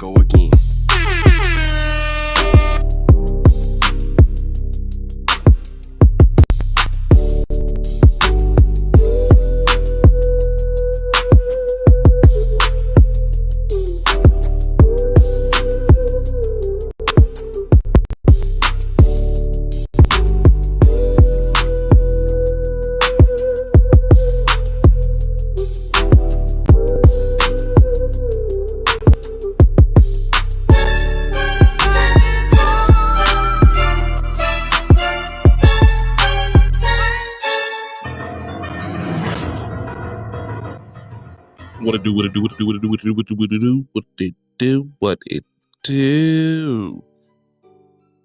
go again. What it do.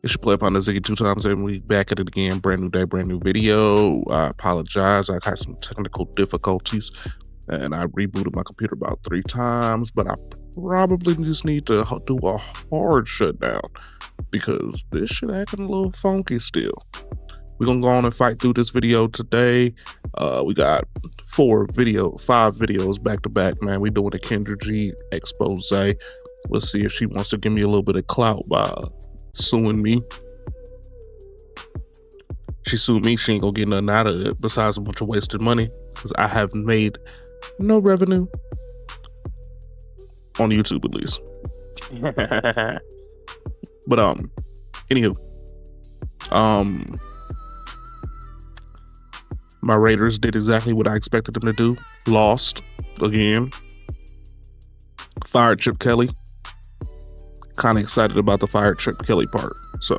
It's your play upon the Ziggy 2 times every week. Back at it again. Brand new day, brand new video. I apologize. I had some technical difficulties and I rebooted my computer about 3 times, but I probably just need to do a hard shutdown because this shit acting a little funky still. We're gonna go on and fight through this video today. We got 5 videos back to back, man. We doing a Kendra G expose. Let's see if she wants to give me a little bit of clout by suing me. She sued me, she ain't gonna get nothing out of it besides a bunch of wasted money because I have made no revenue on YouTube at least. But anywho, my Raiders did exactly what I expected them to do. Lost again. Fired Chip Kelly. Kind of excited about the fired Chip Kelly part. So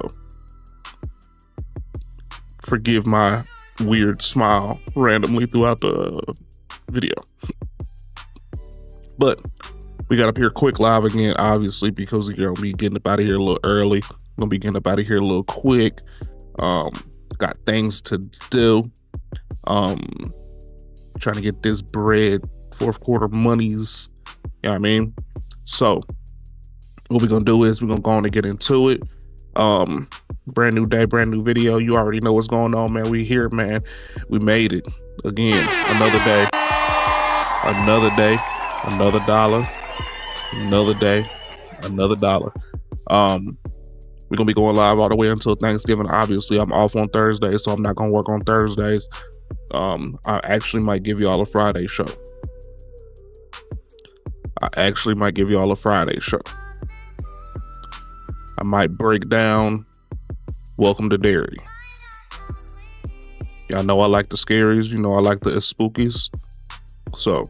forgive my weird smile randomly throughout the video. But we got up here quick live again, obviously, because you're gonna be getting up out of here a little early. Gonna be getting up out of here a little quick. Got things to do. Trying to get this bread, 4th quarter monies. You know what I mean? So what we're gonna do is we're gonna go on and get into it. Brand new day, brand new video. You already know what's going on, man. We here, man. We made it again. Another day, another dollar, another day, another dollar. We're gonna be going live all the way until Thanksgiving. Obviously, I'm off on Thursday, so I'm not gonna work on Thursdays. I actually might give y'all a Friday show. I might break down Welcome to Dairy. Y'all know I like the scaries. You know I like the spookies. So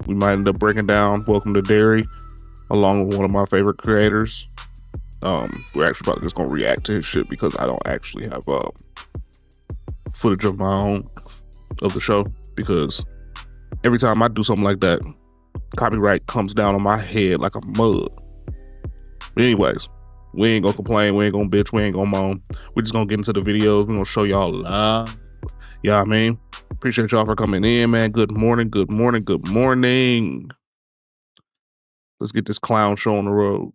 we might end up breaking down Welcome to Dairy along with one of my favorite creators. We're actually probably just gonna react to his shit because I don't actually have footage of my own of the show, because every time I do something like that, copyright comes down on my head like a mug. But anyways, we ain't gonna complain, we ain't gonna bitch, we ain't gonna moan. We're just gonna get into the videos. We're gonna show y'all love. You know what I mean? Appreciate y'all for coming in, man. Good morning. Let's get this clown show on the road.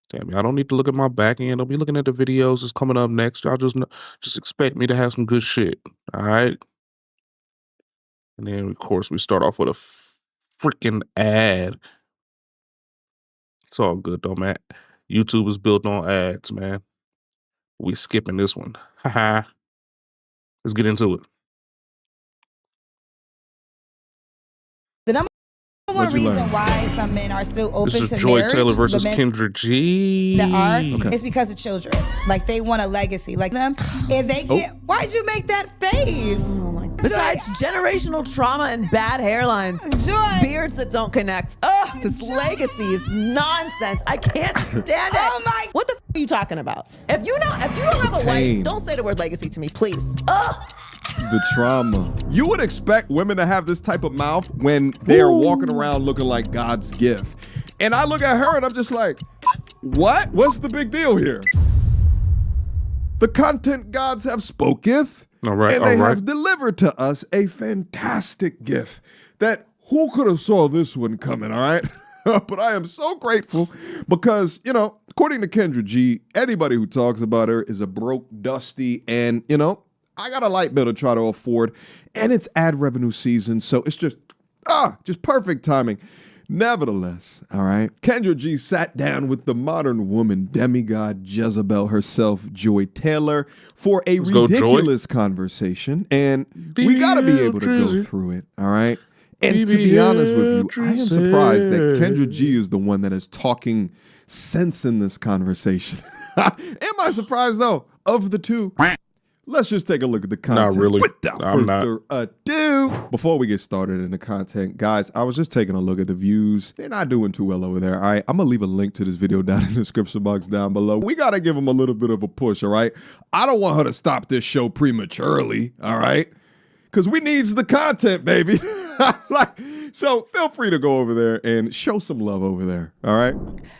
Damn, I don't need to look at my back end. I'll be looking at the videos that's coming up next. Y'all just expect me to have some good shit. All right. And then of course we start off with a freaking ad. It's all good though, man. YouTube is built on ads, man. We skipping this one. Haha. Let's get into it. The number one reason why some men are still open This is to Joy marriage, Taylor versus the men Kendra G. that are, is because of children. Like they want a legacy, like them, and they can't. Why'd you make that face? Oh my God. Besides generational trauma and bad hairlines, Joy. beards that don't connect. Ugh, this legacy is nonsense. I can't stand it. Oh my! What the are you talking about? If you don't have a wife, don't say the word legacy to me, please. Ugh. The trauma. You would expect women to have this type of mouth when they are walking around looking like God's gift. And I look at her and I'm just like, what? What's the big deal here? The content gods have spoketh, and they have delivered to us a fantastic gift that who could have saw this one coming, all right? But I am so grateful because, you know, according to Kendra G, anybody who talks about her is a broke, dusty, and, you know, I got a light bill to try to afford, and it's ad revenue season, so it's just Just perfect timing. Nevertheless, all right, Kendra G sat down with the modern woman demigod Jezebel herself, Joy Taylor, for a ridiculous conversation, and we got to be able to go through it, all right? And to be honest with you, I am surprised that Kendra G is the one that is talking sense in this conversation. Am I surprised, though? Of the two, let's just take a look at the content. Not really. Without further ado, before we get started in the content, guys, I was just taking a look at the views. They're not doing too well over there. All right, I'm gonna leave a link to this video down in the description box down below. We gotta give them a little bit of a push. All right, I don't want her to stop this show prematurely. All right, because we needs the content, baby. So feel free to go over there and show some love over there. All right,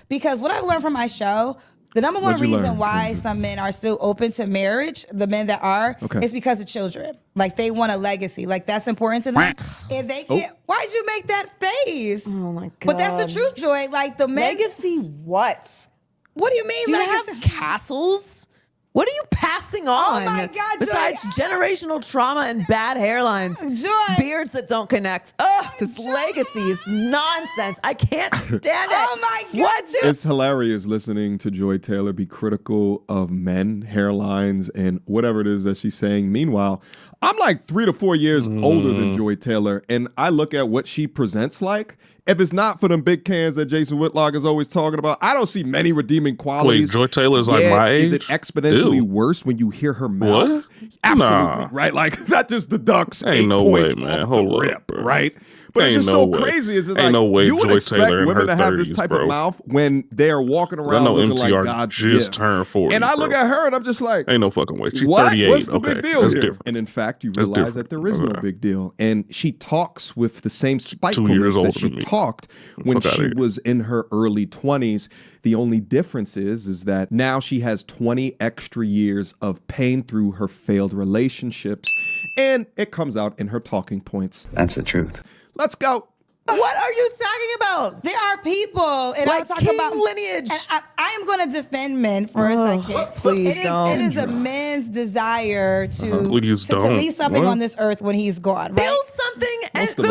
because what I've learned from my show, the number one reason why some men are still open to marriage, the men that are, is because of children. Like, they want a legacy. Like, that's important to them. And they can't. Why'd you make that face? Oh my God. But that's the truth, Joy. Like, the men. Legacy what? What do you mean, Do you legacy? have castles? What are you passing on? Oh my God, Joy. Besides generational trauma and bad hairlines, Joy. beards that don't connect. Ugh, this legacy is nonsense. I can't stand it. Oh my God. What? It's hilarious listening to Joy Taylor be critical of men, hairlines, and whatever it is that she's saying. Meanwhile, I'm like 3 to 4 years older than Joy Taylor, and I look at what she presents like. If it's not for them big cans that Jason Whitlock is always talking about, I don't see many redeeming qualities. Wait, Joy Taylor's like my age? Is it exponentially worse when you hear her mouth? What? Absolutely, right? Like, not just the Ducks. Ain't 8 no points way, man. off Hold the up, rip, bro. right? But it's Ain't just no so way. crazy. Is it Ain't like, no way you would Joy expect Taylor in women her to have this 30s, type bro. of mouth when they are walking I around know looking like MTR God's just gift. turned 40, And I look bro. at her and I'm just like, Ain't no fucking way. She's what? 38. What's the okay, big deal that's here? different. And in fact, you That's realize that there is no Okay. big deal. And she talks with the same 2 spitefulness years that older she than me. talked when Fuck outta she here. was in her early 20s. The only difference is that now she has 20 extra years of pain through her failed relationships. And it comes out in her talking points. That's the truth. Let's go. What are you talking about? There are people, and Like I'll talk king about lineage. And I am going to defend men for a second. please don't. It is a man's desire to Please to don't. leave something What? on this earth when he's gone. Right? Build something and Most of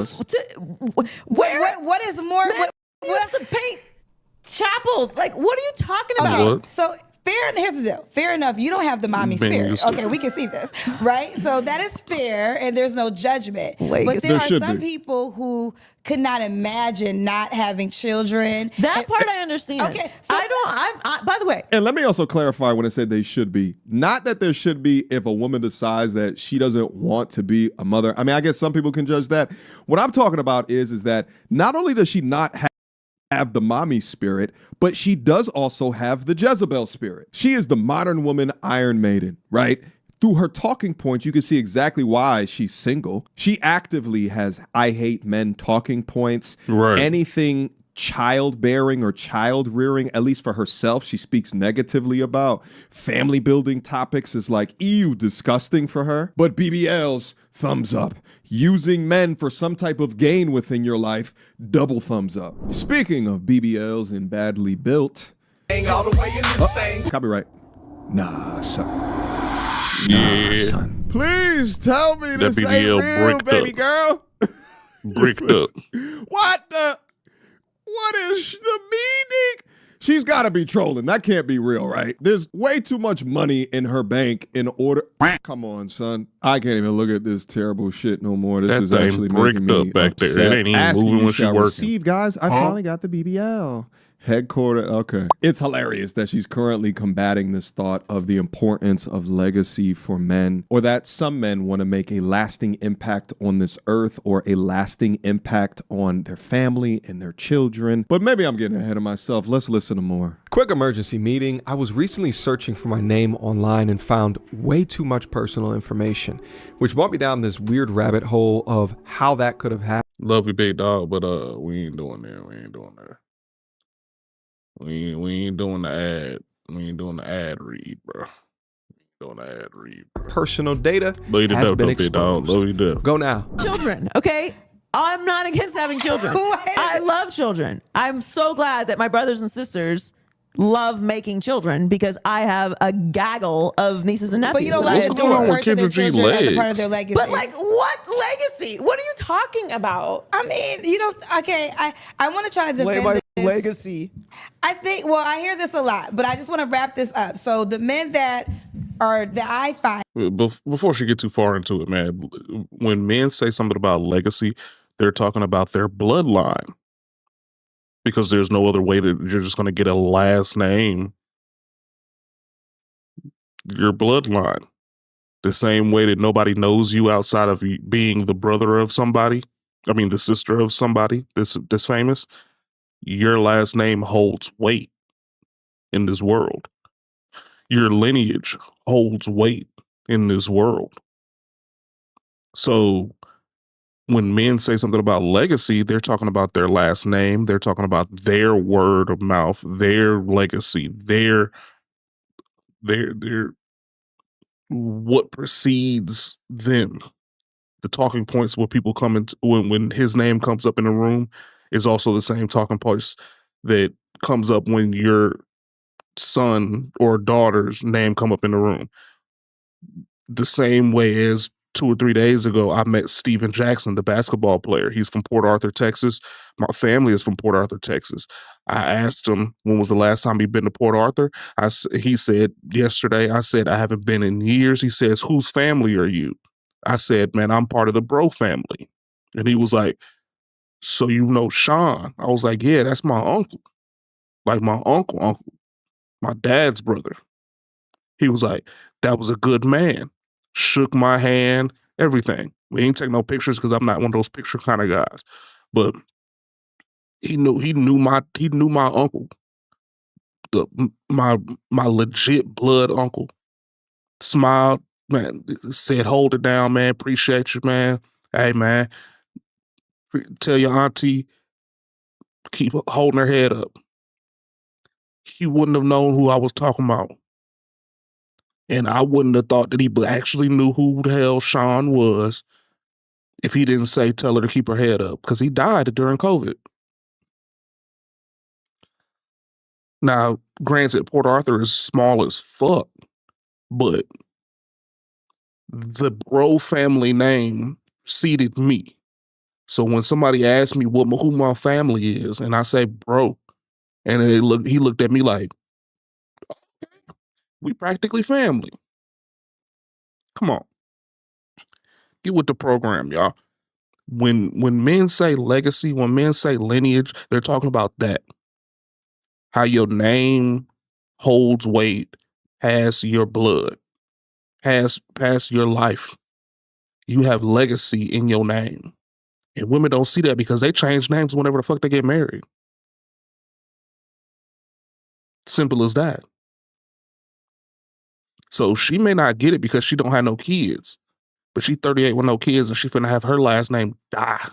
us. What is more? Men used to paint chapels. Like, what are you talking about? Okay, What? so fair. Here's the deal. Fair enough. You don't have the mommy Ben spirit. used to. Okay, we can see this, right? So that is fair, and there's no judgment. Legacy. But there There are should some be. people who could not imagine not having children. That part I understand. Okay, so- By the way, And let me also clarify when I said they should be. Not that there should be if a woman decides that she doesn't want to be a mother. I mean, I guess some people can judge that. What I'm talking about is that not only does she not have the mommy spirit, but she does also have the Jezebel spirit. She is the modern woman Iron Maiden, right? Through her talking points, you can see exactly why she's single. She actively has I hate men talking points. Right. Anything childbearing or child rearing, at least for herself, she speaks negatively about. Family building topics is like, ew, disgusting for her. But BBLs, thumbs up. Using men for some type of gain within your life, double thumbs up. Speaking of BBLs and badly built, copyright. Nah, son. Yeah. Son. Please tell me this That ain't BBL real, bricked baby up. girl. Bricked up. What is the meaning? She's got to be trolling. That can't be real, right? There's way too much money in her bank in order. Come on, son. I can't even look at this terrible shit no more. This That is thing actually bricked making me up back there. It upset. ain't even Asking moving you when she shall working. receive, guys. I finally got the BBL. Headquarter. Okay. It's hilarious that she's currently combating this thought of the importance of legacy for men, or that some men want to make a lasting impact on this earth or a lasting impact on their family and their children. But maybe I'm getting ahead of myself. Let's listen to more. Quick emergency meeting. I was recently searching for my name online and found way too much personal information, which brought me down this weird rabbit hole of how that could have happened. Love you, big dog, but we ain't doing that. We ain't doing that. We ain't doing the ad. We ain't doing the ad read, bro. We ain't doing the ad read, bro. Personal data Love you to has death, been though, big dog. exposed. Love you to death. Go now. children, okay? I'm not against having children. I love children. I'm so glad that my brothers and sisters love making children because I have a gaggle of nieces and nephews. But you don't want to do a person their children as a part of their legacy. But like, what legacy? What are you talking about? I mean, you know, okay, I want to try to defend this. Legacy. I think, well, I hear this a lot, but I just want to wrap this up. So the men that I find. Before she get too far into it, man, when men say something about legacy, they're talking about their bloodline. Because there's no other way that you're just going to get a last name. Your bloodline. The same way that nobody knows you outside of being the brother of somebody. I mean, the sister of somebody that's famous. Your last name holds weight in this world. Your lineage holds weight in this world. So when men say something about legacy, they're talking about their last name. They're talking about their word of mouth, their legacy, their what precedes them. The talking points where people come into when his name comes up in a room is also the same talking points that comes up when your son or daughter's name come up in the room. The same way as 2 or 3 days ago, I met Steven Jackson, the basketball player. He's from Port Arthur, Texas. My family is from Port Arthur, Texas. I asked him when was the last time he'd been to Port Arthur. He said yesterday. I said, I haven't been in years. He says, whose family are you? I said, man, I'm part of the Bro family. And he was like, so you know Sean? I was like, yeah, that's my uncle. Like my uncle, my dad's brother. He was like, that was a good man. Shook my hand, everything. We ain't take no pictures because I'm not one of those picture kind of guys. But he knew my uncle, my legit blood uncle. Smiled, man, said, hold it down, man. Appreciate you, man. Hey, man, tell your auntie, keep holding her head up. He wouldn't have known who I was talking about. And I wouldn't have thought that he actually knew who the hell Sean was if he didn't say, tell her to keep her head up, because he died during COVID. Now, granted, Port Arthur is small as fuck, but the Bro family name seeded me. So when somebody asked me who my family is, and I say Bro, and he looked at me like, we practically family. Come on. Get with the program, y'all. When men say legacy, when men say lineage, they're talking about that. How your name holds weight past your blood, past your life. You have legacy in your name. And women don't see that because they change names whenever the fuck they get married. Simple as that. So she may not get it because she don't have no kids, but she 38 with no kids and she finna have her last name die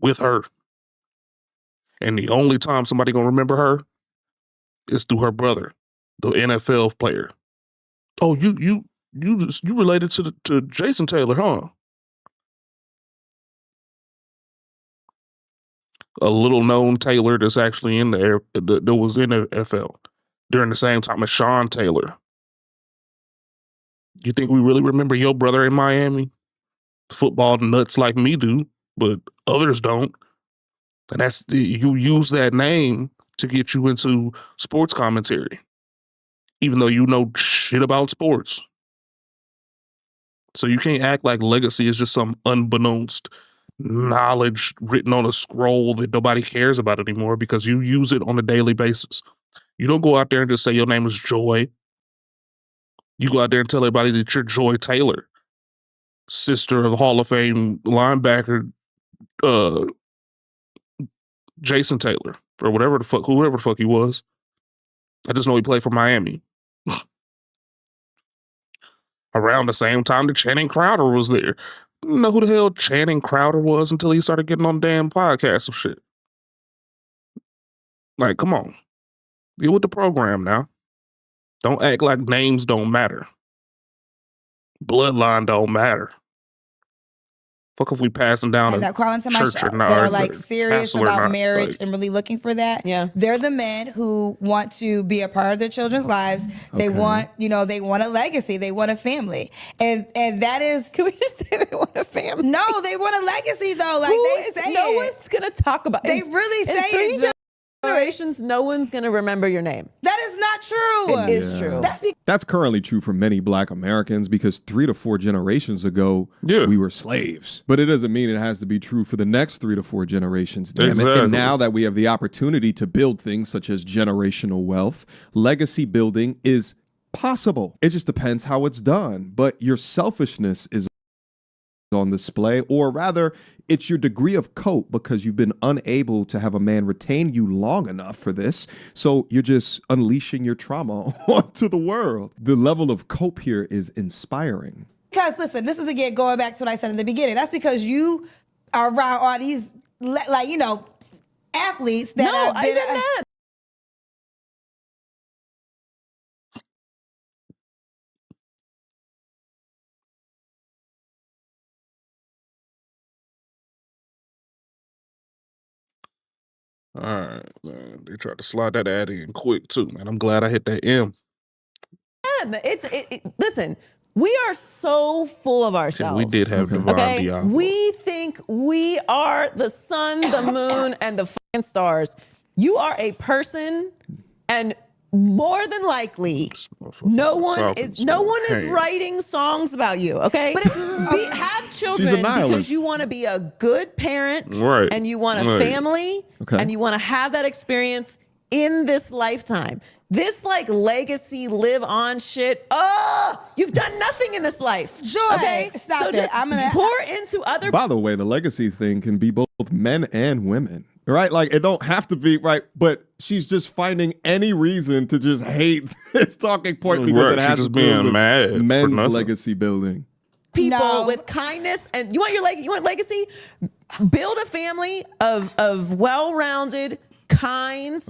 with her. And the only time somebody gonna remember her is through her brother, the NFL player. Oh, you related to Jason Taylor, huh? A little known Taylor that's actually in the air that was in the NFL during the same time as Sean Taylor. You think we really remember your brother in Miami? Football nuts like me do, but others don't. And you use that name to get you into sports commentary, even though you know shit about sports. So you can't act like legacy is just some unbeknownst knowledge written on a scroll that nobody cares about anymore because you use it on a daily basis. You don't go out there and just say your name is Joy. You go out there and tell everybody that you're Joy Taylor, sister of Hall of Fame linebacker Jason Taylor, or whoever the fuck he was. I just know he played for Miami. Around the same time that Channing Crowder was there. Didn't know who the hell Channing Crowder was until he started getting on damn podcasts and shit. Like, come on. Deal with the program now. Don't act like names don't matter. Bloodline don't matter. fuck if we passing down and that call into my church show or not, that are or like the serious castle or about not, marriage like- and really looking for that. Yeah. They're the men who want to be a part of their children's lives. They want, they want a legacy. They want a family. And that is. Can we just say they want a family? No, they want a legacy though. Like No one's going to talk about They really say in 3 it. generations, no one's going to remember your name. That is not true. It is true. That's currently true for many Black Americans because 3 to 4 generations ago, we were slaves. But it doesn't mean it has to be true for the next 3 to 4 generations. Damn it. Exactly. And now that we have the opportunity to build things such as generational wealth, legacy building is possible. It just depends how it's done. But your selfishness is on display, or rather, it's your degree of cope because you've been unable to have a man retain you long enough for this. So you're just unleashing your trauma onto the world. The level of cope here is inspiring. Because listen, this is again going back to what I said in the beginning. That's because you are around all these athletes that have been. Even that. All right, man. They tried to slide that ad in quick too, man. I'm glad I hit that M. Listen, we are so full of ourselves. We did have Divine Diablo. We think we are the sun, the moon, and the fucking stars. You are a person, and more than likely, no one is writing songs about you. Okay, but have children because you want to be a good parent, right? And you want a family, and you want to have that experience in this lifetime. This legacy live on shit. Oh, you've done nothing in this life. Joy, okay? stop it. I'm gonna pour into other. By the way, the legacy thing can be both men and women. Right? Like, it don't have to be, right? But she's just finding any reason to just hate this talking point because it has to do with men's legacy building. People with kindness, and you want legacy? Build a family of well-rounded, kind,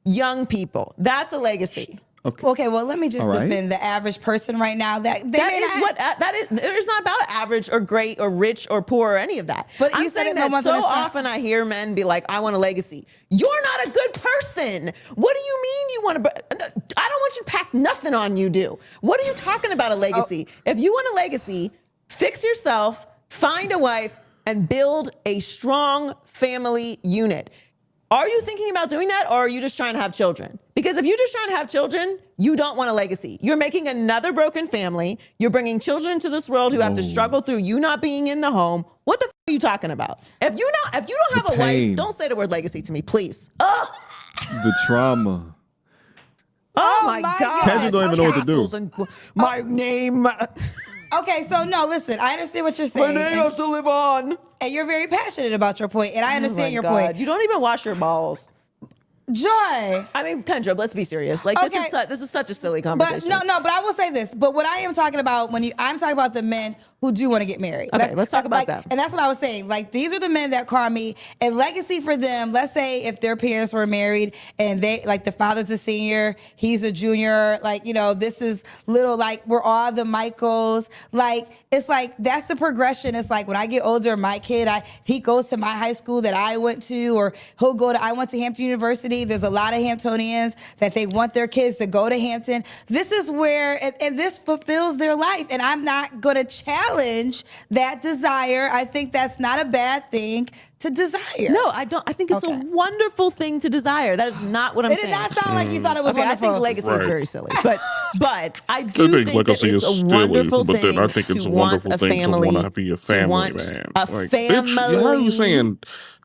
young people. That's a legacy. Okay, well, let me just defend the average person right now. That is. It's not about average or great or rich or poor or any of that. But I'm you said saying that that so often I hear men be like, "I want a legacy." You're not a good person. What do you mean you want to? I don't want you to pass nothing on you. Do what are you talking about a legacy? If you want a legacy, fix yourself, find a wife, and build a strong family unit. Are you thinking about doing that, or are you just trying to have children? Because if you're just trying to have children, you don't want a legacy. You're making another broken family. You're bringing children into this world who have to struggle through you not being in the home. What the are you talking about? If you don't have a wife, don't say the word legacy to me, please. The trauma. Oh my God. Kendra don't even know what to do. My name. Okay, so no, listen, I understand what you're saying. My name has to live on. And you're very passionate about your point, and I understand your point. You don't even wash your balls. Joy. I mean, Kendra, let's be serious. This is such a silly conversation. But I will say this. But what I am talking about I'm talking about the men who do want to get married. Okay, let's talk about that. And that's what I was saying. These are the men that call me, and legacy for them. Let's say if their parents were married and they the father's a senior, he's a junior. This is little we're all the Michaels. It's that's the progression. It's when I get older, my kid, he goes to my high school that I went to, or I went to Hampton University. There's a lot of Hamptonians that they want their kids to go to Hampton. This is where, and this fulfills their life. And I'm not going to challenge that desire. I think that's not a bad thing to desire. No, I don't. I think it's a wonderful thing to desire. That is not what I'm saying. It did not sound like you thought it was wonderful. I think legacy is very silly. But I do think that it's a wonderful thing to want a family. To want to be a family, man. A family. How are you saying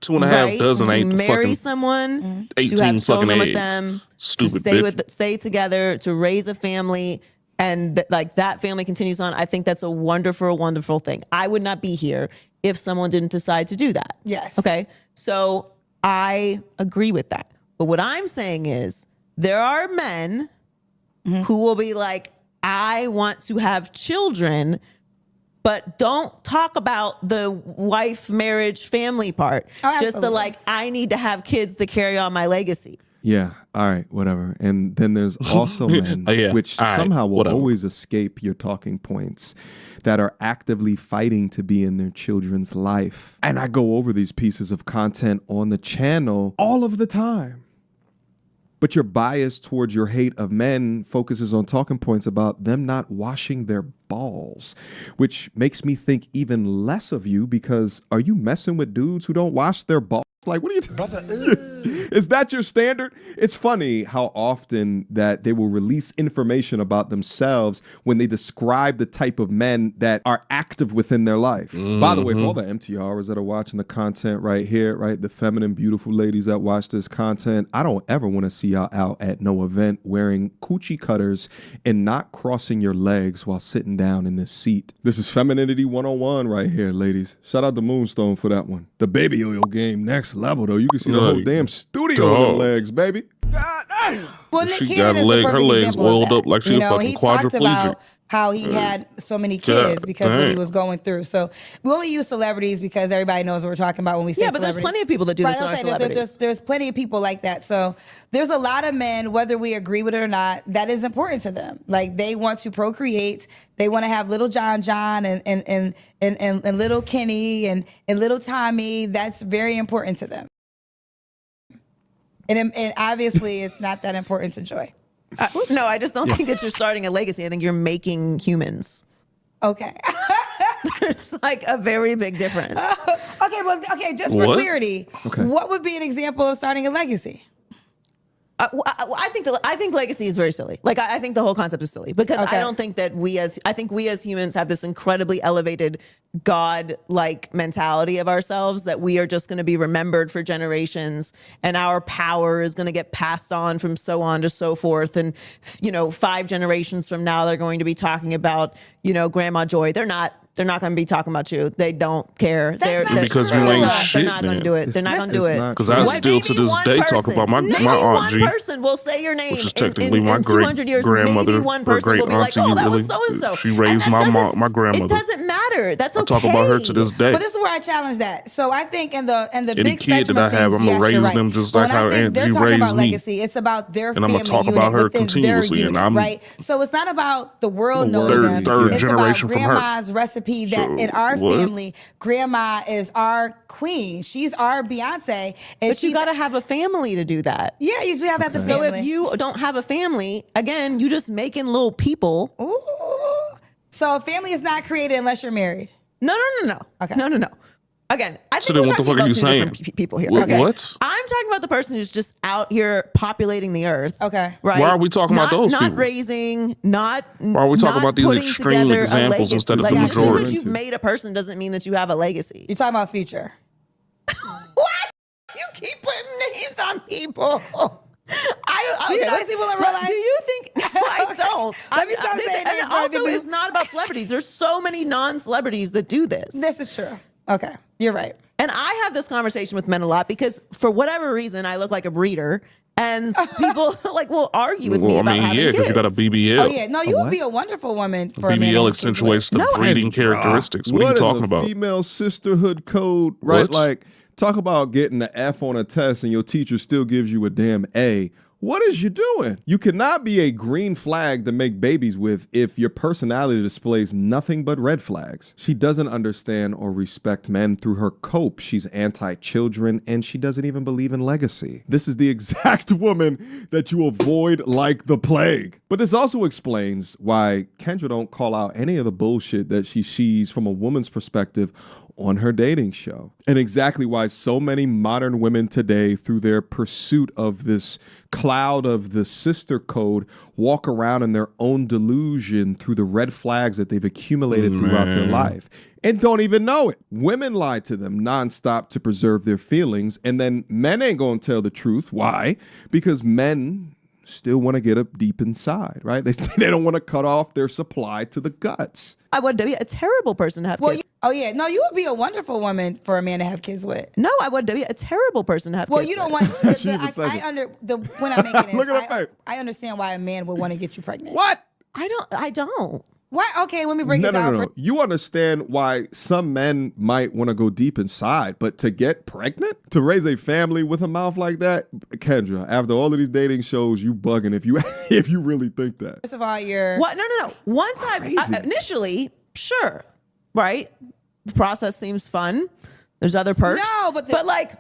2.5 dozen ain't to marry fucking someone, 18 to have children fucking with them, eggs. Stupid to stay together, to raise a family, and that family continues on. I think that's a wonderful, wonderful thing. I would not be here if someone didn't decide to do that. Yes. Okay. So I agree with that. But what I'm saying is there are men who will be like, I want to have children, but don't talk about the wife, marriage, family part. Oh, just the I need to have kids to carry on my legacy. Yeah. All right. Whatever. And then there's also men, which somehow will always escape your talking points, that are actively fighting to be in their children's life. And I go over these pieces of content on the channel all of the time. But your bias towards your hate of men focuses on talking points about them not washing their balls, which makes me think even less of you, because are you messing with dudes who don't wash their balls? Like, what are you brother? Is that your standard? It's funny how often that they will release information about themselves when they describe the type of men that are active within their life. By the way, for all the MTRs that are watching the content right here, right, the feminine, beautiful ladies that watch this content, I don't ever want to see y'all out at no event wearing coochie cutters and not crossing your legs while sitting down in this seat. This is Femininity 101 right here, ladies. Shout out to Moonstone for that one. The baby oil game, next level, though. You can see the whole damn studio in the legs, baby. Well, Nick She Cannon got is a perfect her legs example oiled of that. up like she you a know, fucking he talked quadriplegic. about how he had so many kids because what he was going through. So we only use celebrities because everybody knows what we're talking about when we say but there's plenty of people that do this. There's plenty of people like that. So there's a lot of men, whether we agree with it or not, that is important to them. Like, they want to procreate. They want to have little John and little Kenny and little Tommy. That's very important to them. And obviously, it's not that important to Joy. No, I just don't think that you're starting a legacy. I think you're making humans. Okay. There's like a very big difference. Okay, just for clarity, what would be an example of starting a legacy? I think legacy is very silly. Like, I think the whole concept is silly, because I don't think that we as humans have this incredibly elevated God-like mentality of ourselves that we are just going to be remembered for generations, and our power is going to get passed on from so on to so forth. And, 5 generations from now, they're going to be talking about, Grandma Joy. They're not going to be talking about you. They don't care. Because you ain't shit, they're not going to do it. They're not going to do it. Because I still to this day talk about my aunt G. One person will say your name, which is technically in my 200 years. grandmother, maybe one person great will be like, "Oh, that was so and so." She raised my grandmother. It doesn't matter. That's okay. I talk about her to this day. But this is where I challenge that. So I think in the Any big kid spectrum that I have, of I'm things, gonna yes, raise them just like how Aunt G they're talking raised about me. legacy. It's about their And I'm family gonna talk unit about her within continuously, their and unit, I'm right? So it's not about the world knowing them. third It's generation about from her. grandma's recipe that in our family, grandma is our queen. She's our Beyonce. And But you got to have a family to do that. Yeah, you do have the So family. if you don't have a family, again, you just making little people. Ooh. So a family is not created unless you're married. No. Okay. No. Again, I So think then we're what the talking fuck are about you two saying? different people here. What? I'm talking about the person who's just out here populating the earth. Okay. Right. Why are we talking about those not people? raising, not. Why are we talking about these putting extreme together a examples legacy? instead of Like, the just majority? because you've made a person doesn't mean that you have a legacy. You're talking about future. What? You keep putting names on people. Do you know these people in real life? Do you think? I don't. Let me stop saying names. And also, it's not about celebrities. There's so many non-celebrities that do this. This is true. Okay, you're right. And I have this conversation with men a lot because for whatever reason, I look like a breeder. And people will argue with me about having kids. because you got a BBL. Oh yeah, no, you would be a wonderful woman for a man. BBL accentuates the breeding characteristics. What are you talking about? Female sisterhood code, right? What? Like, talk about getting an F on a test and your teacher still gives you a damn A. What is you doing? You cannot be a green flag to make babies with if your personality displays nothing but red flags. She doesn't understand or respect men through her cope. She's anti-children and she doesn't even believe in legacy. This is the exact woman that you avoid like the plague. But this also explains why Kendra don't call out any of the bullshit that she sees from a woman's perspective on her dating show. And exactly why so many modern women today, through their pursuit of this cloud of the sister code, walk around in their own delusion through the red flags that they've accumulated throughout their life and don't even know it. Women lie to them nonstop to preserve their feelings, and then men ain't gonna tell the truth. Why? Because men still want to get up deep inside, right? They don't want to cut off their supply to the guts. I would be a terrible person to have kids. No, you would be a wonderful woman for a man to have kids with. No, I would be a terrible person to have kids Well, you don't want. The point I'm making is, Look at her face. I understand why a man would want to get you pregnant. What? I don't. What? Okay, let me break it down. No. You understand why some men might want to go deep inside, but to get pregnant, to raise a family with a mouth like that, Kendra, after all of these dating shows, you bugging if you if you really think that. First of all, you're what? No. Once initially, sure, right? The process seems fun. There's other perks. No, but like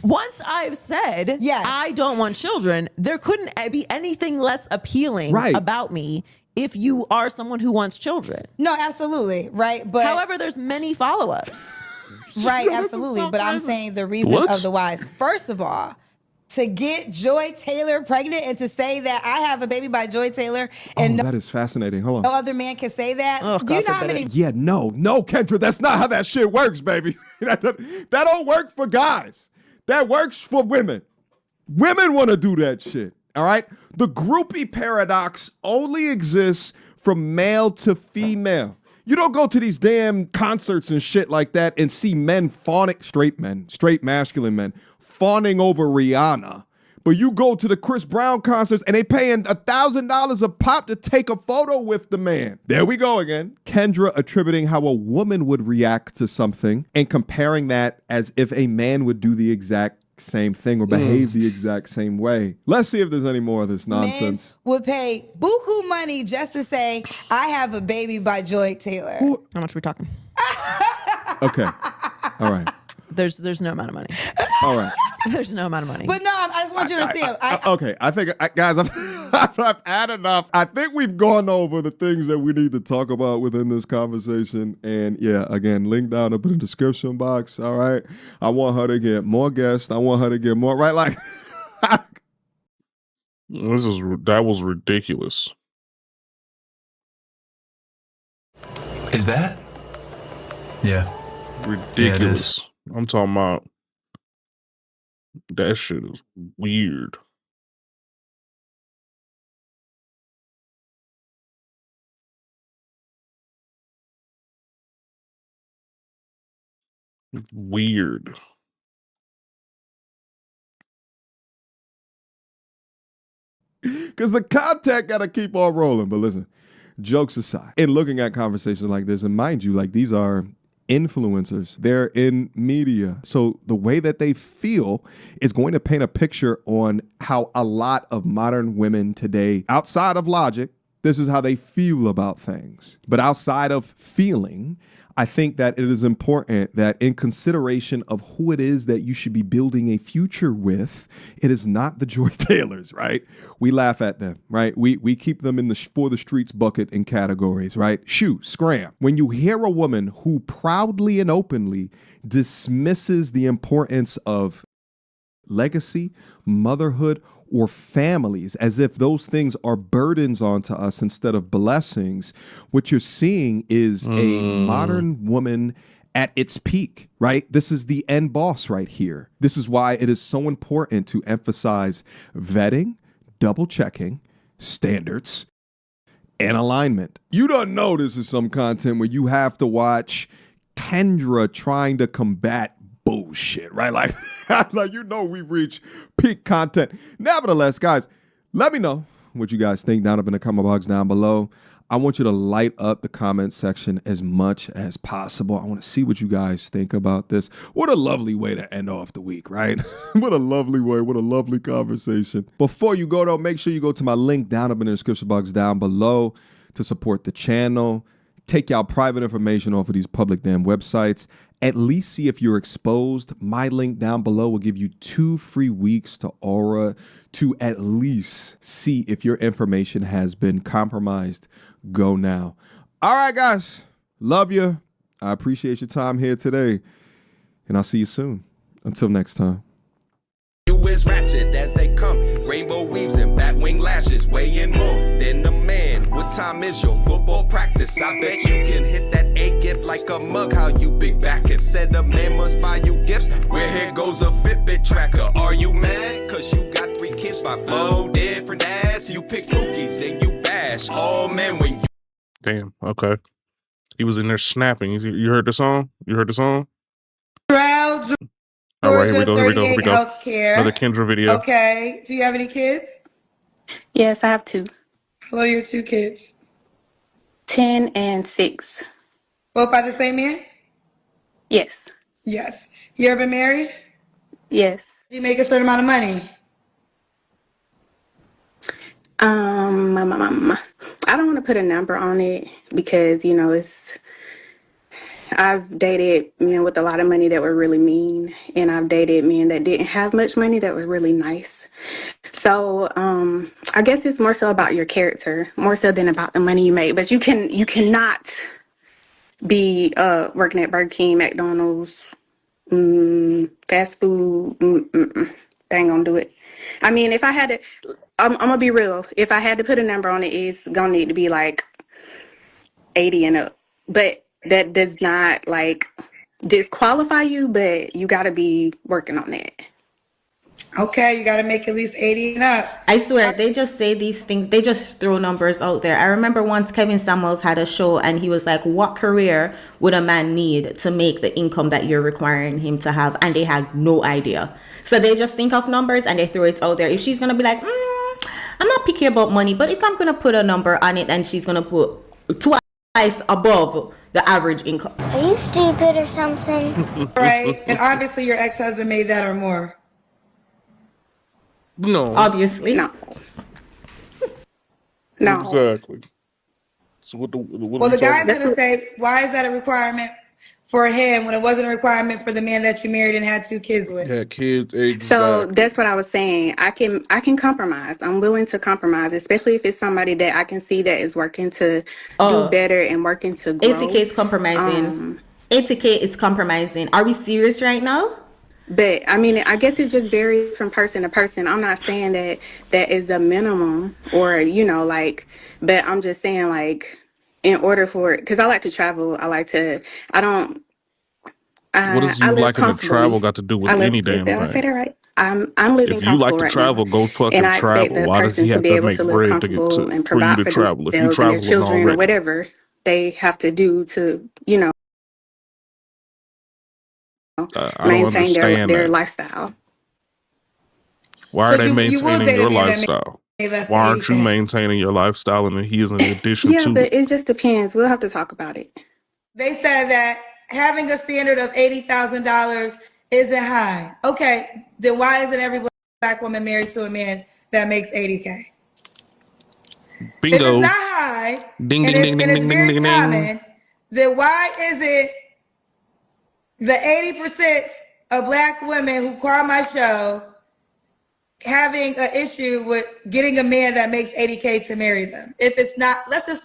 once I've said yes, I don't want children, there couldn't be anything less appealing about me if you are someone who wants children. No, absolutely, right? But however, there's many follow-ups. Right, absolutely. But I'm saying the reason of the whys. First of all, to get Joy Taylor pregnant and to say that I have a baby by Joy Taylor and that is fascinating. Hold on. No other man can say that. Do you know how many? Yeah, no, Kendra, that's not how that shit works, baby. that don't work for guys. That works for women. Women want to do that shit. All right? The groupie paradox only exists from male to female. You don't go to these damn concerts and shit like that and see men fawning, straight masculine men, fawning over Rihanna. But you go to the Chris Brown concerts and they paying $1,000 a pop to take a photo with the man. There we go again. Kendra attributing how a woman would react to something and comparing that as if a man would do the exact same thing or behave the exact same way. Let's see if there's any more of this nonsense. Men would pay buku money just to say, I have a baby by Joy Taylor. How much are we talking? Okay. All right. There's no amount of money. All right. There's no amount of money. But no, I just want you to see it. Okay, I think, guys, I've had enough. I think we've gone over the things that we need to talk about within this conversation. And yeah, again, link down up in the description box. All right. I want her to get more guests. I want her to get more, right? Like, that was ridiculous. Is that? Yeah. Ridiculous. Yeah, I'm talking about that shit is weird. Weird. Because the content got to keep on rolling. But listen, jokes aside, in looking at conversations like this, and mind you, like these are influencers, they're in media. So the way that they feel is going to paint a picture on how a lot of modern women today, outside of logic, this is how they feel about things. But outside of feeling, I think that it is important that in consideration of who it is that you should be building a future with, it is not the Joy Taylors, right? We laugh at them, right? We keep them in the for the streets bucket in categories, right? Shoot, scram. When you hear a woman who proudly and openly dismisses the importance of legacy, motherhood, or families as if those things are burdens onto us instead of blessings, what you're seeing is a modern woman at its peak, right? This is the end boss right here. This is why it is so important to emphasize vetting, double checking, standards, and alignment. You don't know this is some content where you have to watch Kendra trying to combat bullshit, right? Like, we've reached peak content. Nevertheless, guys, let me know what you guys think down up in the comment box down below. I want you to light up the comment section as much as possible. I want to see what you guys think about this. What a lovely way to end off the week, right? What a lovely way. What a lovely conversation. Before you go, though, make sure you go to my link down up in the description box down below to support the channel. Take y'all private information off of these public damn websites. At least see if you're exposed. My link down below will give you 2 free weeks to Aura to at least see if your information has been compromised. Go now. All right, guys. Love you. I appreciate your time here today. And I'll see you soon. Until next time. You is ratchet as they come. Rainbow weaves and bat wing lashes, weighing more than a man. What time is your football practice? I bet you can hit that A gift like a mug. How you big back it? Said a man must buy you gifts. Where here goes a Fitbit tracker. Are you mad? Cause you got 3 kids by 4 different dads. You pick cookies, then you bash. Oh man, when you. Damn, okay. He was in there snapping. You heard the song? You heard the song? All right, here we go. Healthcare. Another Kendra video. Okay. Do you have any kids? Yes, I have 2. How old are your 2 kids? 10 and 6. Both by the same man? Yes. Yes. You ever been married? Yes. Do you make a certain amount of money? I don't want to put a number on it because, you know, I've dated men with a lot of money that were really mean, and I've dated men that didn't have much money that were really nice. So I guess it's more so about your character, more so than about the money you make. But you cannot be working at Burger King, McDonald's, fast food. They ain't gonna do it. I mean, if I had to, I'm gonna be real. If I had to put a number on it, it's gonna need to be like 80 and up. But that does not like disqualify you, but you gotta be working on that. Okay, you got to make at least 80 and up. I swear, they just say these things. They just throw numbers out there. I remember once Kevin Samuels had a show and he was like, what career would a man need to make the income that you're requiring him to have? And they had no idea. So they just think of numbers and they throw it out there. If she's going to be like, I'm not picky about money, but if I'm going to put a number on it and she's going to put twice above the average income. Are you stupid or something? Right. And obviously your ex-husband made that or more. No. Obviously. No. Exactly. So what well, the guy's going to say, why is that a requirement for him when it wasn't a requirement for the man that you married and had 2 kids with? Yeah, kids. Exactly. So that's what I was saying. I can compromise. I'm willing to compromise, especially if it's somebody that I can see that is working to do better and working to grow. 80K is compromising. 80K is compromising. Are we serious right now? But I mean, I guess it just varies from person to person. I'm not saying that that is a minimum or, you know, like, but I'm just saying, like, in order for, because I like to travel, what does you liking to travel got to do with any damn thing? Did I say that right? I'm living if you like to right travel, now, go fucking and I expect travel. the Why does person he have to be to able make to live bread to get comfortable to and for you provide to for travel? If you themselves and their traveling children or already, whatever they have to do to, you know, maintain their lifestyle. Why So are they maintaining your lifestyle? Why Why aren't you maintaining your lifestyle and he is in addition to but it just depends. We'll have to talk about it. They said that having a standard of $80,000 isn't high. Okay, then why isn't every black woman married to a man that makes 80K? Bingo. If it's not high, ding, and ding, ding, ding, it's ding, very ding, common, then why is it the 80% of black women who call my show having an issue with getting a man that makes 80K to marry them? If it's not, let me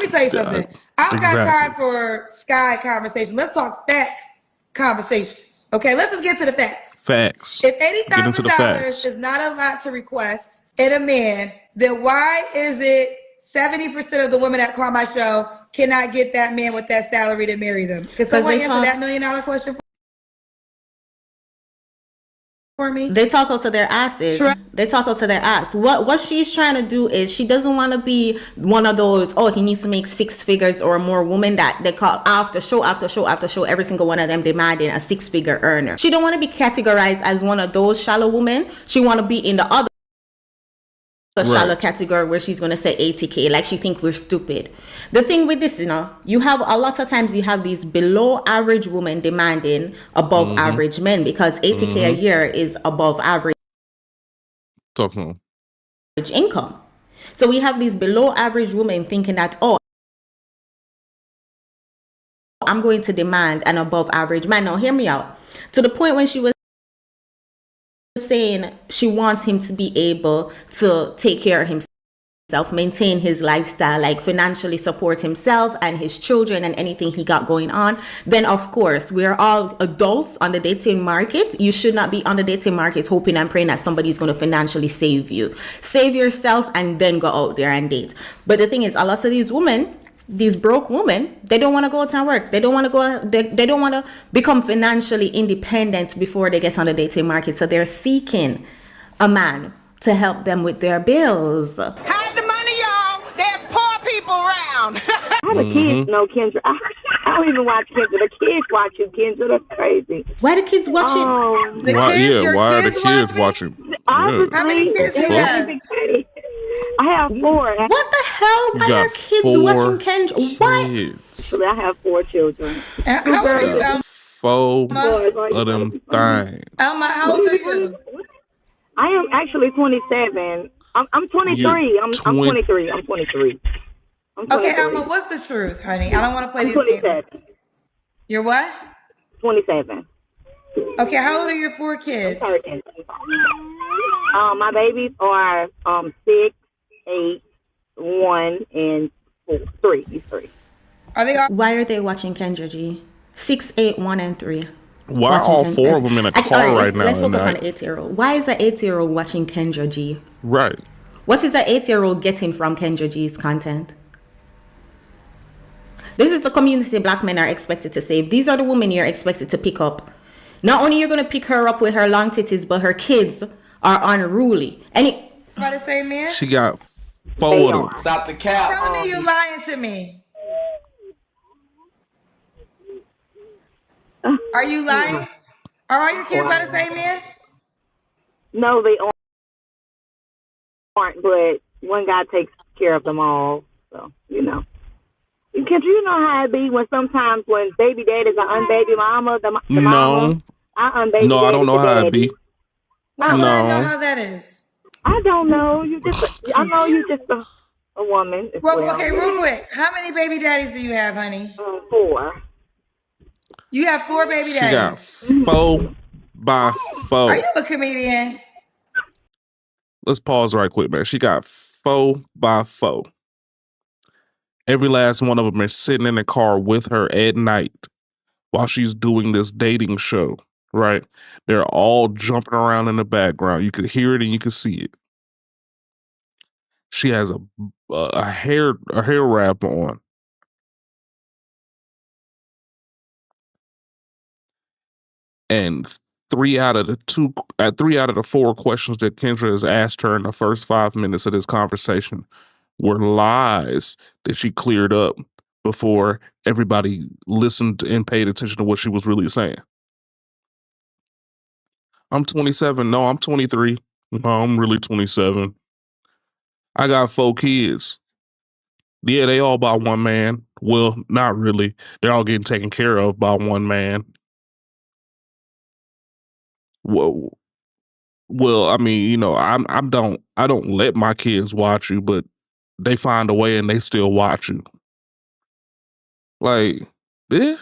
tell you something. I don't got time for sky conversation. Let's talk facts conversations. Okay, let's just get to the facts. Facts. If $80,000 is not a lot to request in a man, then why is it 70% of the women that call my show cannot get that man with that salary to marry them? Can someone answer that $1 million question for me? They talk out to their asses. Sure. They talk out to their ass. What she's trying to do is she doesn't want to be one of those, he needs to make 6 figures or more women that they call after show, every single one of them demanding a 6-figure earner. She don't want to be categorized as one of those shallow women. She want to be in the other shallow category where she's going to say 80K, like she think we're stupid. The thing with this, you have a lot of times you have these below average women demanding above average men because 80K a year is above average income. So we have these below average women thinking that, I'm going to demand an above average man. Now hear me out. To the point when she was saying she wants him to be able to take care of himself, maintain his lifestyle, like financially support himself and his children and anything he got going on, then of course we're all adults on the dating market. You should not be on the dating market hoping and praying that somebody's going to financially save you. Save yourself and then go out there and date. But the thing is, a lot of these women, these broke women, they don't want to go out and work. They don't want to go. They don't want to become financially independent before they get on the dating market. So they're seeking a man to help them with their bills. Hide the money, y'all. There's poor people around. How the kids know Kendra? I don't even watch Kendra. The kids watch you, Kendra. That's crazy. Why the kids watching? Why are the kids watching? How many kids do you have? I have 4. What the hell? hell You are your got kids 4 watching Kendra? Why? kids. Actually, I have 4 children. How old are you, Elma? 4 Boys, are you of them things. Elma, how old are you? I am actually 27. I'm 23. You I'm 20. 23. I'm 23. I'm 23. Okay, Elma, what's the truth, honey? I don't want to play I'm these 27. games. You're what? 27. Okay, how old are your 4 I'm kids? sorry. My babies are 6, 8, 1, and 3. He's 3. Are they all? Why are they watching Kendra G? 6, 8, 1, and 3. Why are all 4 of them in a car right now? Let's focus on the 8-year-old. Why is the 8-year-old watching Kendra G? Right. What is the 8-year-old getting from Kendra G's content? This is the community black men are expected to save. These are the women you're expected to pick up. Not only you're going to pick her up with her long titties, but her kids are unruly. By the same man? She got 4 of them. Stop the cap. Telling me you lying to me. Are you lying? Are all your kids by the same man? No, they aren't, but one guy takes care of them all. So, you know. Because you know how it be when sometimes when baby daddies are unbaby mama, the mama, I unbaby No, I don't know how it be. Why would I know how that is? I don't know. I know you just a woman. Well, okay, real quick. How many baby daddies do you have, honey? 4. You have 4 baby She got daddies. 4 by 4. Are you a comedian? Let's pause right quick, man. She got 4 by 4. Every last one of them is sitting in the car with her at night while she's doing this dating show, right? They're all jumping around in the background. You could hear it and you could see it. She has a hair wrap on. And 3 out of the 4 questions that Kendra has asked her in the first 5 minutes of this conversation were lies that she cleared up before everybody listened and paid attention to what she was really saying. I'm 27. No, I'm 23. No, I'm really 27. I got 4 kids. Yeah, they all by one man. Well, not really. They're all getting taken care of by one man. Well, I mean, you know, I don't let my kids watch you, but they find a way and they still watch you. Like, yeah.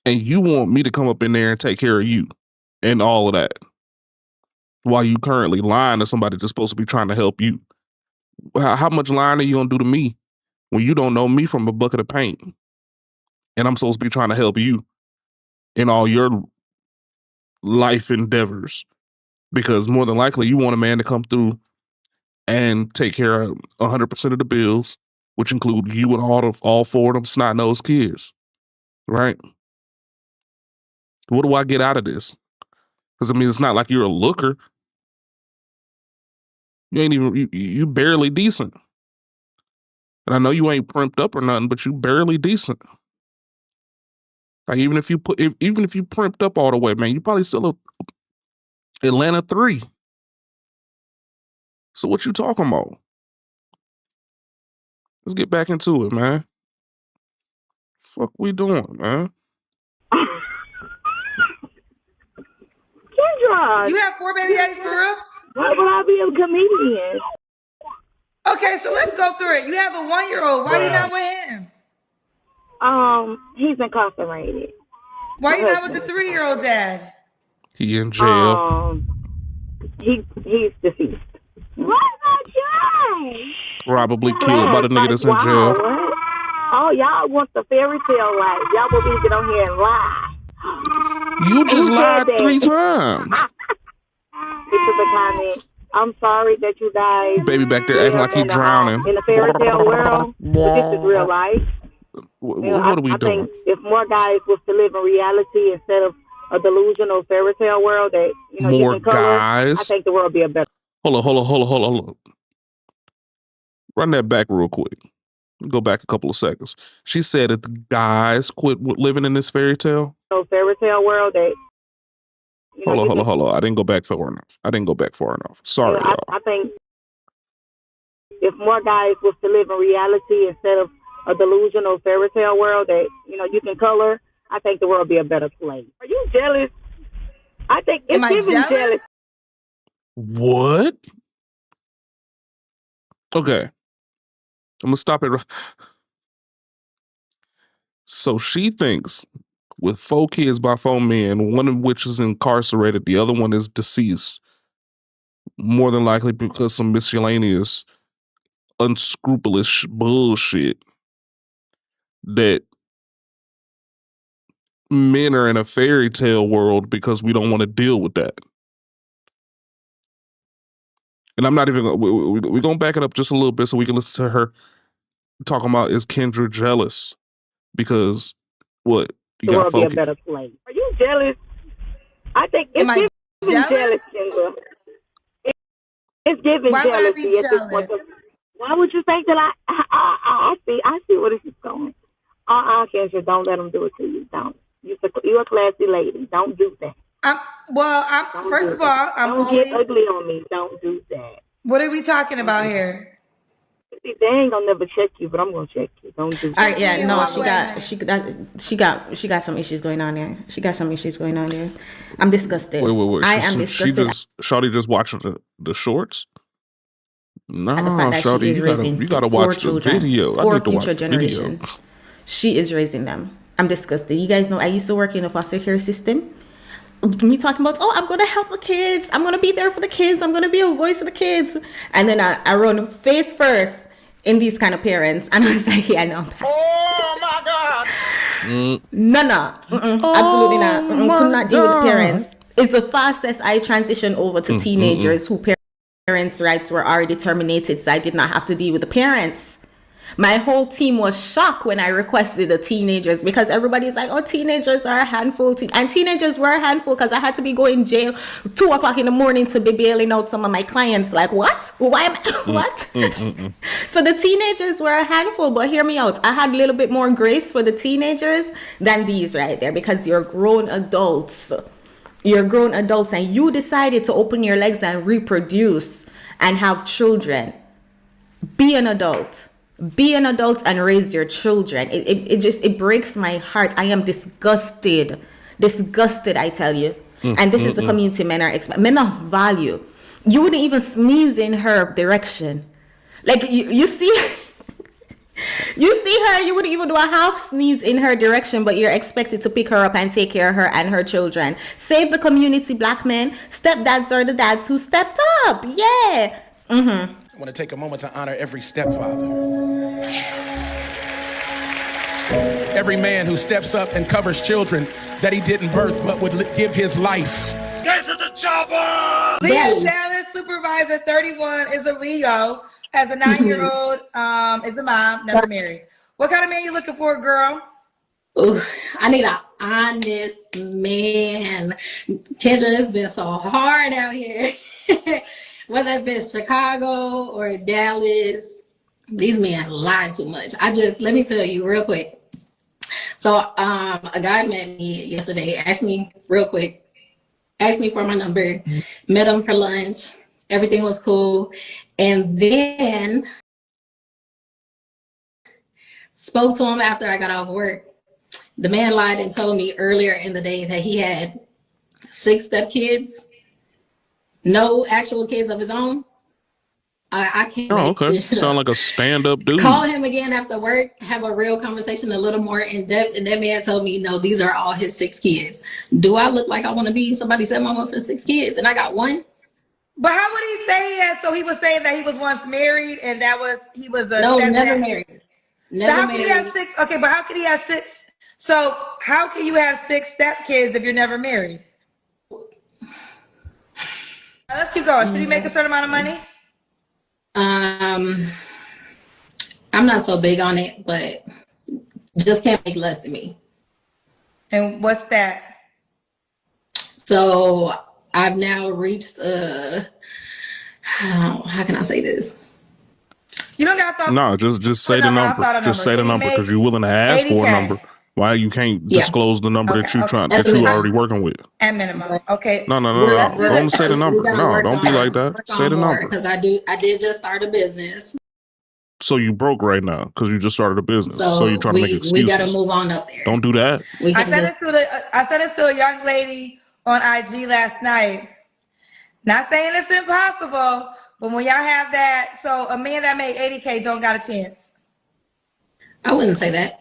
And you want me to come up in there and take care of you and all of that while you currently lying to somebody that's supposed to be trying to help you. How much lying are you gonna do to me when you don't know me from a bucket of paint? And I'm supposed to be trying to help you in all your life endeavors. Because more than likely you want a man to come through and take care of 100% of the bills, which include you and all 4 of them snot-nosed kids. Right? What do I get out of this? Because I mean, it's not like you're a looker. You ain't even you barely decent. And I know you ain't primped up or nothing, but you barely decent. Like even if you primped up all the way, man, you probably still a Atlanta 3. So what you talking about? Let's get back into it, man. Fuck we doing, man? Kendra, You have 4 baby daddies for real? why would I be a comedian? Okay, so let's go through it. You have a 1-year-old. Why are you not with him? He's incarcerated. Why are you not with the 3-year-old dad? He in jail. He's deceased. What's that? Probably killed by the nigga that's in jail. Oh, y'all want the fairy tale life. Y'all believe it on here and lie. You just lied 3 times. This is a comment. I'm sorry that you guys. Baby back there acting like he drowning. In the fairy tale world, but this is real life. What are we doing? I think if more guys was to live in reality instead of a delusional fairy tale world that more you can color, guys. I think the world would be a better. Hold on. Run that back real quick. Go back a couple of seconds. She said that the guys quit living in this fairy tale. No fairy tale world that. Hold on. I didn't go back far enough. Sorry, y'all. I think if more guys was to live in reality instead of a delusional fairy tale world that, you know, you can color, I think the world would be a better place. Are you jealous? I think it's giving jealous. What? Okay. I'm gonna stop it. So she thinks with 4 kids by 4 men, one of which is incarcerated, the other one is deceased, more than likely because some miscellaneous unscrupulous bullshit, that men are in a fairy tale world because we don't want to deal with that. And I'm not even, we're going to back it up just a little bit so we can listen to her talking about, is Kendra jealous? Because what? You The got world be a 4 kids. better place. Are you jealous? I think it's giving jealous, Kendra. It's giving Why would I jealousy be at this point. jealous? Why would you think that I see where this is going? Kendra, don't let them do it to you. Don't. You're a classy lady. Don't do that. First of all, don't get ugly on me. Don't do that. What are we talking about here? See, they ain't gonna never check you, but I'm gonna check you. Don't do that. All right, yeah, no, she got some issues going on there. She got some issues going on there. I'm disgusted. Wait. I am disgusted. Shawty just watching the shorts? No, At the fact that she Shawty, is raising you gotta 4 watch children, the video. 4 I need to watch future the video. generation. She is raising them. I'm disgusted. You guys know I used to work in the foster care system. Me talking about, oh, I'm gonna help the kids. I'm gonna be there for the kids. I'm gonna be a voice of the kids. And then I run face first in these kind of parents, and I was like, yeah, no. Oh my God. No. Absolutely not. Could not deal with the parents. It's the fastest I transitioned over to teenagers who parents' rights were already terminated, so I did not have to deal with the parents. My whole team was shocked when I requested the teenagers, because everybody's like, oh, teenagers are a handful. And teenagers were a handful because I had to be going jail 2 o'clock in the morning to be bailing out some of my clients. Like, what? Why am I? What? So the teenagers were a handful, but hear me out. I had a little bit more grace for the teenagers than these right there, because you're grown adults. You're grown adults and you decided to open your legs and reproduce and have children. Be an adult. Be an adult and raise your children. It breaks my heart. I am disgusted, I tell you. And this is the community men are men of value. You wouldn't even sneeze in her direction. Like you see her, you wouldn't even do a half sneeze in her direction, but you're expected to pick her up and take care of her and her children. Save the community, black men. Stepdads are the dads who stepped up. Yeah. I want to take a moment to honor every stepfather. Every man who steps up and covers children that he didn't birth but would give his life. Get to the chopper! Leah Dallas, supervisor 31, is a Leo, has a 9-year-old, is a mom, never married. What kind of man you looking for, girl? Ooh, I need an honest man. Kendra, it's been so hard out here. Whether it be Chicago or Dallas, these men lie too much. Let me tell you real quick. So a guy met me yesterday, asked me for my number, met him for lunch, everything was cool. And then spoke to him after I got off work. The man lied and told me earlier in the day that he had 6 stepkids. No actual kids of his own. I can't. Oh, okay. Sound like a stand-up dude. Call him again after work, have a real conversation, a little more in depth, and that man told me, no, these are all his 6 kids. Do I look like I want to be somebody said mama for 6 kids, and I got 1? But how would he say that? So he was saying that he was once married, and he was a never married. Never so how married. Can he have 6? Okay, but how can he have 6? So how can you have 6 stepkids if you're never married? Let's keep going. Should he make a certain amount of money? I'm not so big on it, but just can't make less than me. And what's that? So I've now reached how can I say this? You don't got to No, just say the number. Just say the number because you're willing to ask for a number. Why you can't disclose the number that you're already working with? At minimum. Okay. No. Don't say the number. No, don't be like that. Say the number. Because I did just start a business. So you broke right now because you just started a business. So you're trying to make excuses. We got to move on up there. Don't do that. I said this to a young lady on IG last night. Not saying it's impossible, but when y'all have that, so a man that made 80K don't got a chance. I wouldn't say that.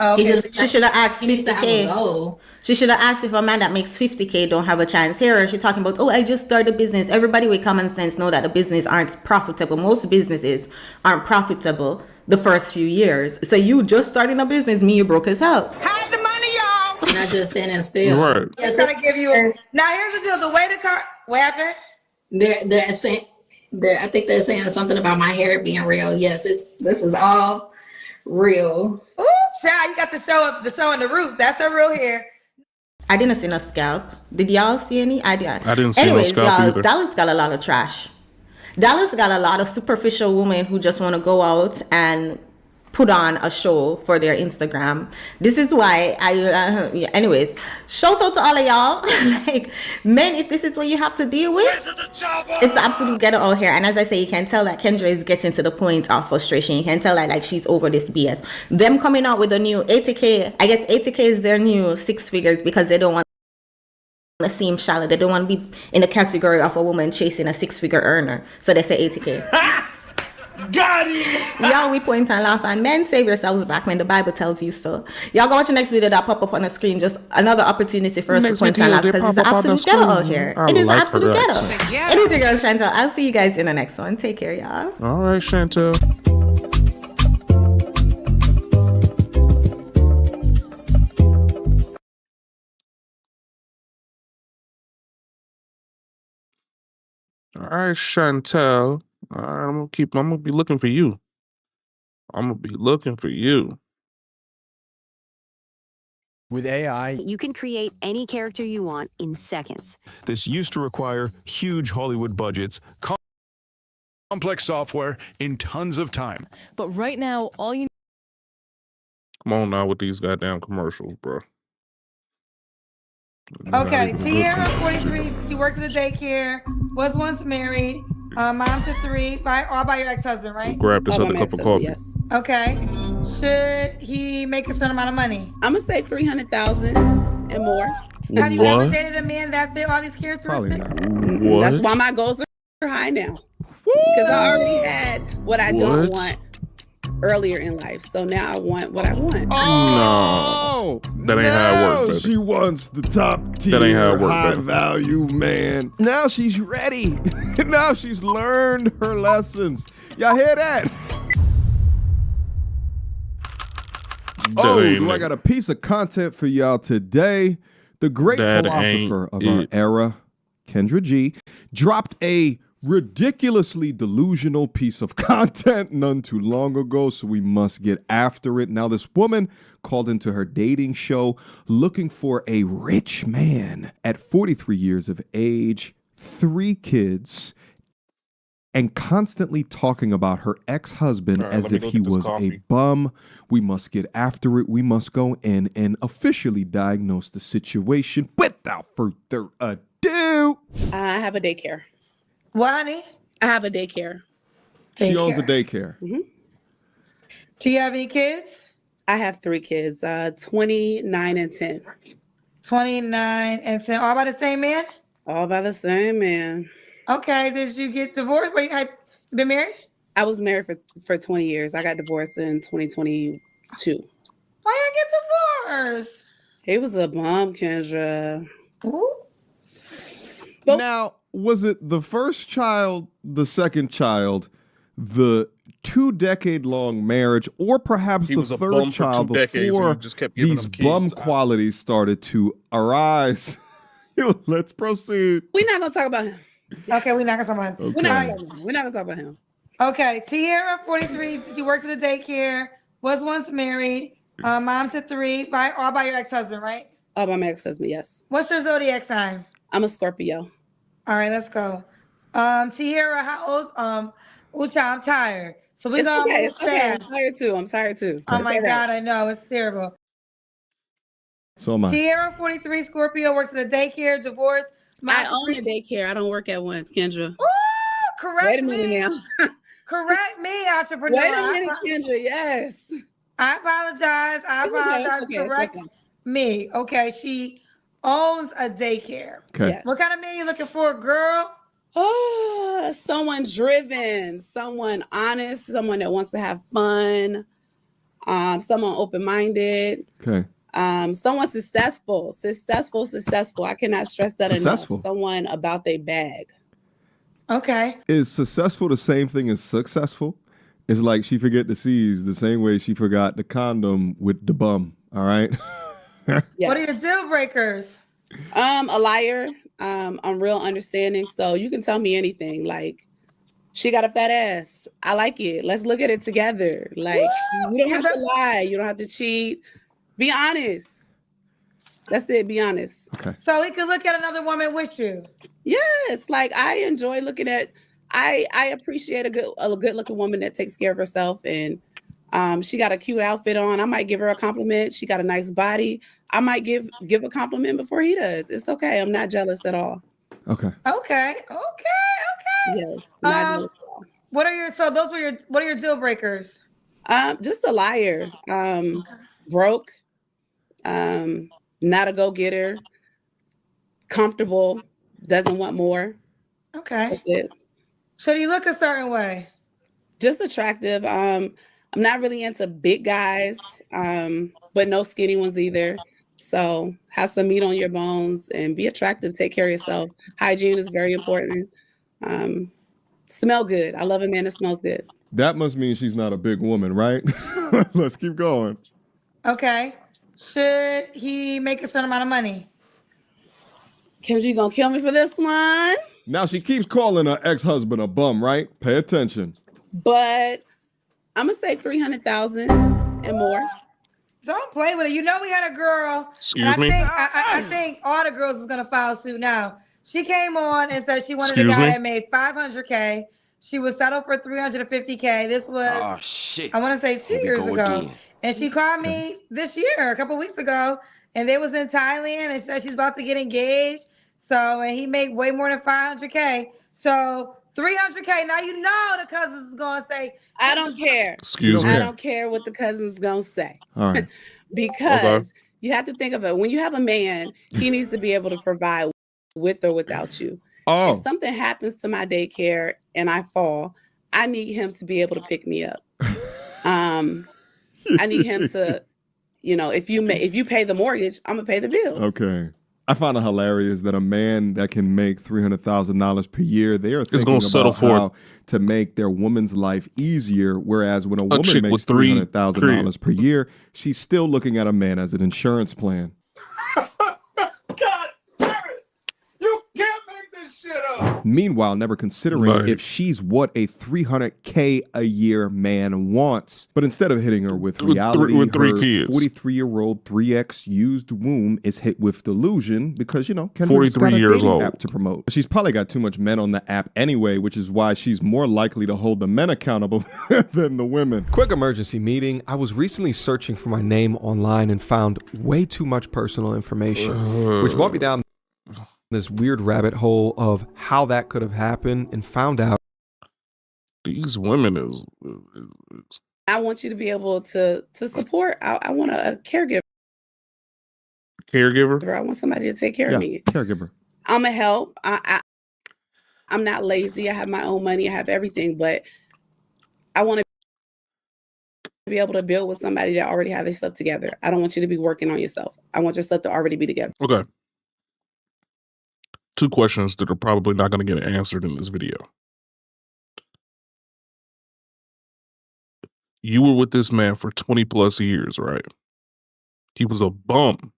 Oh, okay. She should have asked 50K. She should have asked if a man that makes 50K don't have a chance. Here she's talking about, I just started a business. Everybody with common sense know that the business aren't profitable. Most businesses aren't profitable the first few years. So you just starting a business, you broke as hell. Hide the money, y'all. Not just standing still. Right. It's gonna give you. Now here's the deal. The way the car. What happened? They're saying. I think they're saying something about my hair being real. Yes, this is all real. Ooh, child, you got the show in the roots. That's her real hair. I didn't see no scalp. Did y'all see any? I didn't see Anyways, no scalp y'all, either. Dallas got a lot of trash. Dallas got a lot of superficial women who just want to go out and put on a show for their Instagram. This is why anyways, shout out to all of y'all. Like, men, if this is what you have to deal with, it's the absolute ghetto out here. And as I say, you can tell that Kendra is getting to the point of frustration. You can tell that like she's over this BS. Them coming out with a new 80K, I guess 80K is their new 6 figures because they don't want to seem shallow. They don't want to be in the category of a woman chasing a 6-figure earner. So they say 80K. Got it. Y'all, we point and laugh, and men, save yourselves back when the Bible tells you so. Y'all go watch the next video that pop up on the screen. Just another opportunity for us to point and laugh because it's the absolute ghetto out here. It is absolute ghetto. It is your girl Chantel. I'll see you guys in the next one. Take care, y'all. All right, Chantel. All right, Chantel. All right, I'm gonna be looking for you. With AI, you can create any character you want in seconds. This used to require huge Hollywood budgets, complex software, in tons of time. But right now, all you Come on now with these goddamn commercials, bro. Okay, Tierra, 43. She works at a daycare. Was once married. Mom to 3. All by your ex-husband, right? Grab this other cup of coffee. Yes. Okay. Should he make a certain amount of money? I'm gonna say 300,000 and more. Have you ever dated a man that fit all these characteristics? What? That's why my goals are high now. Because I already had what I don't want earlier in life. So now I want what I want. Oh, that ain't how it works, baby. She wants the top tier, That ain't how it work, high baby. value man. Now she's ready. Now she's learned her lessons. Y'all hear that? Do I got a piece of content for y'all today? The great philosopher of our era, Kendra G, dropped a ridiculously delusional piece of content none too long ago, so we must get after it. Now, this woman called into her dating show looking for a rich man at 43 years of age, 3 kids, and constantly talking about her ex-husband as if he was a bum. We must get after it. We must go in and officially diagnose the situation. Without further ado, I have a daycare. What, honey? I have a daycare. She owns a daycare. Mm-hmm. Do you have any kids? I have 3 kids, 29 and 10. 29 and 10. All by the same man? All by the same man. Okay. Did you get divorced? Were you been married? I was married for 20 years. I got divorced in 2022. Why you get divorced? He was a bum, Kendra. Ooh. Now, was it the first child, the second child, the 2-decade-long marriage, or perhaps the third child before these bum qualities started to arise? Let's proceed. We're not going to talk about him. Okay, we're not going to talk about him. Okay. We're not going to talk about him. Okay, Tierra, 43. She works at a daycare. Was once married. Mom to 3. All by your ex-husband, right? All by my ex-husband, yes. What's your zodiac sign? I'm a Scorpio. All right, let's go. Tierra, how old? Ucha, I'm tired. So we're going to move fast. I'm tired too. Oh my God, I know. It's terrible. So am I. Tierra, 43, Scorpio, works at a daycare, divorced. I own a daycare. I don't work at once, Kendra. Ooh, correct Wait a minute now. Correct me, entrepreneur. Wait a minute, Kendra. Yes. I apologize. I apologize. It's okay. Correct me. Okay, she owns a daycare. Okay. Yes. What kind of man you looking for, girl? Oh, someone driven, someone honest, someone that wants to have fun, someone open-minded. Okay. Someone successful. I cannot stress that enough. Someone about their bag. Okay. Is successful the same thing as successful? It's like she forget the C's the same way she forgot the condom with the bum. All right. Yes. What are your deal breakers? A liar. I'm real understanding. So you can tell me anything. Like, she got a fat ass. I like it. Let's look at it together. Like, you don't have to lie. You don't have to cheat. Be honest. That's it. Be honest. Okay. So he could look at another woman with you. Yes. Like, I enjoy looking at. I appreciate a good looking woman that takes care of herself, and she got a cute outfit on. I might give her a compliment. She got a nice body. I might give a compliment before he does. It's okay. I'm not jealous at all. Okay. Okay. Yeah. Not jealous at all. What are your deal breakers? Just a liar. Broke. Not a go-getter. Comfortable. Doesn't want more. Okay. That's it. Should he look a certain way? Just attractive. I'm not really into big guys, but no skinny ones either. So have some meat on your bones and be attractive. Take care of yourself. Hygiene is very important. Smell good. I love a man that smells good. That must mean she's not a big woman, right? Let's keep going. Okay. Should he make a certain amount of money? Kendra, you gonna kill me for this one? Now she keeps calling her ex-husband a bum, right? Pay attention. But I'm gonna say 300,000 and more. Don't play with it. You know we had a girl. Excuse me? I think all the girls is gonna file suit now. She came on and said she wanted a guy that made $500K. She was settled for $350K. This was shit. I want to say 2 years ago. And she called me this year, a couple weeks ago, and they was in Thailand and said she's about to get engaged. So, and he made way more than $500K. So 300K. Now you know the cousins is gonna say, I don't care. Excuse me. I don't care what the cousin's gonna say. All right. Because you have to think of it. When you have a man, he needs to be able to provide with or without you. If something happens to my daycare and I fall, I need him to be able to pick me up. I need him to, if you pay the mortgage, I'm gonna pay the bills. Okay. I find it hilarious that a man that can make $300,000 per year, they are thinking about how to make their woman's life easier. Whereas when a woman makes $300,000 per year, she's still looking at a man as an insurance plan. Meanwhile, never considering if she's what a $300K a year man wants. But instead of hitting her with reality, with three her kids, 43-year-old 3X used womb is hit with delusion because, Kendra's got a dating app to promote. She's probably got too much men on the app anyway, which is why she's more likely to hold the men accountable than the women. Quick emergency meeting. I was recently searching for my name online and found way too much personal information, which brought me down this weird rabbit hole of how that could have happened, and found out these women is I want you to be able to support. I want a caregiver. I want somebody to take care of me. Caregiver. I'm a help. I'm not lazy. I have my own money. I have everything, but I want to be able to build with somebody that already have their stuff together. I don't want you to be working on yourself. I want your stuff to already be together. Okay. 2 questions that are probably not going to get answered in this video. You were with this man for 20 plus years, right? He was a bum.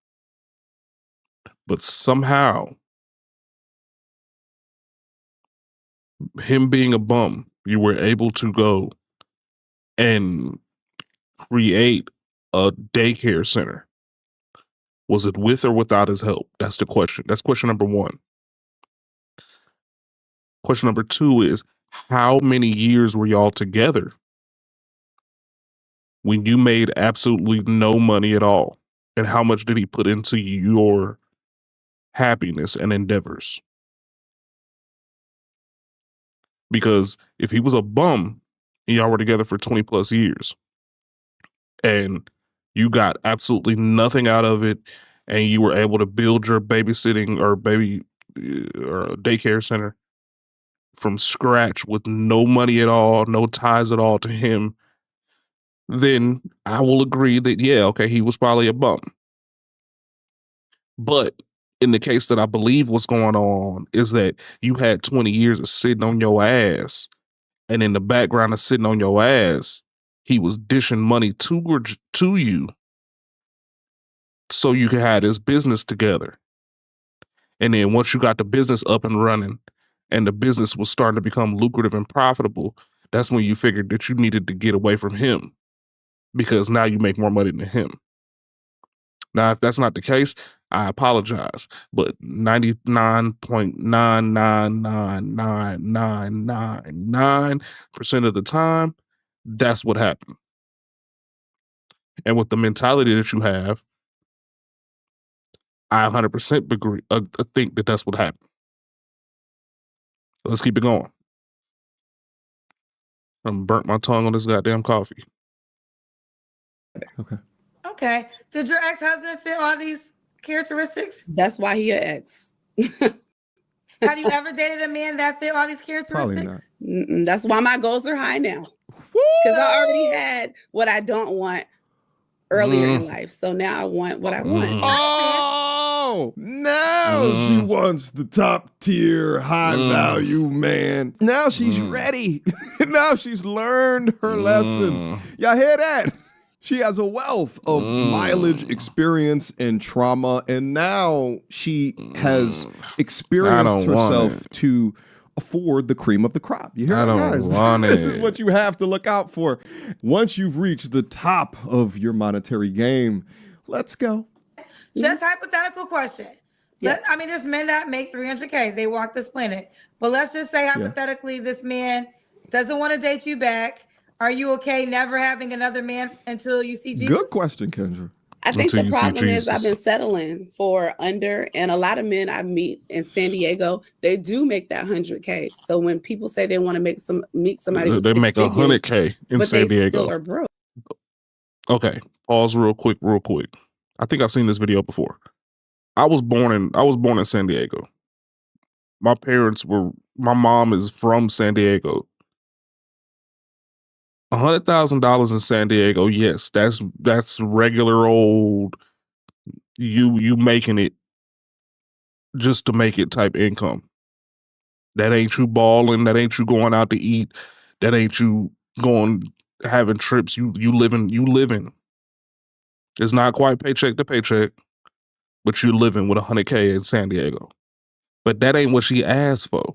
But somehow, him being a bum, you were able to go and create a daycare center. Was it with or without his help? That's the question. That's question number 1. Question number 2 is, how many years were y'all together when you made absolutely no money at all? And how much did he put into your happiness and endeavors? Because if he was a bum, and y'all were together for 20 plus years, and you got absolutely nothing out of it, and you were able to build your babysitting or baby or daycare center from scratch with no money at all, no ties at all to him, then I will agree that, yeah, okay, he was probably a bum. But in the case that I believe what's going on is that you had 20 years of sitting on your ass, and in the background of sitting on your ass, he was dishing money to you so you could have this business together. And then once you got the business up and running and the business was starting to become lucrative and profitable, that's when you figured that you needed to get away from him because now you make more money than him. Now, if that's not the case, I apologize, but 99.9999999% of the time, that's what happened. And with the mentality that you have, I 100% agree. Think that that's what happened. Let's keep it going. I'm burnt my tongue on this goddamn coffee. Okay. Did your ex-husband fit all these characteristics? That's why he an ex. Have you ever dated a man that fit all these characteristics? Probably not. That's why my goals are high now. Because I already had what I don't want earlier in life. So now I want what I want. Oh, now she wants the top tier, high value man. Now she's ready. Now she's learned her lessons. Y'all hear that? She has a wealth of mileage, experience, and trauma, and now she has experienced herself to afford the cream of the crop. You hear that, guys? This is what you have to look out for. Once you've reached the top of your monetary game, let's go. Just hypothetical question. Yes. I mean, there's men that make 300K. They walk this planet. But let's just say hypothetically, this man doesn't want to date you back. Are you okay never having another man until you see Jesus? Good question, Kendra. I think the problem is I've been settling for under, and a lot of men I meet in San Diego, they do make that 100K. So when people say they want to meet somebody, they make 100K in San Diego. Still are broke. Okay, pause real quick. I think I've seen this video before. I was born in San Diego. My mom is from San Diego. $100,000 in San Diego, yes, that's regular old you making it just to make it type income. That ain't you balling, that ain't you going out to eat, that ain't you going having trips, you living. It's not quite paycheck to paycheck, but you living with $100K in San Diego. But that ain't what she asked for.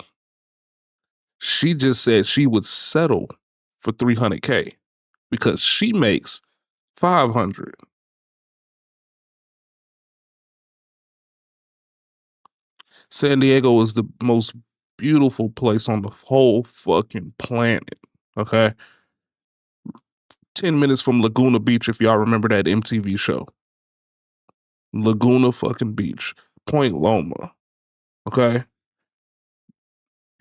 She just said she would settle for $300K because she makes $500. San Diego is the most beautiful place on the whole fucking planet. Okay. 10 minutes from Laguna Beach, if y'all remember that MTV show. Laguna fucking Beach. Point Loma. Okay.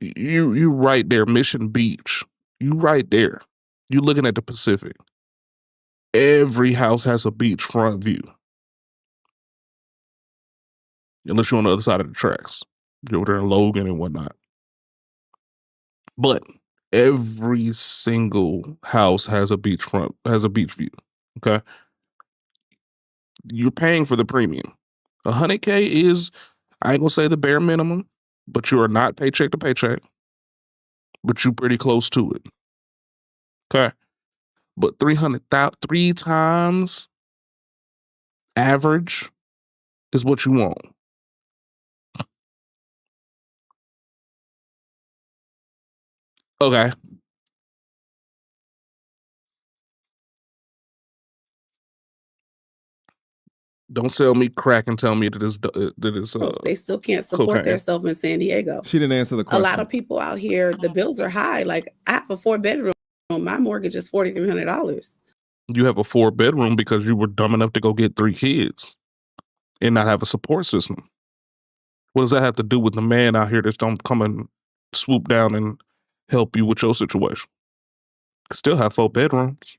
You right there, Mission Beach. You right there. You looking at the Pacific. Every house has a beachfront view. Unless you're on the other side of the tracks. You're over there in Logan and whatnot. But every single house has a beach view. Okay. You're paying for the premium. 100K is, I ain't gonna say the bare minimum, but you are not paycheck to paycheck. But you're pretty close to it. Okay. But 300,000, 3 times average is what you want. Okay. Don't sell me crack and tell me that it's they still can't support themselves in San Diego. She didn't answer the question. A lot of people out here, the bills are high. Like I have a 4-bedroom. My mortgage is $4,300. You have a 4-bedroom because you were dumb enough to go get 3 kids and not have a support system. What does that have to do with the man out here that don't come and swoop down and help you with your situation? Still have 4 bedrooms.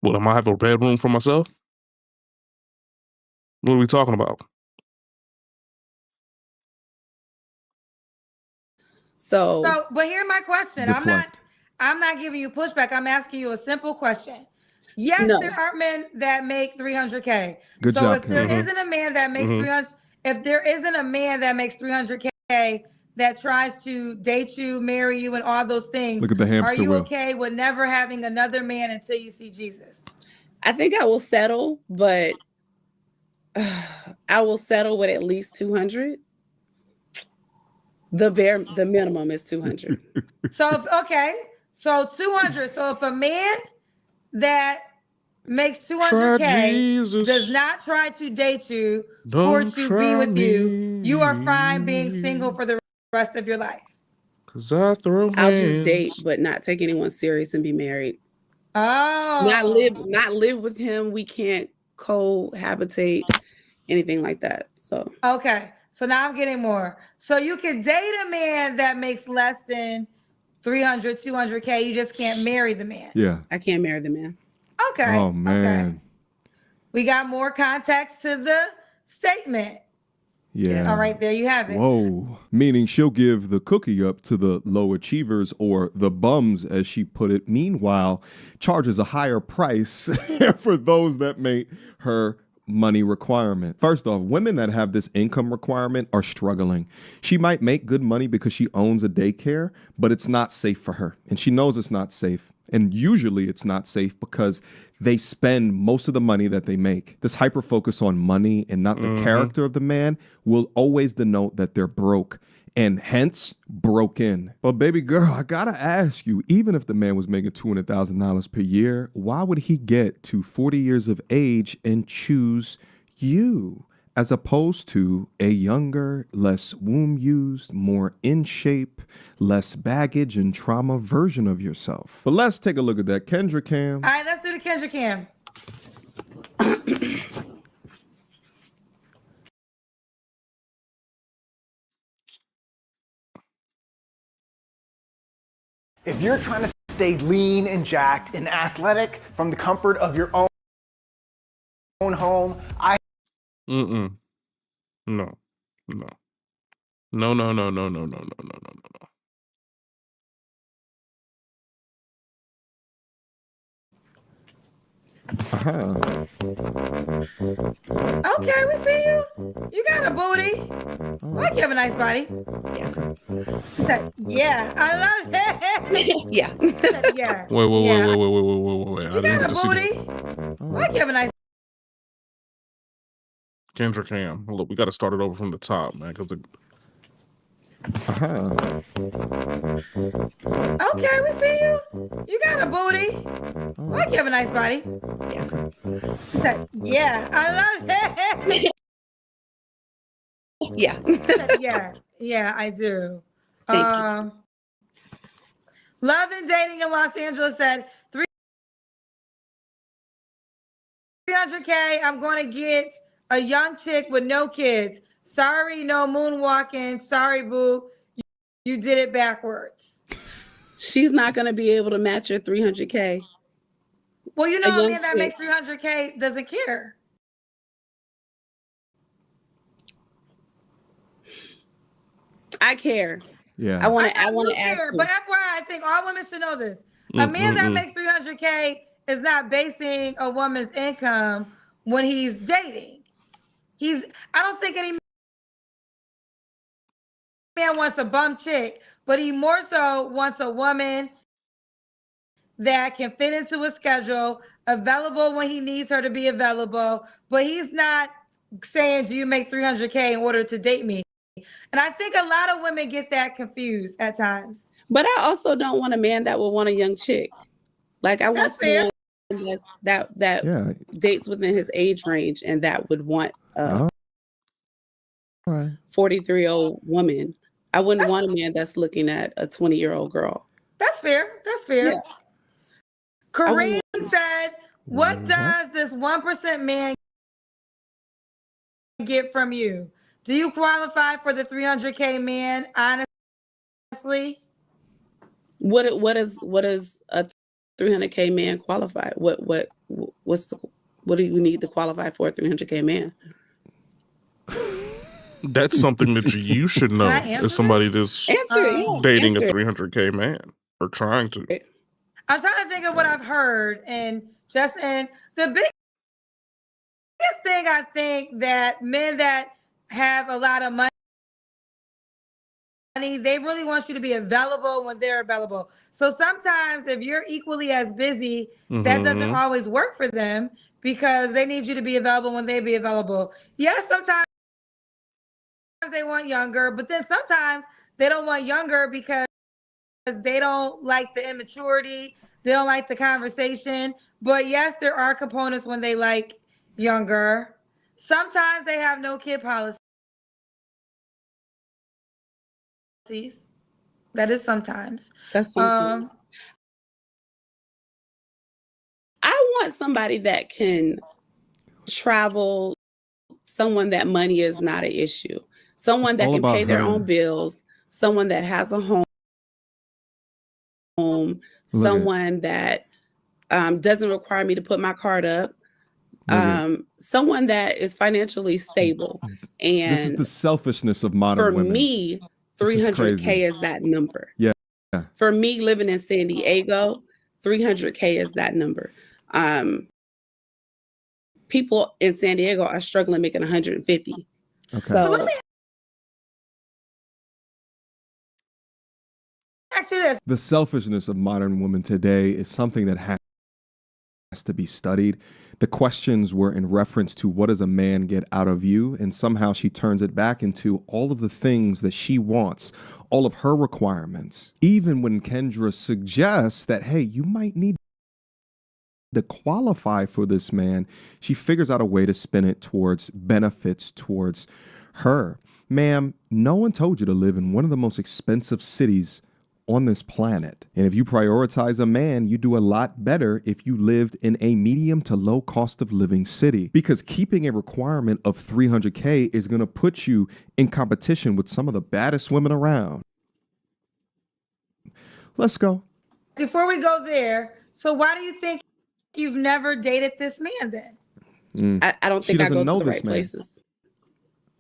Well, am I have a bedroom for myself? What are we talking about? So, but here's my question. Deflect. I'm not giving you pushback. I'm asking you a simple question. Yes, no. there are men that make 300K. Good so job, if there Kendra. isn't a man that makes 300, if there isn't a man that makes 300K that tries to date you, marry you, and all those things, Look at the are hamster you wheel. okay with never having another man until you see Jesus? I think I will settle, but I will settle with at least 200. The minimum is 200. So so 200. So if a man that makes 200K does not try to date you, force you, be with you, you are fine being single for the rest of your life. 'Cause I throw hands. I'll just date, but not take anyone serious and be married. Oh. Not live with him. We can't cohabitate, anything like that. So Okay. So now I'm getting more. So you can date a man that makes less than 300, 200K. You just can't marry the man. Yeah. I can't marry the man. Okay. Oh man. Okay. We got more context to the statement. Yeah. All right, there you have it. Whoa. Meaning she'll give the cookie up to the low achievers or the bums, as she put it. Meanwhile, charges a higher price for those that make her money requirement. First off, women that have this income requirement are struggling. She might make good money because she owns a daycare, but it's not safe for her. And she knows it's not safe. And usually it's not safe because they spend most of the money that they make. This hyper focus on money and not the character of the man will always denote that they're broke and hence broken. But baby girl, I gotta ask you, even if the man was making $200,000 per year, why would he get to 40 years of age and choose you as opposed to a younger, less womb used, more in shape, less baggage and trauma version of yourself? But let's take a look at that Kendra cam. All right, let's do the Kendra cam. If you're trying to stay lean and jacked and athletic from the comfort of your own home, No. No. No. No, no, no, no, no, no, no, no, no, no. Okay, we see you. You got a booty. Like you have a nice body. He said, yeah, I love it. Yeah. He said, yeah. Wait. Yeah. I You didn't got get a to see booty. Like you have a nice Kendra cam. Look, we got to start it over from the top, man. Because Okay, we see you. You got a booty. Like you have a nice body. He said, yeah, I love it. Yeah. He said, yeah, I do. Love and Dating in Los Angeles said 300K. I'm going to get a young chick with no kids. Sorry, no moonwalking. Sorry, boo. You did it backwards. She's not going to be able to match your 300K. Well, you know, a man that makes 300K doesn't care. I care. Yeah. I want to ask care, you. but FYI, I think all women should know this. A man that makes 300K is not basing a woman's income when he's dating. I don't think any man wants a bum chick, but he more so wants a woman that can fit into his schedule, available when he needs her to be available, but he's not saying, do you make 300K in order to date me? And I think a lot of women get that confused at times. But I also don't want a man that will want a young chick. Like I want someone that dates within his age range and that would want a 43-year-old woman. I wouldn't want a man that's looking at a 20-year-old girl. That's fair. That's fair. Yeah. Kareem said, what does this 1% man get from you? Do you qualify for the 300K man, honestly? What does a 300K man qualify? What do you need to qualify for a 300K man? That's something that you should know as somebody that's dating a 300K man or trying to. I'm trying to think of what I've heard, and the biggest thing I think that men that have a lot of money, they really want you to be available when they're available. So sometimes if you're equally as busy, that doesn't always work for them because they need you to be available when they be available. Yes, sometimes they want younger, but then sometimes they don't want younger because they don't like the immaturity. They don't like the conversation. But yes, there are components when they like younger. Sometimes they have no kid policies. That is sometimes. That's sometimes. I want somebody that can travel, someone that money is not an issue, someone that can pay their own bills, someone that has a home, someone that doesn't require me to put my card up, someone that is financially stable. And this is the selfishness of modern women. For me, 300K is that number. Yeah. For me, living in San Diego, 300K is that number. People in San Diego are struggling making 150. Okay. So let me ask you this. The selfishness of modern women today is something that has to be studied. The questions were in reference to what does a man get out of you? And somehow she turns it back into all of the things that she wants, all of her requirements. Even when Kendra suggests that, hey, you might need to qualify for this man, she figures out a way to spin it towards benefits towards her. Ma'am, no one told you to live in one of the most expensive cities on this planet. And if you prioritize a man, you do a lot better if you lived in a medium to low cost of living city, because keeping a requirement of 300K is going to put you in competition with some of the baddest women around. Let's go. Before we go there, so why do you think you've never dated this man then? I don't think I go to the right places.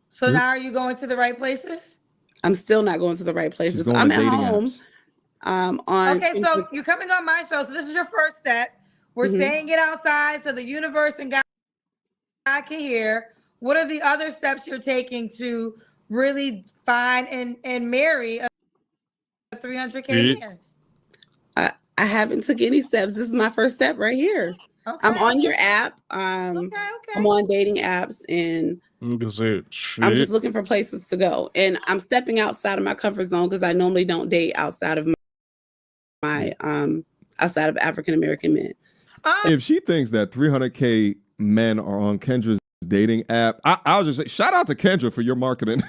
So now are you going to the right places? I'm still not going to the right places. I'm at home. Okay, so you're coming on my show. So this is your first step. We're saying it outside so the universe and God can hear. What are the other steps you're taking to really find and marry a 300K man? I haven't took any steps. This is my first step right here. Okay. I'm on your app. I'm on dating apps, and I'm just looking for places to go. And I'm stepping outside of my comfort zone because I normally don't date outside of my outside of African American men. If she thinks that 300K men are on Kendra's dating app, I'll just say shout out to Kendra for your marketing.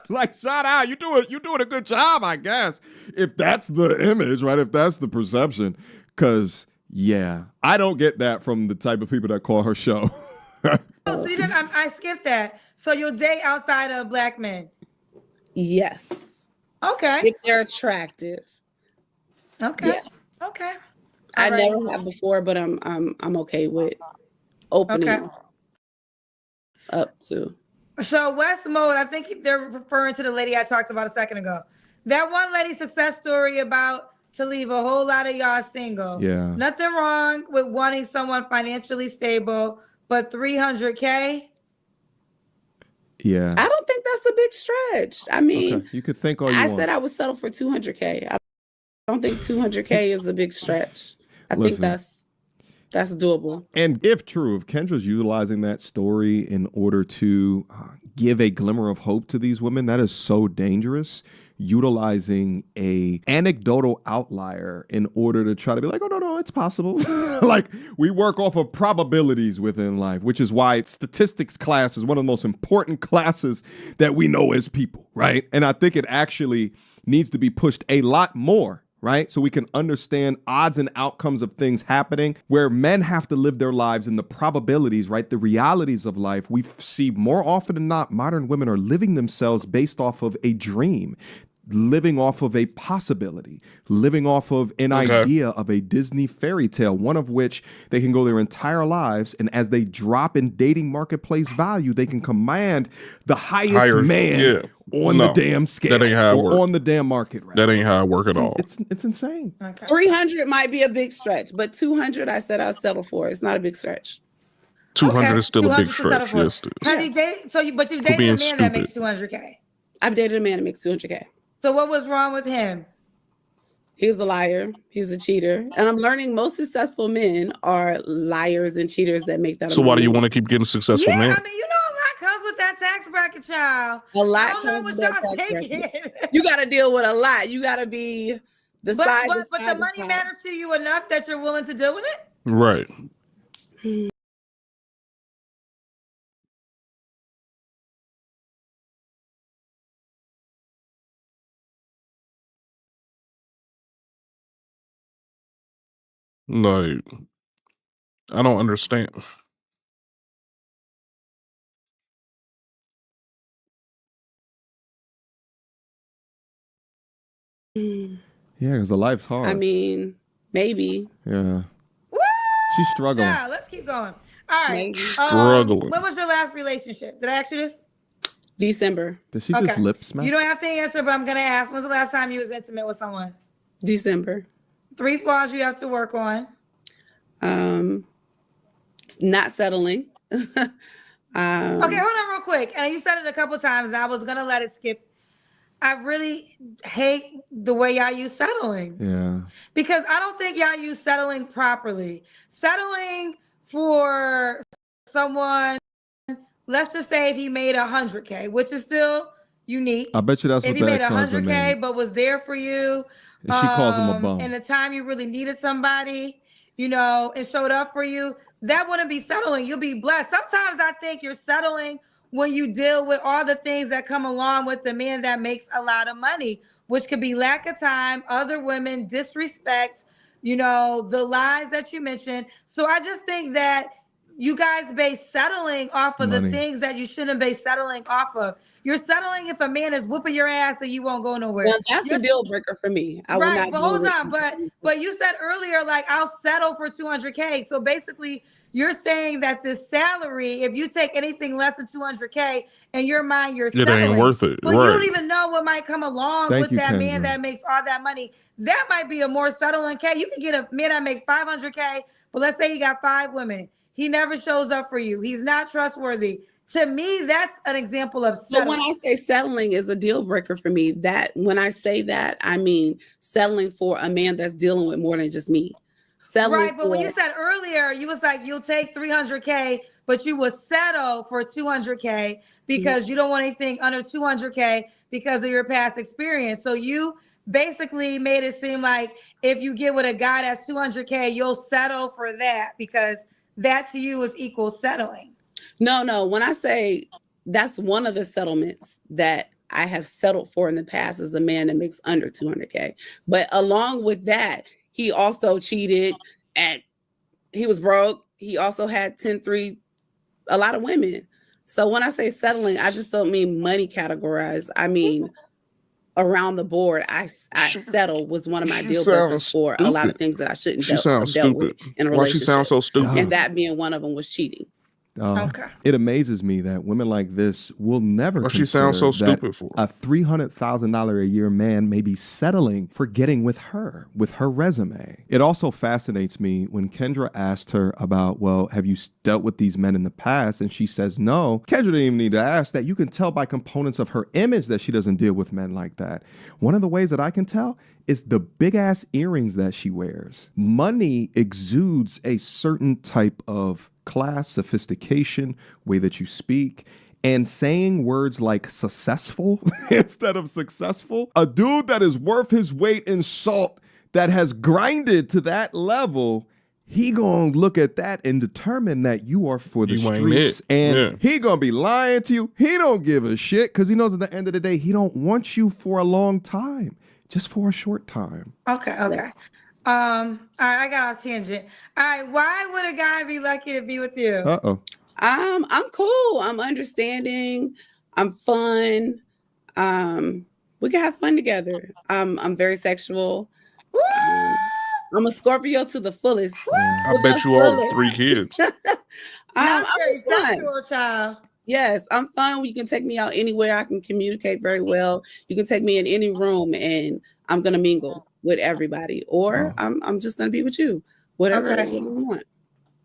Like, shout out, you're doing a good job, I guess, if that's the image, right? If that's the perception, because yeah, I don't get that from the type of people that call her show. So you didn't, I skipped that. So you'll date outside of black men? Yes. Okay. If they're attractive. Okay. Yes. Okay. I never have before, but I'm okay with opening up to. So West Mode, I think they're referring to the lady I talked about a second ago. That one lady success story about to leave a whole lot of y'all single. Yeah. Nothing wrong with wanting someone financially stable, but 300K? Yeah. I don't think that's a big stretch. I mean, you could think all you want. I said I would settle for 200K. I don't think 200K is a big stretch. I think that's doable. And if true, if Kendra's utilizing that story in order to give a glimmer of hope to these women, that is so dangerous. Utilizing a anecdotal outlier in order to try to be like, oh, no, it's possible. Like, we work off of probabilities within life, which is why statistics class is one of the most important classes that we know as people, right? And I think it actually needs to be pushed a lot more, right? So we can understand odds and outcomes of things happening where men have to live their lives in the probabilities, right? The realities of life. We see more often than not, modern women are living themselves based off of a dream. living off of a possibility, living off of an idea of a Disney fairy tale, one of which they can go their entire lives, and as they drop in dating marketplace value, they can command the highest man on the damn scale. That ain't how it work. On the damn market. Right? That ain't how it work at all. It's insane. Okay. 300 might be a big stretch, but 200 I said I'll settle for. It's not a big stretch. 200 is still a big 200 to settle stretch. for. Yes, it is. Have you dated? But you've dated a man that makes 200K. I've dated a man that makes 200K. So what was wrong with him? He's a liar. He's a cheater. And I'm learning most successful men are liars and cheaters that make that. So why do you want to keep getting successful men? I mean, you know, a lot comes with that tax bracket, child. A lot I don't know what y'all taking. You got to deal with a lot. You got to be the side. But the money matters to you enough that you're willing to deal with it? Right. Like, I don't understand. Yeah, because the life's hard. I mean, maybe. Yeah. She's struggling. Yeah, let's keep going. All right. Struggling. When was your last relationship? Did I ask you this? December. Did she just lip smack? You don't have to answer, but I'm gonna ask. When's the last time you was intimate with someone? December. 3 flaws you have to work on. Not settling. Okay, hold on real quick. And you said it a couple times, and I was gonna let it skip. I really hate the way y'all use settling. Yeah. Because I don't think y'all use settling properly. Settling for someone, let's just say if he made 100K, which is still unique. I bet you that's if what he the made ex-husband 100K, made. but was there for you. And she calls him a bum. And the time you really needed somebody, you know, and showed up for you, that wouldn't be settling. You'll be blessed. Sometimes I think you're settling when you deal with all the things that come along with the man that makes a lot of money, which could be lack of time, other women, disrespect, you know, the lies that you mentioned. So I just think that you guys base settling off of the things that you shouldn't be settling off of. You're settling if a man is whooping your ass and you won't go nowhere. Well, that's a deal breaker for me. I will not but hold on. But you said earlier, like, I'll settle for 200K. So basically, you're saying that this salary, if you take anything less than 200K, in your mind, you're settling. It ain't worth it. But you don't even know what might come along with that Kendra. man that makes all that money. That might be a more settling K. You can get a man that make 500K, but let's say he got 5 women. He never shows up for you. He's not trustworthy. To me, that's an example of settling. So when I say settling is a deal breaker for me, that when I say that, I mean settling for a man that's dealing with more than just me. Right, but when you said earlier, you was like, you'll take 300K, but you will settle for 200K because you don't want anything under 200K because of your past experience. So you basically made it seem like if you get with a guy that's 200K, you'll settle for that because that to you is equal settling. No. When I say that's one of the settlements that I have settled for in the past is a man that makes under 200K. But along with that, he also cheated and he was broke. He also had 10-3, a lot of women. So when I say settling, I just don't mean money categorized. I mean, around the board, I settle was one of my deal breakers for a lot of things that I shouldn't have dealt with in a relationship. Why she sounds so stupid? And that being one of them was cheating. It amazes me that women like this will never Why consider she sounds so that stupid for? a $300,000 a year man may be settling for getting with her resume. It also fascinates me when Kendra asked her about, well, have you dealt with these men in the past? And she says no. Kendra didn't even need to ask that. You can tell by components of her image that she doesn't deal with men like that. One of the ways that I can tell is the big ass earrings that she wears. Money exudes a certain type of class, sophistication, way that you speak, and saying words like successful instead of successful. A dude that is worth his weight in salt that has grinded to that level, he gonna look at that and determine that you are for the streets, and he gonna be lying to you. He don't give a shit because he knows at the end of the day, he don't want you for a long time, just for a short time. Okay. All right, I got off tangent. All right, why would a guy be lucky to be with you? I'm cool. I'm understanding. I'm fun. we can have fun together. I'm very sexual. I'm a Scorpio to the fullest. I bet you all 3 kids. I'm very just fun. sexual, child. Yes, I'm fun. You can take me out anywhere. I can communicate very well. You can take me in any room and I'm gonna mingle with everybody. Or I'm just gonna be with you. Whatever you want.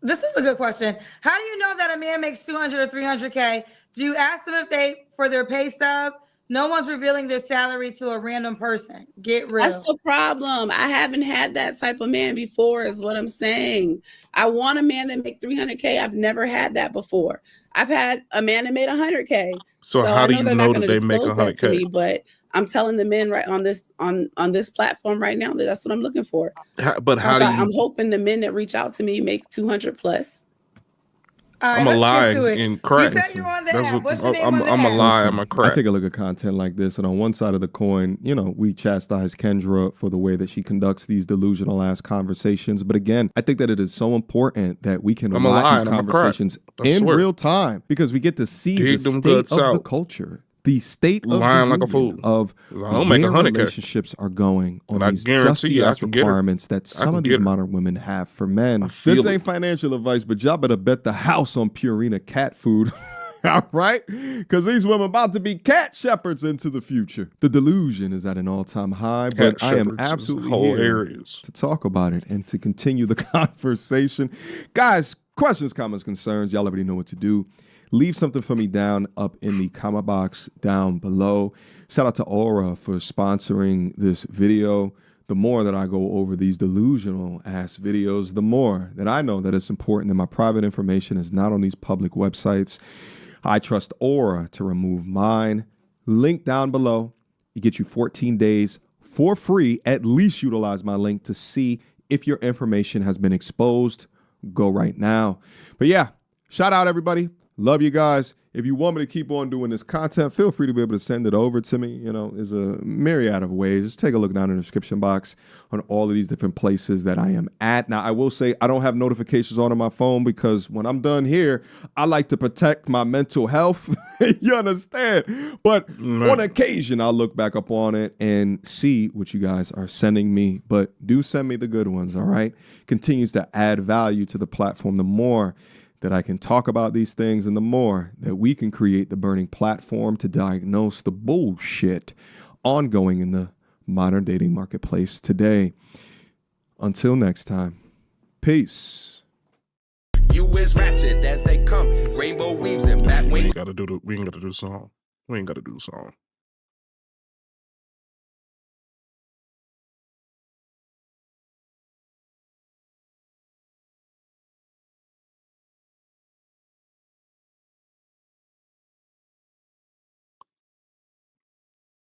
This is a good question. How do you know that a man makes 200 or 300K? Do you ask them if they for their pay stub? No one's revealing their salary to a random person. Get real. That's the problem. I haven't had that type of man before, is what I'm saying. I want a man that make 300K. I've never had that before. I've had a man that made 100K. So how do you know that they make disclose that to 100K? me, but I'm telling the men right on this platform right now that that's what I'm looking for. But how do you? I'm hoping the men that reach out to me make 200 plus. All right, I'm a lie get to it. and crack. You said you're on the That's app. what- What's the name I'm on the a app? lie. I'm a crack. I take a look at content like this, and on one side of the coin, you know, we chastise Kendra for the way that she conducts these delusional ass conversations. But again, I think that it is so important that we can I'm a watch lie these and I'm a crack. conversations I in swear. real time because we get to see Dig the them state guts of the out. culture. The state of Lying the like a fool. union of I don't make where 100K. relationships are going on And I these guarantee dusty you I ass can get her. requirements that I some can of these get her. modern women have for men. feel This it. ain't financial advice, but y'all better bet the house on Purina cat food. All right? Because these women about to be cat shepherds into the future. The delusion is at an all-time high, but Cat I am shepherds is absolutely here hilarious. to talk about it and to continue the conversation. Guys, questions, comments, concerns, y'all already know what to do. Leave something for me down up in the comment box down below. Shout out to Aura for sponsoring this video. The more that I go over these delusional ass videos, the more that I know that it's important that my private information is not on these public websites. I trust Aura to remove mine. Link down below. It gets you 14 days for free. At least utilize my link to see if your information has been exposed. Go right now. But yeah, shout out everybody. Love you guys. If you want me to keep on doing this content, feel free to be able to send it over to me. You know, there's a myriad of ways. Just take a look down in the description box on all of these different places that I am at. Now, I will say I don't have notifications on my phone because when I'm done here, I like to protect my mental health. You understand? But on occasion, I'll look back up on it and see what you guys are sending me. But do send me the good ones, all right? Continues to add value to the platform. The more that I can talk about these things and the more that we can create the burning platform to diagnose the bullshit ongoing in the modern dating marketplace today. Until next time, peace. You is ratchet as they come. Rainbow weaves and bat We wing. ain't gotta do the song. We ain't gotta do the song.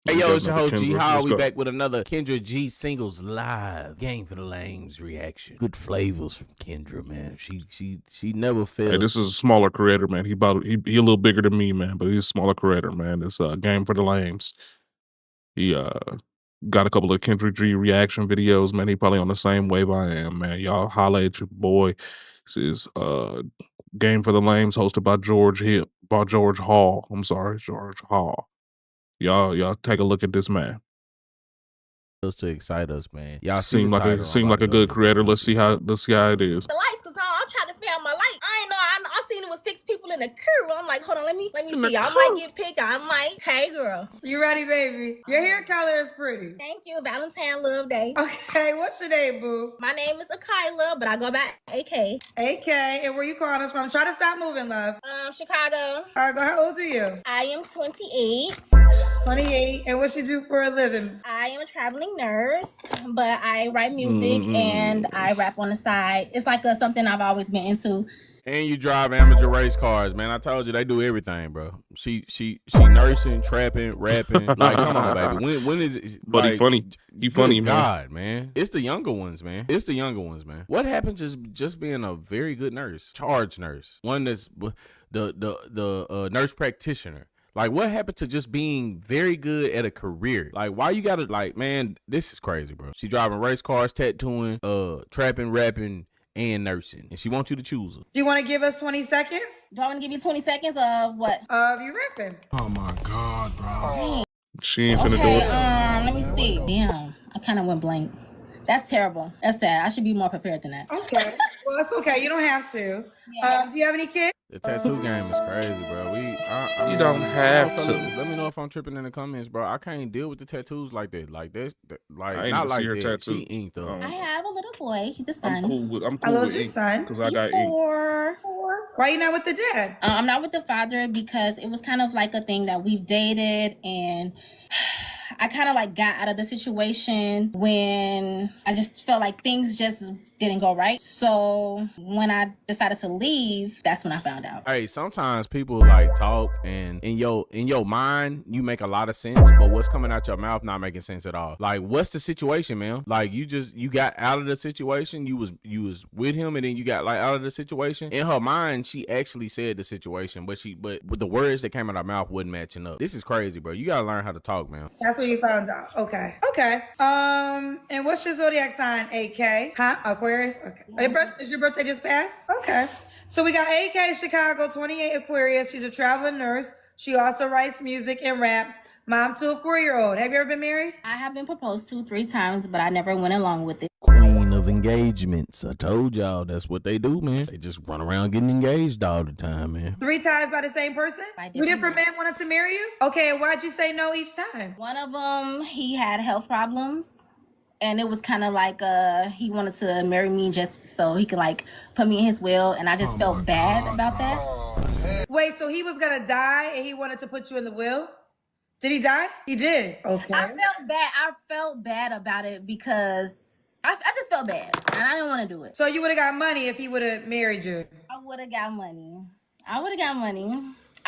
Hey yo, it's your Another host G Kendra. Hall. Let's We go. back with another Kendra G Singles Live Game for the Lames reaction. Good flavors from Kendra, man. She never fails. Hey, this is a smaller creator, man. He a little bigger than me, man, but he's a smaller creator, man. It's a Game for the Lames. He got a couple of Kendra G reaction videos, man. He probably on the same wave I am, man. Y'all holla at your boy. This is Game for the Lames, hosted by George Hall. I'm sorry, George Hall. Y'all take a look at this man. To excite us, man. Y'all Seem like a good creator. Let's see how it is. The lights, cause I'm trying to film my light. I ain't know. I seen it was 6 people in the crew. I'm like, hold on, let me see. I might get picked. I might. Hey, girl. You ready, baby? Your hair color is pretty. Thank you. Valentine Love Day. Okay, what's your name, boo? My name is Akila, but I go by AK. AK, and where you calling us from? Try to stop moving, love. Chicago. All right, go. How old are you? I am 28. 28. And what you do for a living? I am a traveling nurse, but I write music and I rap on the side. It's like something I've always been into. And you drive amateur race cars, man. I told you they do everything, bro. She nursing, trapping, rapping. Like, come on, baby. When is it? But like, he funny. He funny, good man. God, man. It's the younger ones, man. What happened to just being a very good nurse, charge nurse, one that's the nurse practitioner? Like, what happened to just being very good at a career? Like, why you gotta, like, man, this is crazy, bro. She driving race cars, tattooing, trapping, rapping, and nursing. And she wants you to choose her. Do you want to give us 20 seconds? Do I want to give you 20 seconds of what? Of you rapping. Oh, my God, bro. She ain't finna do Okay, it. let me see. Damn, I kind of went blank. That's terrible. That's sad. I should be more prepared than that. Okay. Well, it's okay. You don't have to. Do you have any kids? The tattoo game is crazy, bro. I mean, don't have I don't know, to. fellas, let me know if I'm tripping in the comments, bro. I can't deal with the tattoos like that. Like this, like I ain't not even see like her that. tattoo. She inked up. I have a little boy. He's a son. I'm cool with Hello's your son? because I He's got ink. 4. Why you not with the dad? I'm not with the father because it was kind of like a thing that we've dated, and I kind of like got out of the situation when I just felt like things just didn't go right. So when I decided to leave, that's when I found out. Hey, sometimes people like talk, and in your mind you make a lot of sense, but what's coming out your mouth not making sense at all. Like, what's the situation, man? Like, you got out of the situation. You was with him, and then you got like out of the situation. In her mind, she actually said the situation, but with the words that came out of her mouth wasn't matching up. This is crazy, bro. You gotta learn how to talk, man. That's what you found out. Okay. Okay. And what's your zodiac sign, AK? Huh? Aquarius? Okay. Is your birthday just passed? Okay. So we got AK Chicago, 28 Aquarius. She's a traveling nurse. She also writes music and raps. Mom to a 4-year-old. Have you ever been married? I have been proposed to 3 times, but I never went along with it. Queen of engagements. I told y'all that's what they do, man. They just run around getting engaged all the time, man. 3 times by the same person? 2 different men wanted to marry you? Okay, and why'd you say no each time? One of them, he had health problems. And it was kind of like he wanted to marry me just so he could like put me in his will, and I just felt bad about that. Wait, so he was gonna die and he wanted to put you in the will? Did he die? He did. Okay. I felt bad. I felt bad about it because I just felt bad, and I didn't want to do it. So you would have got money if he would have married you? I would have got money.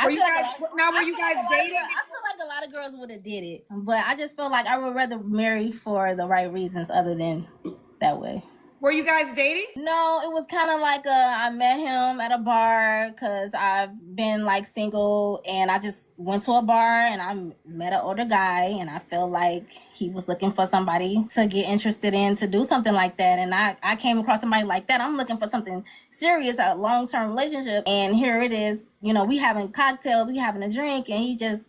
Were you guys dating? I feel like a lot of girls would have did it, but I just feel like I would rather marry for the right reasons other than that way. Were you guys dating? No, it was kind of like I met him at a bar because I've been like single, and I just went to a bar and I met an older guy, and I felt like he was looking for somebody to get interested in, to do something like that. And I came across somebody like that. I'm looking for something serious, a long-term relationship. And here it is, we having cocktails, we having a drink, and he just,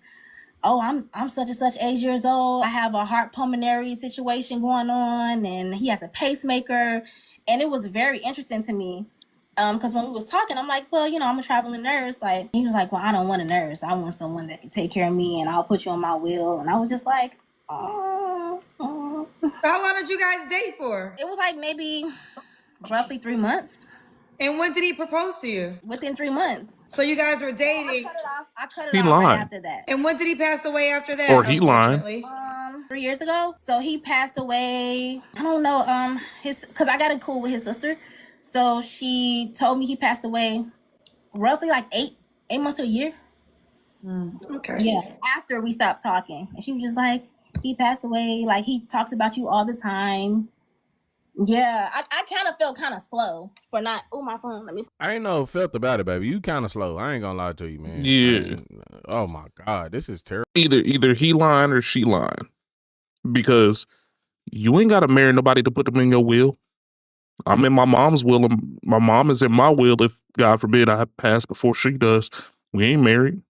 oh, I'm such and such age years old. I have a heart pulmonary situation going on, and he has a pacemaker. And it was very interesting to me. Because when we was talking, I'm like, well, I'm a traveling nurse. Like, he was like, well, I don't want a nurse. I want someone that can take care of me, and I'll put you on my will. And I was just like, oh. How long did you guys date for? It was like maybe roughly 3 months. And when did he propose to you? Within 3 months. So you guys were dating. I cut it He off lied. right after that. And when did he pass away after that? Or he lied. 3 years ago. So he passed away. I don't know. Because I got in cool with his sister. So she told me he passed away roughly like 8 months to a year. Okay. Yeah. After we stopped talking. And she was just like, he passed away. Like, he talks about you all the time. Yeah, I kind of felt kind of slow for not. Oh, my phone. Let me. I ain't no felt about it, baby. You kind of slow. I ain't gonna lie to you, man. Yeah. Oh my God, this is terrible. Either he lying or she lying, because you ain't got to marry nobody to put them in your will. I'm in my mom's will, and my mom is in my will. If God forbid I pass before she does, we ain't married.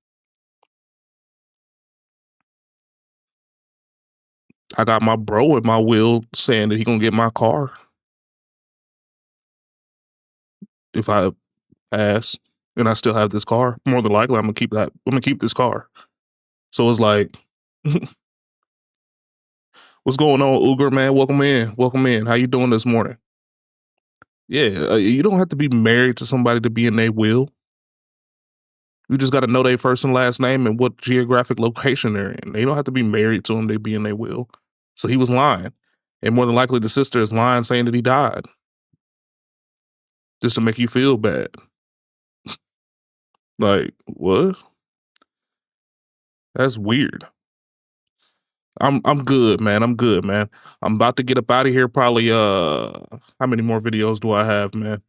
I got my bro in my will saying that he gonna get my car if I pass, and I still have this car. More than likely, I'm gonna keep that. I'm gonna keep this car. So it's like, what's going on, Uger man? Welcome in. Welcome in. How you doing this morning? Yeah, you don't have to be married to somebody to be in their will. You just got to know their first and last name and what geographic location they're in. They don't have to be married to them. They be in their will. So he was lying. And more than likely, the sister is lying, saying that he died. Just to make you feel bad. Like, what? That's weird. I'm good, man. I'm good, man. I'm about to get up out of here. Probably, how many more videos do I have, man?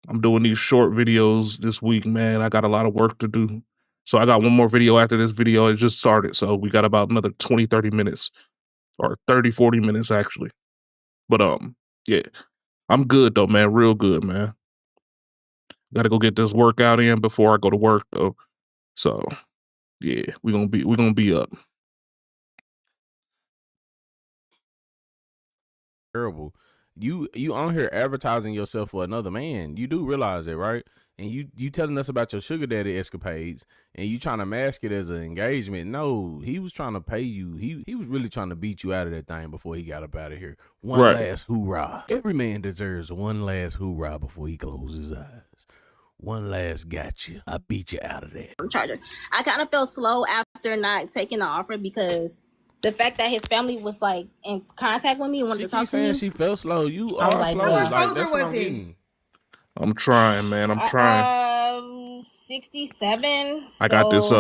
I'm doing these short videos this week, man. I got a lot of work to do. So I got one more video after this video. It just started. So we got about another 20, 30 minutes or 30, 40 minutes actually. But yeah, I'm good though, man. Real good, man. Got to go get this workout in before I go to work though. So yeah, we're gonna be up. terrible. You on here advertising yourself for another man. You do realize that, right? And you telling us about your sugar daddy escapades, and you trying to mask it as an engagement. No, he was trying to pay you. He was really trying to beat you out of that thing before he got up out of here. One last hoorah. Every man deserves one last hoorah before he closes his eyes. One last gotcha. I beat you out of that. Charger. I kind of felt slow after not taking the offer because the fact that his family was like in contact with me and wanted to talk to me. She felt slow. You I was are like, slow. bro. Like, that's what I'm getting. I'm trying, man. I'm trying. 67. I got this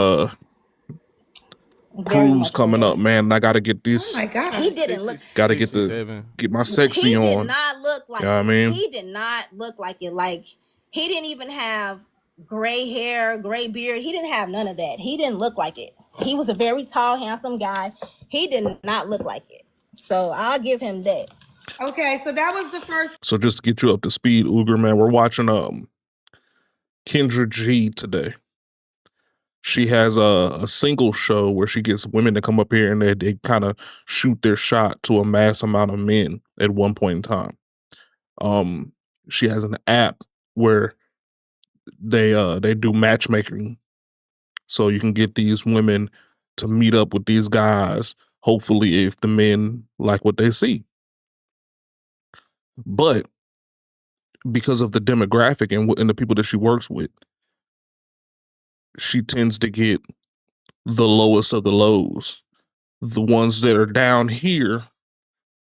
cruise coming up, man. I gotta get this. Oh my God. He didn't look. Gotta get my sexy on. He did not look like you know what I mean? He did not look like it. Like, he didn't even have gray hair, gray beard. He didn't have none of that. He didn't look like it. He was a very tall, handsome guy. He did not look like it. So I'll give him that. Okay, so that was the first. So just to get you up to speed, Uger, man, we're watching Kendra G today. She has a single show where she gets women to come up here and they kind of shoot their shot to a mass amount of men at one point in time. She has an app where they do matchmaking, so you can get these women to meet up with these guys. Hopefully, if the men like what they see, but because of the demographic and the people that she works with, she tends to get the lowest of the lows, the ones that are down here,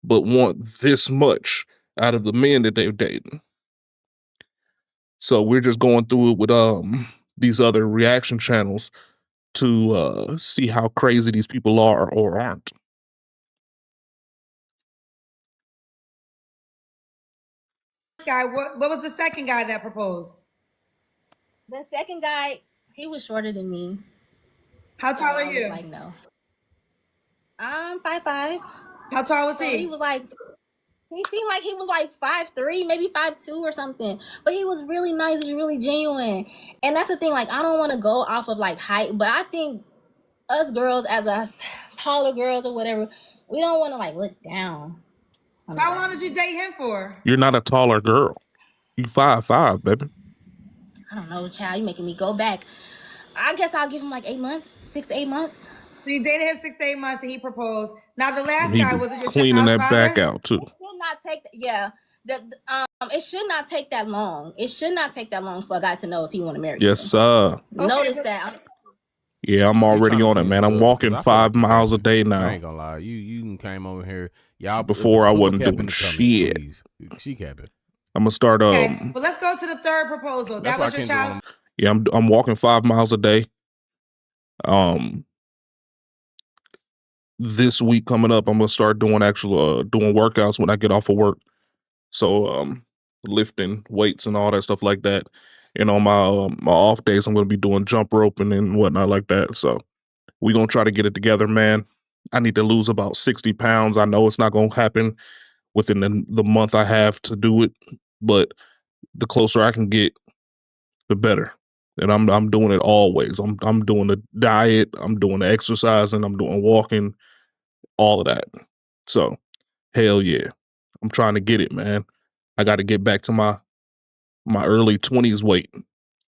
but want this much out of the men that they're dating. So we're just going through it with these other reaction channels to see how crazy these people are or aren't. Guy, what was the second guy that proposed? The second guy, he was shorter than me. How tall are you? Like, no. I'm 5'5". How tall was he? He was like, he seemed like he was like 5'3", maybe 5'2" or something. But he was really nice and really genuine. And that's the thing, like, I don't want to go off of like height, but I think us girls as a taller girls or whatever, we don't want to like look down. So how long did you date him for? You're not a taller girl. You 5'5", baby. I don't know, child. You making me go back. I guess I'll give him like 8 months, 6 to 8 months. So you dated him 6 to 8 months and he proposed. Now the last He guy was it your cleaning child's that father? back out too. It should not take. It should not take that long. It should not take that long for a guy to know if he want to marry you. Yes, sir. Notice that. Yeah, I'm already on it, man. I'm walking 5 miles a day now. I ain't gonna lie. You came over here. Y'all before I wasn't doing shit. She capping. I'm gonna start. Okay, well let's go to the third proposal. That was your child's. Yeah, I'm walking 5 miles a day. This week coming up, I'm gonna start doing doing workouts when I get off of work. So lifting weights and all that stuff like that. And on my off days, I'm gonna be doing jump roping and whatnot like that. So we're gonna try to get it together, man. I need to lose about 60 pounds. I know it's not gonna happen within the month I have to do it, but the closer I can get, the better. And I'm doing it always. I'm doing the diet, I'm doing the exercising, I'm doing walking, all of that. So hell yeah. I'm trying to get it, man. I got to get back to my early 20s weight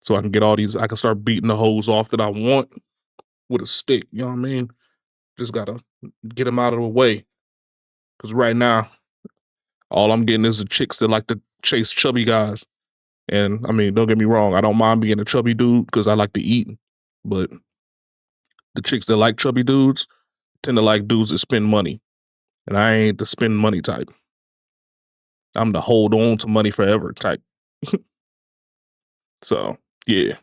so I can get I can start beating the hoes off that I want with a stick. You know what I mean? Just got to get them out of the way. Because right now, all I'm getting is the chicks that like to chase chubby guys. And I mean, don't get me wrong, I don't mind being a chubby dude because I like to eat. But the chicks that like chubby dudes tend to like dudes that spend money. And I ain't the spend money type. I'm the hold on to money forever type. So, yeah.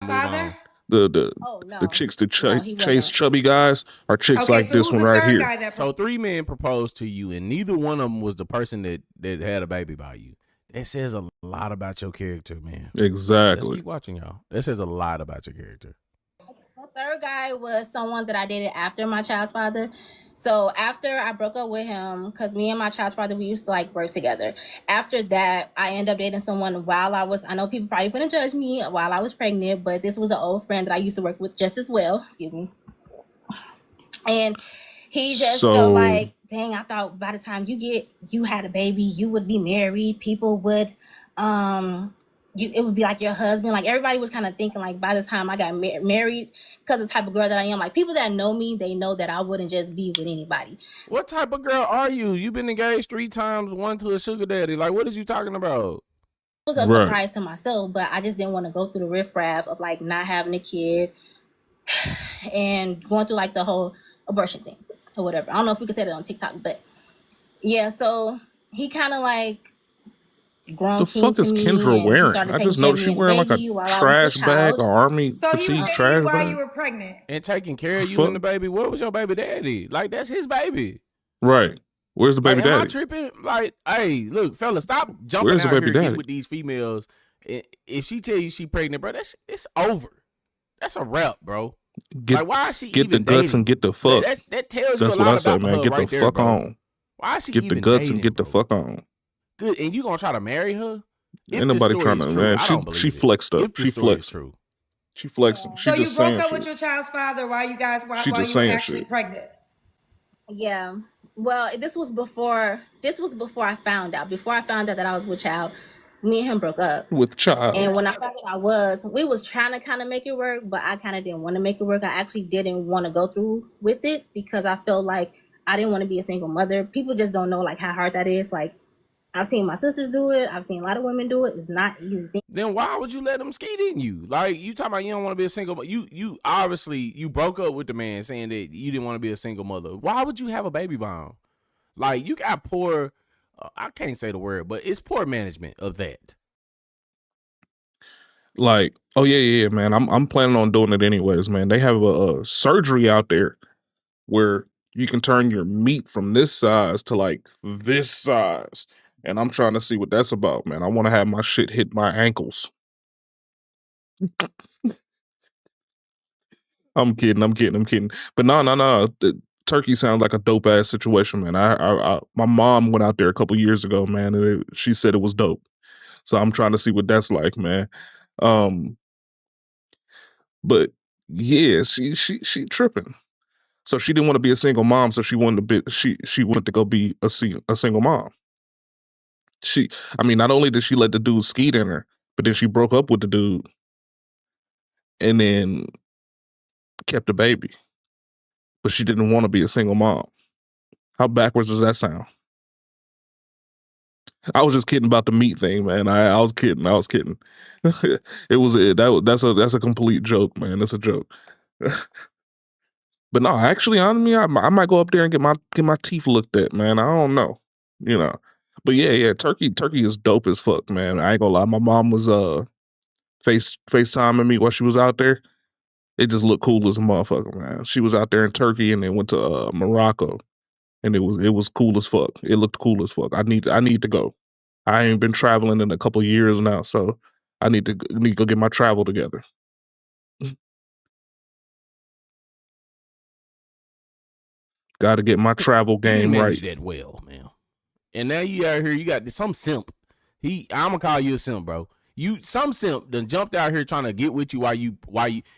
Father? The chicks that chase chubby guys are chicks like this one right here. So 3 men proposed to you, and neither one of them was the person that had a baby by you. That says a lot about your character, man. Exactly. Let's keep watching, y'all. That says a lot about your character. The third guy was someone that I dated after my child's father. So after I broke up with him, because me and my child's father, we used to like work together. After that, I ended up dating someone I know people probably gonna judge me while I was pregnant, but this was an old friend that I used to work with just as well. Excuse me. And he just felt like dang, I thought by the time you had a baby, you would be married. People would, it would be like your husband. Like everybody was kind of thinking like by the time I got married, because the type of girl that I am, like people that know me, they know that I wouldn't just be with anybody. What type of girl are you? You've been engaged 3 times, one to a sugar daddy. Like, what is you talking about? It was a surprise to myself, but I just didn't want to go through the riffraff of like not having a kid and going through like the whole abortion thing or whatever. I don't know if we could say that on TikTok, but yeah, so he kind of like the fuck is Kendra wearing? I just noticed she wearing like a trash bag or army fatigue trash while bag. you were pregnant and taking care of you and the baby. What was your baby daddy? Like that's his baby. Right. Where's the baby daddy? Am I daddy? tripping? Like, hey, look, fella, stop jumping Where's out the baby here daddy? with these females. If she tell you she pregnant, bro, it's over. That's a wrap, bro. Like, why is she get even the guts dating? and get the fuck? That tells That's you a what I lot say, about man. her Get right the there, fuck bro. on. Why is she get even the guts dating, and get the fuck on? Good, and you gonna try to marry her? Ain't nobody trying to, man. She flexed up. She flexed. True. She flexing. So you broke up with your child's father while you were actually pregnant. Yeah. Well, this was before I found out. Before I found out that I was with child, me and him broke up. With child. And when I found out we was trying to kind of make it work, but I kind of didn't want to make it work. I actually didn't want to go through with it because I felt like I didn't want to be a single mother. People just don't know like how hard that is. Like I've seen my sisters do it. I've seen a lot of women do it. It's not easy. Then why would you let them skate in you? Like you talking about you don't want to be a single, but you obviously you broke up with the man saying that you didn't want to be a single mother. Why would you have a baby bomb? Like you got poor, I can't say the word, but it's poor management of that. Like, oh yeah, man. I'm planning on doing it anyways, man. They have a surgery out there where you can turn your meat from this size to like this size. And I'm trying to see what that's about, man. I want to have my shit hit my ankles. I'm kidding. But no. The turkey sounds like a dope ass situation, man. I my mom went out there a couple years ago, man, and she said it was dope. So I'm trying to see what that's like, man. But yeah, she tripping. So she didn't want to be a single mom, so she wanted to go be a single mom. Not only did she let the dude skeet in her, but then she broke up with the dude and then kept the baby. But she didn't want to be a single mom. How backwards does that sound? I was just kidding about the meat thing, man. I was kidding. That's a complete joke, man. That's a joke. But no, actually, honestly, I might go up there and get my teeth looked at, man. I don't know, you know. But yeah, turkey is dope as fuck, man. I ain't gonna lie. My mom was FaceTiming me while she was out there. It just looked cool as a motherfucker, man. She was out there in Turkey and then went to Morocco, and it was cool as fuck. It looked cool as fuck. I need to go. I ain't been traveling in a couple of years now, so I need to go get my travel together. Got to get my travel game you right. manage that well, man. And now you out here, you got some simp. I'm gonna call you a simp, bro. Some simp done jumped out here trying to get with you while you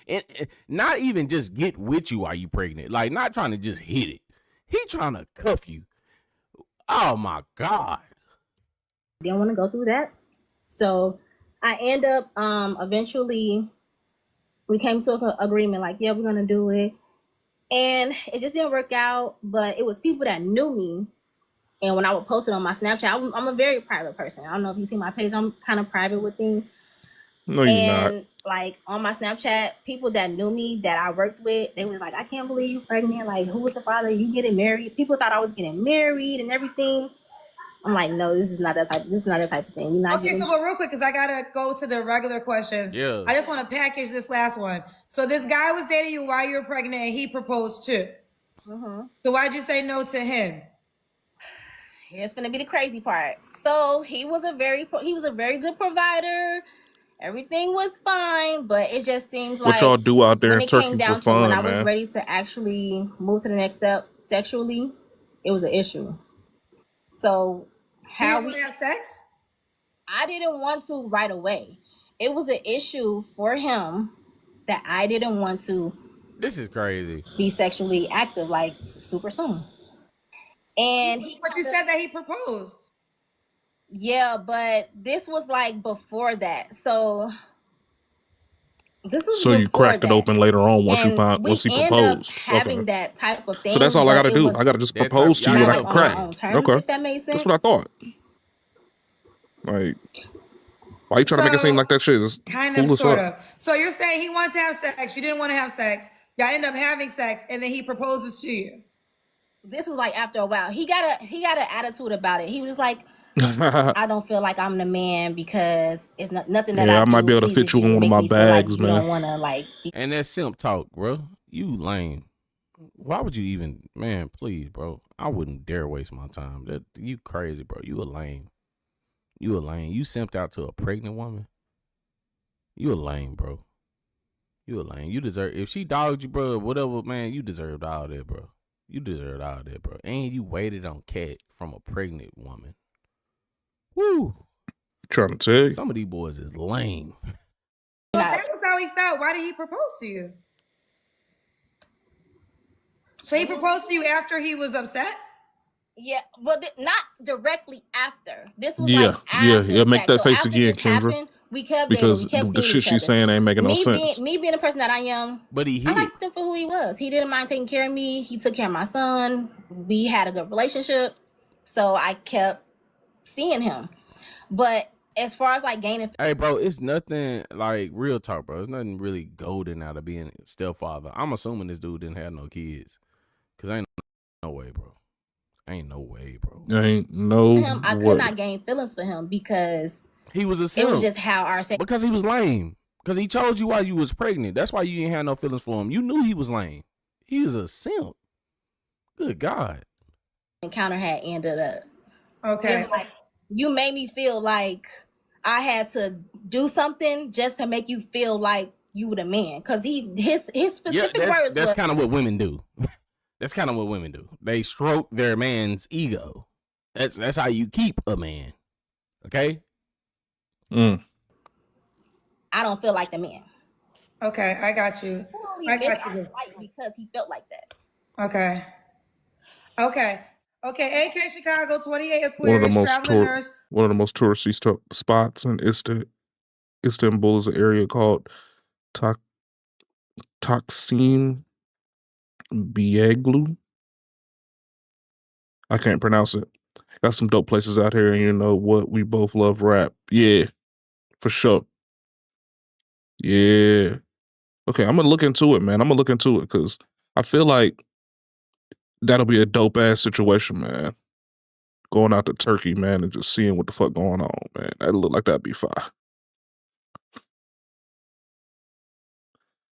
and not even just get with you while you pregnant. Like not trying to just hit it. He trying to cuff you. Oh my God. Didn't want to go through that. So I end up eventually we came to an agreement like, yeah, we're gonna do it. And it just didn't work out, but it was people that knew me. And when I would post it on my Snapchat, I'm a very private person. I don't know if you see my page, I'm kind of private with things. No, you're not. And like on my Snapchat, people that knew me that I worked with, they was like, I can't believe you're pregnant. Like, who was the father? You getting married? People thought I was getting married and everything. I'm like, no, this is not that type of thing. You're not okay, so but real quick, because I gotta go to the regular questions. Yeah. I just want to package this last one. So this guy was dating you while you were pregnant and he proposed too. Mm-hmm. So why'd you say no to him? Here's gonna be the crazy part. So he was a very good provider. Everything was fine, but it just seems like What y'all do out there in Turkey came down for fun, to when I man? was ready to actually move to the next step sexually, it was an issue. So how we had sex? I didn't want to right away. It was an issue for him that I didn't want to. This is crazy. Be sexually active like super soon. And but you said that he proposed. Yeah, but this was like before that. So this was So you cracked it open later on once once he proposed. Having that type of thing. So that's all I got to do. I got to just propose to you and I can crack. Okay. If that makes sense. That's what I thought. Like, why you trying to make it seem like that shit is kind cool of, as sort fuck? of. So you're saying he wanted to have sex, you didn't want to have sex, y'all end up having sex, and then he proposes to you. This was like after a while. He got an attitude about it. He was like, I don't feel like I'm the man because it's nothing that I might be able to fit you in one of my bags, man. Don't want to like. And that simp talk, bro. You lame. Why would you even, man? Please, bro. I wouldn't dare waste my time. That you crazy, bro. You a lame. You a lame. You simped out to a pregnant woman. You a lame, bro. You a lame. You deserve. If she dogged you, bro, whatever, man, you deserved all that, bro. You deserved all that, bro. And you waited on cat from a pregnant woman. Woo. Trying to tell you. Some of these boys is lame. Well, that was how he felt. Why did he propose to you? So he proposed to you after he was upset? Yeah, but not directly after. This was Yeah, like after. yeah. Make that so face again, Kendra. Happened, we kept because seeing the shit each she's other. saying ain't making no sense. Me being the person that I am, but he I liked him for who he was. He didn't mind taking care of me. He took care of my son. We had a good relationship, so I kept seeing him. But as far as like gaining, hey, bro, it's nothing like real talk, bro. It's nothing really golden out of being a stepfather. I'm assuming this dude didn't have no kids, cause ain't no way, bro. Ain't no way, bro. Ain't no him, I could not gain feelings for him because he was a simp. It was just how our because he was lame. Because he chose you while you was pregnant. That's why you didn't have no feelings for him. You knew he was lame. He was a simp. Good God. Encounter had ended up. Okay. Like, you made me feel like I had to do something just to make you feel like you were the man. Because his specific words. That's kind of what women do. That's kind of what women do. They stroke their man's ego. That's how you keep a man. Okay? Mm. I don't feel like the man. Okay, I got you. I got you. Because he felt like that. Okay. Okay, AK Chicago, 28 Aquarius, traveling nurse. One of the most touristy spots in Istanbul is an area called Taksim Bieglu. I can't pronounce it. Got some dope places out here, and you know what? We both love rap. Yeah, for sure. Yeah. Okay, I'm gonna look into it, man. I'm gonna look into it because I feel like that'll be a dope ass situation, man. Going out to Turkey, man, and just seeing what the fuck going on, man. That look like that'd be fire.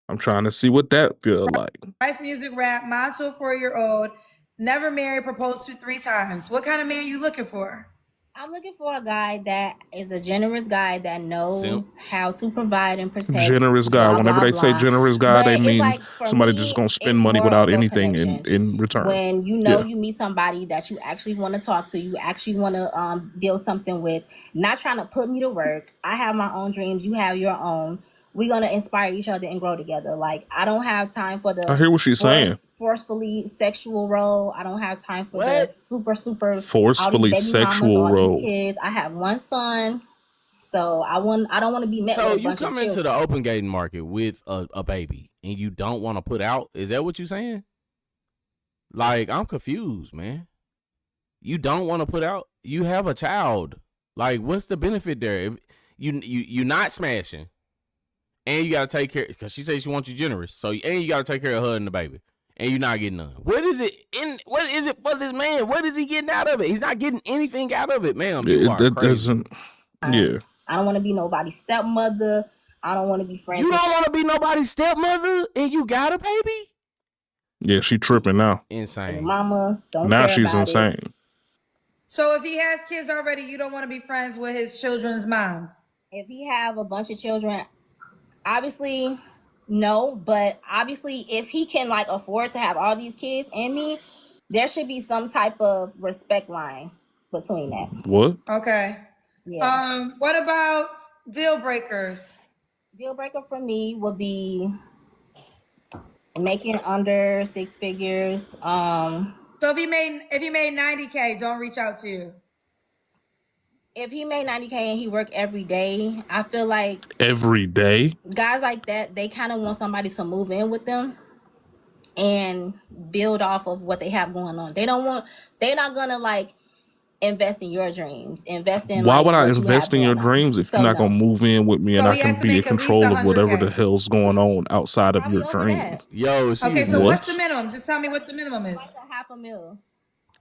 I'm trying to see what that feel like. Nice music rap, mom to a 4-year-old, never married, proposed to 3 times. What kind of man you looking for? I'm looking for a guy that is a generous guy that knows how to provide and protect. Generous guy. Whenever they say generous guy, they mean like, somebody just gonna spend money without anything in return. When you know you meet somebody that you actually want to talk to, you actually want to build something with, not trying to put me to work. I have my own dreams, you have your own. We're gonna inspire each other and grow together. Like, I don't have time for the I hear what she's saying. Forcefully sexual role. I don't have time for the super forcefully sexual role. Kids. I have one son, so I don't want to be met. So with a you bunch come of into the open gating market with a baby and you don't want to put out? Is that what you're saying? Like, I'm confused, man. You don't want to put out? You have a child. Like, what's the benefit there? If you're not smashing. And you gotta take care, because she says she wants you generous. So, and you gotta take care of her and the baby, and you're not getting none. What is it for this man? What is he getting out of it? He's not getting anything out of it, ma'am. You are crazy. Yeah. I don't want to be nobody's stepmother. I don't want to be friends. You don't want to be nobody's stepmother, and you got a baby? Yeah, she tripping now. Insane. Mama, don't. Now care she's about insane. It. So if he has kids already, you don't want to be friends with his children's moms? If he have a bunch of children, obviously, no, but obviously if he can like afford to have all these kids and me, there should be some type of respect line between that. What? Okay. Yeah. What about deal breakers? Deal breaker for me would be making under 6 figures, So if he made 90K, don't reach out to you. If he made 90K and he worked every day, I feel like Every day? guys like that, they kind of want somebody to move in with them and build off of what they have going on. They're not gonna like invest in your dreams. Invest in Why like would I what you have invest in your going on. dreams if So you're not gonna move in with me and So I he has can to be in make at least control of whatever 100K. the hell's going on outside of Probably your over dream? that. Yo, Okay, so What? what's the minimum? Just tell me what the minimum is. Like a half a mil.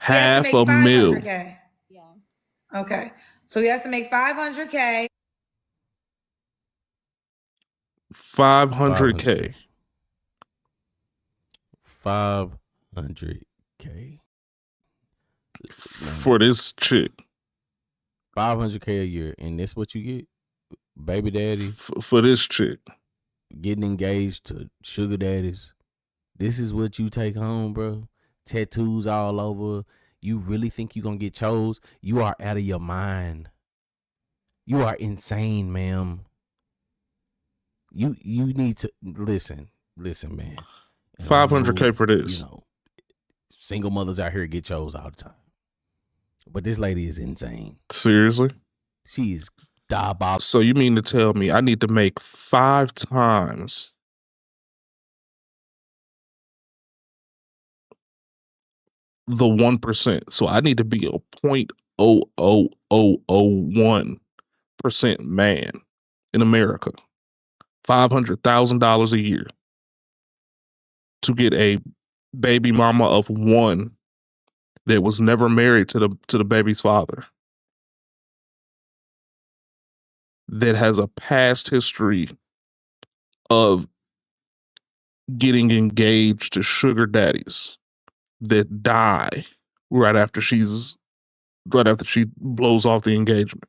He has to Half make a mil. 500K. Yeah. Okay. So he has to make 500K. 500K. 500K. For this chick. 500K a year, and that's what you get? Baby daddy? For this chick. Getting engaged to sugar daddies. This is what you take home, bro. Tattoos all over. You really think you're gonna get chose? You are out of your mind. You are insane, ma'am. You need to listen, man. 500K for this. You know, single mothers out here get chose all the time. But this lady is insane. Seriously? She is diabolical. So you mean to tell me I need to make 5 times the 1%. So I need to be a 0.00001% man in America. $500,000 a year to get a baby mama of one that was never married to the baby's father, that has a past history of getting engaged to sugar daddies that die right after she blows off the engagement.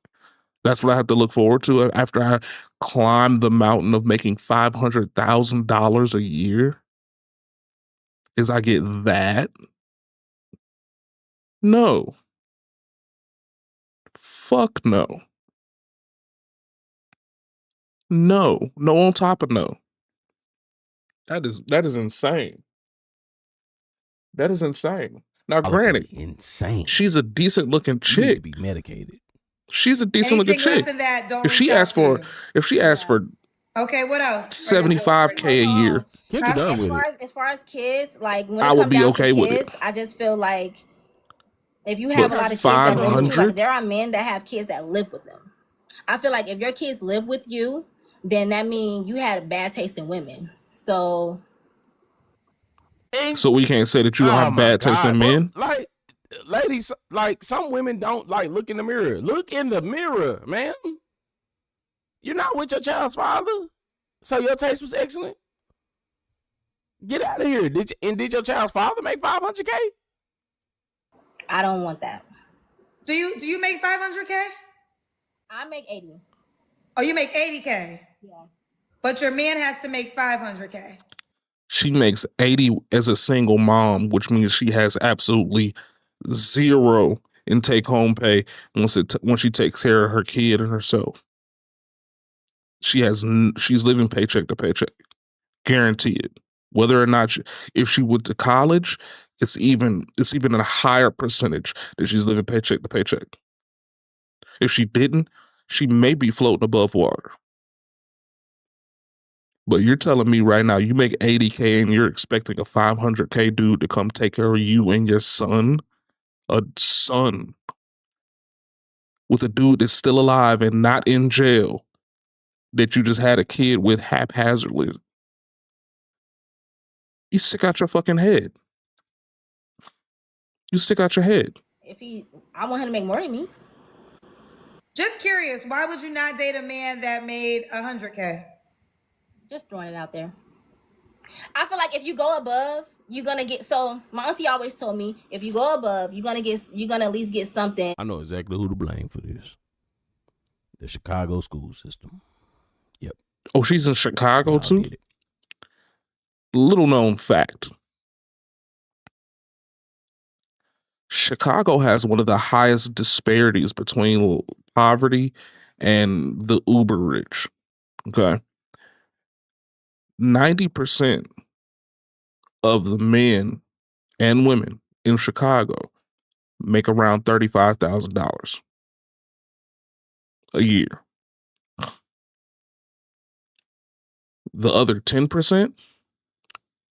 That's what I have to look forward to after I climb the mountain of making $500,000 a year. Is I get that? No. Fuck no. No. No on top of no. That is insane. That is insane. Now, granted, insane. She's a decent looking You need to chick. be medicated. She's a decent looking Anything less chick. than that, don't If she reach out asks to for you. $, Okay, what else? 75K a year, Get you done with it. As far as kids, like when I it would comes be down okay to with kids, it. I just feel like if you But have a lot of kids that live with you, 500? like there are men that have kids that live with them. I feel like if your kids live with you, then that means you had a bad taste in women. So So we can't say that you don't have bad taste in men. Like, ladies, like some women don't like look in the mirror. Look in the mirror, man. You're not with your child's father, so your taste was excellent. Get out of here. Did your child's father make 500K? I don't want that. Do you make 500K? I make 80. Oh, you make 80K. Yeah. But your man has to make 500K. She makes 80 as a single mom, which means she has absolutely zero in take home pay once she takes care of her kid and herself. She's living paycheck to paycheck, guaranteed. Whether or not if she went to college, it's even a higher percentage that she's living paycheck to paycheck. If she didn't, she may be floating above water. But you're telling me right now you make 80K and you're expecting a 500K dude to come take care of you and your son? A son with a dude that's still alive and not in jail that you just had a kid with haphazardly. You sick out your fucking head. You sick out your head. I want him to make more than me. Just curious, why would you not date a man that made 100K? Just throwing it out there. I feel like if you go above, you're gonna get. So my auntie always told me, if you go above, you're gonna at least get something. I know exactly who to blame for this. The Chicago school system. Yep. Oh, she's in Chicago too? Little known fact. Chicago has one of the highest disparities between poverty and the uber rich. Okay. 90% of the men and women in Chicago make around $35,000 a year. The other 10%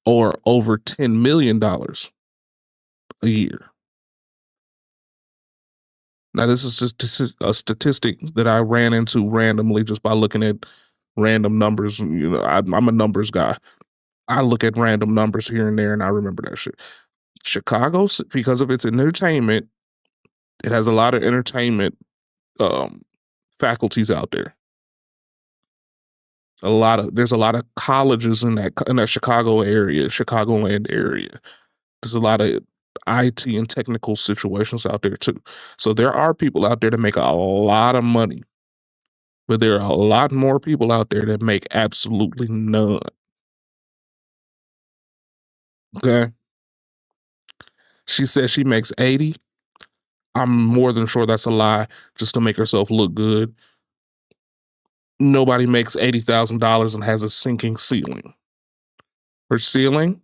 or over $10 million a year. Now, this is just a statistic that I ran into randomly just by looking at random numbers. You know, I'm a numbers guy. I look at random numbers here and there, and I remember that shit. Chicago, because of its entertainment, it has a lot of entertainment faculties out there. There's a lot of colleges in that Chicago area, Chicagoland area. There's a lot of IT and technical situations out there too. So there are people out there that make a lot of money, but there are a lot more people out there that make absolutely none. Okay. She says she makes 80. I'm more than sure that's a lie just to make herself look good. Nobody makes $80,000 and has a sinking ceiling. Her ceiling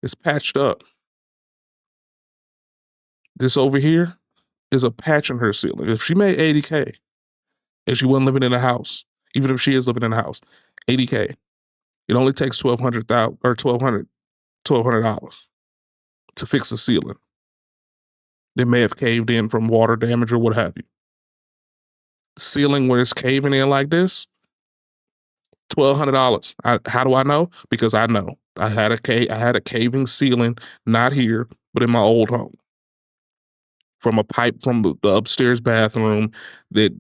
is patched up. This over here is a patch in her ceiling. If she made 80K and she wasn't living in a house, even if she is living in a house, 80K, it only takes $1,200 to fix the ceiling. It may have caved in from water damage or what have you. The ceiling where it's caving in like this, $1,200. How do I know? Because I know. I had a caving ceiling, not here, but in my old home. From a pipe from the upstairs bathroom that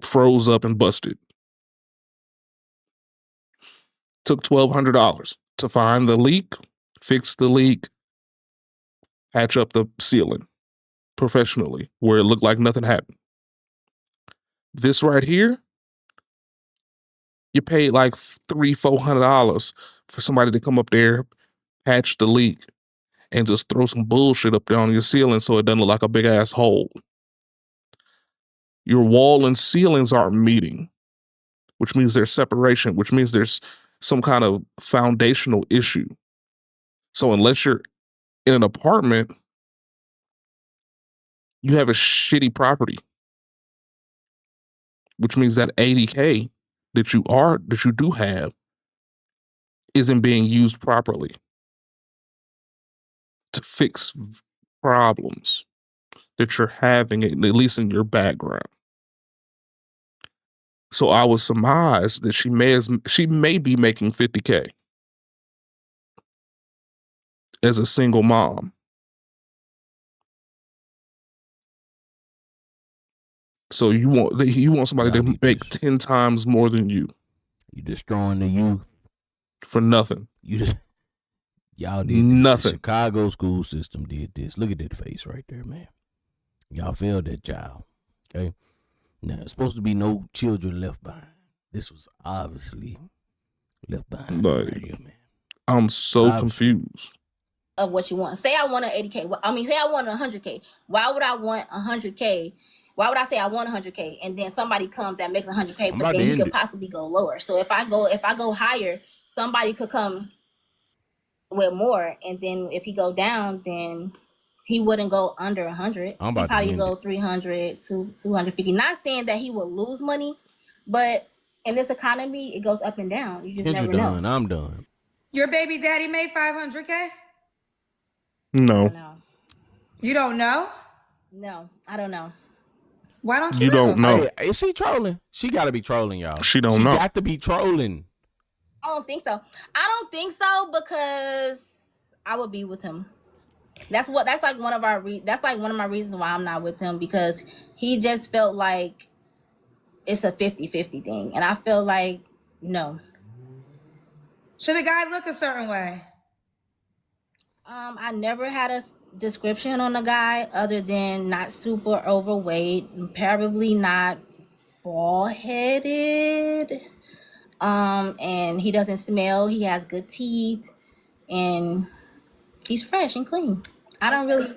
froze up and busted. Took $1,200 to find the leak, fix the leak, patch up the ceiling professionally where it looked like nothing happened. This right here, you paid like $300-$400 for somebody to come up there, patch the leak, and just throw some bullshit up there on your ceiling so it doesn't look like a big ass hole. Your wall and ceilings aren't meeting, which means there's separation, which means there's some kind of foundational issue. So unless you're in an apartment, you have a shitty property, which means that 80K that you do have isn't being used properly to fix problems that you're having, at least in your background. So I would surmise that she may be making 50K as a single mom. So you want somebody to make 10 times more than you. You destroying the youth for nothing. Y'all did nothing. The Chicago school system did this. Look at that face right there, man. Y'all failed that child. Okay. Now it's supposed to be no children left behind. This was obviously left behind. Right here, man. I'm so confused. Of what you want. Say I want an 80K. I mean, say I want 100K. Why would I want 100K? Why would I say I want 100K and then somebody comes that makes 100K, but then he could possibly go lower. So if I go higher, somebody could come with more, and then if he go down, then he wouldn't go under 100. He'd probably go 300 to 250. Not saying that he will lose money, but in this economy, it goes up and down. You just never know. I'm done. Your baby daddy made 500K? No. You don't know? No, I don't know. Why don't you You don't know. Hey, is she trolling? She got to be trolling, y'all. She don't know. She got to be trolling. I don't think so. I don't think so because I would be with him. That's one of my reasons why I'm not with him, because he just felt like it's a 50-50 thing, and I feel like no. Should a guy look a certain way? I never had a description on the guy other than not super overweight, probably not bald-headed, and he doesn't smell. He has good teeth, and he's fresh and clean. I don't really,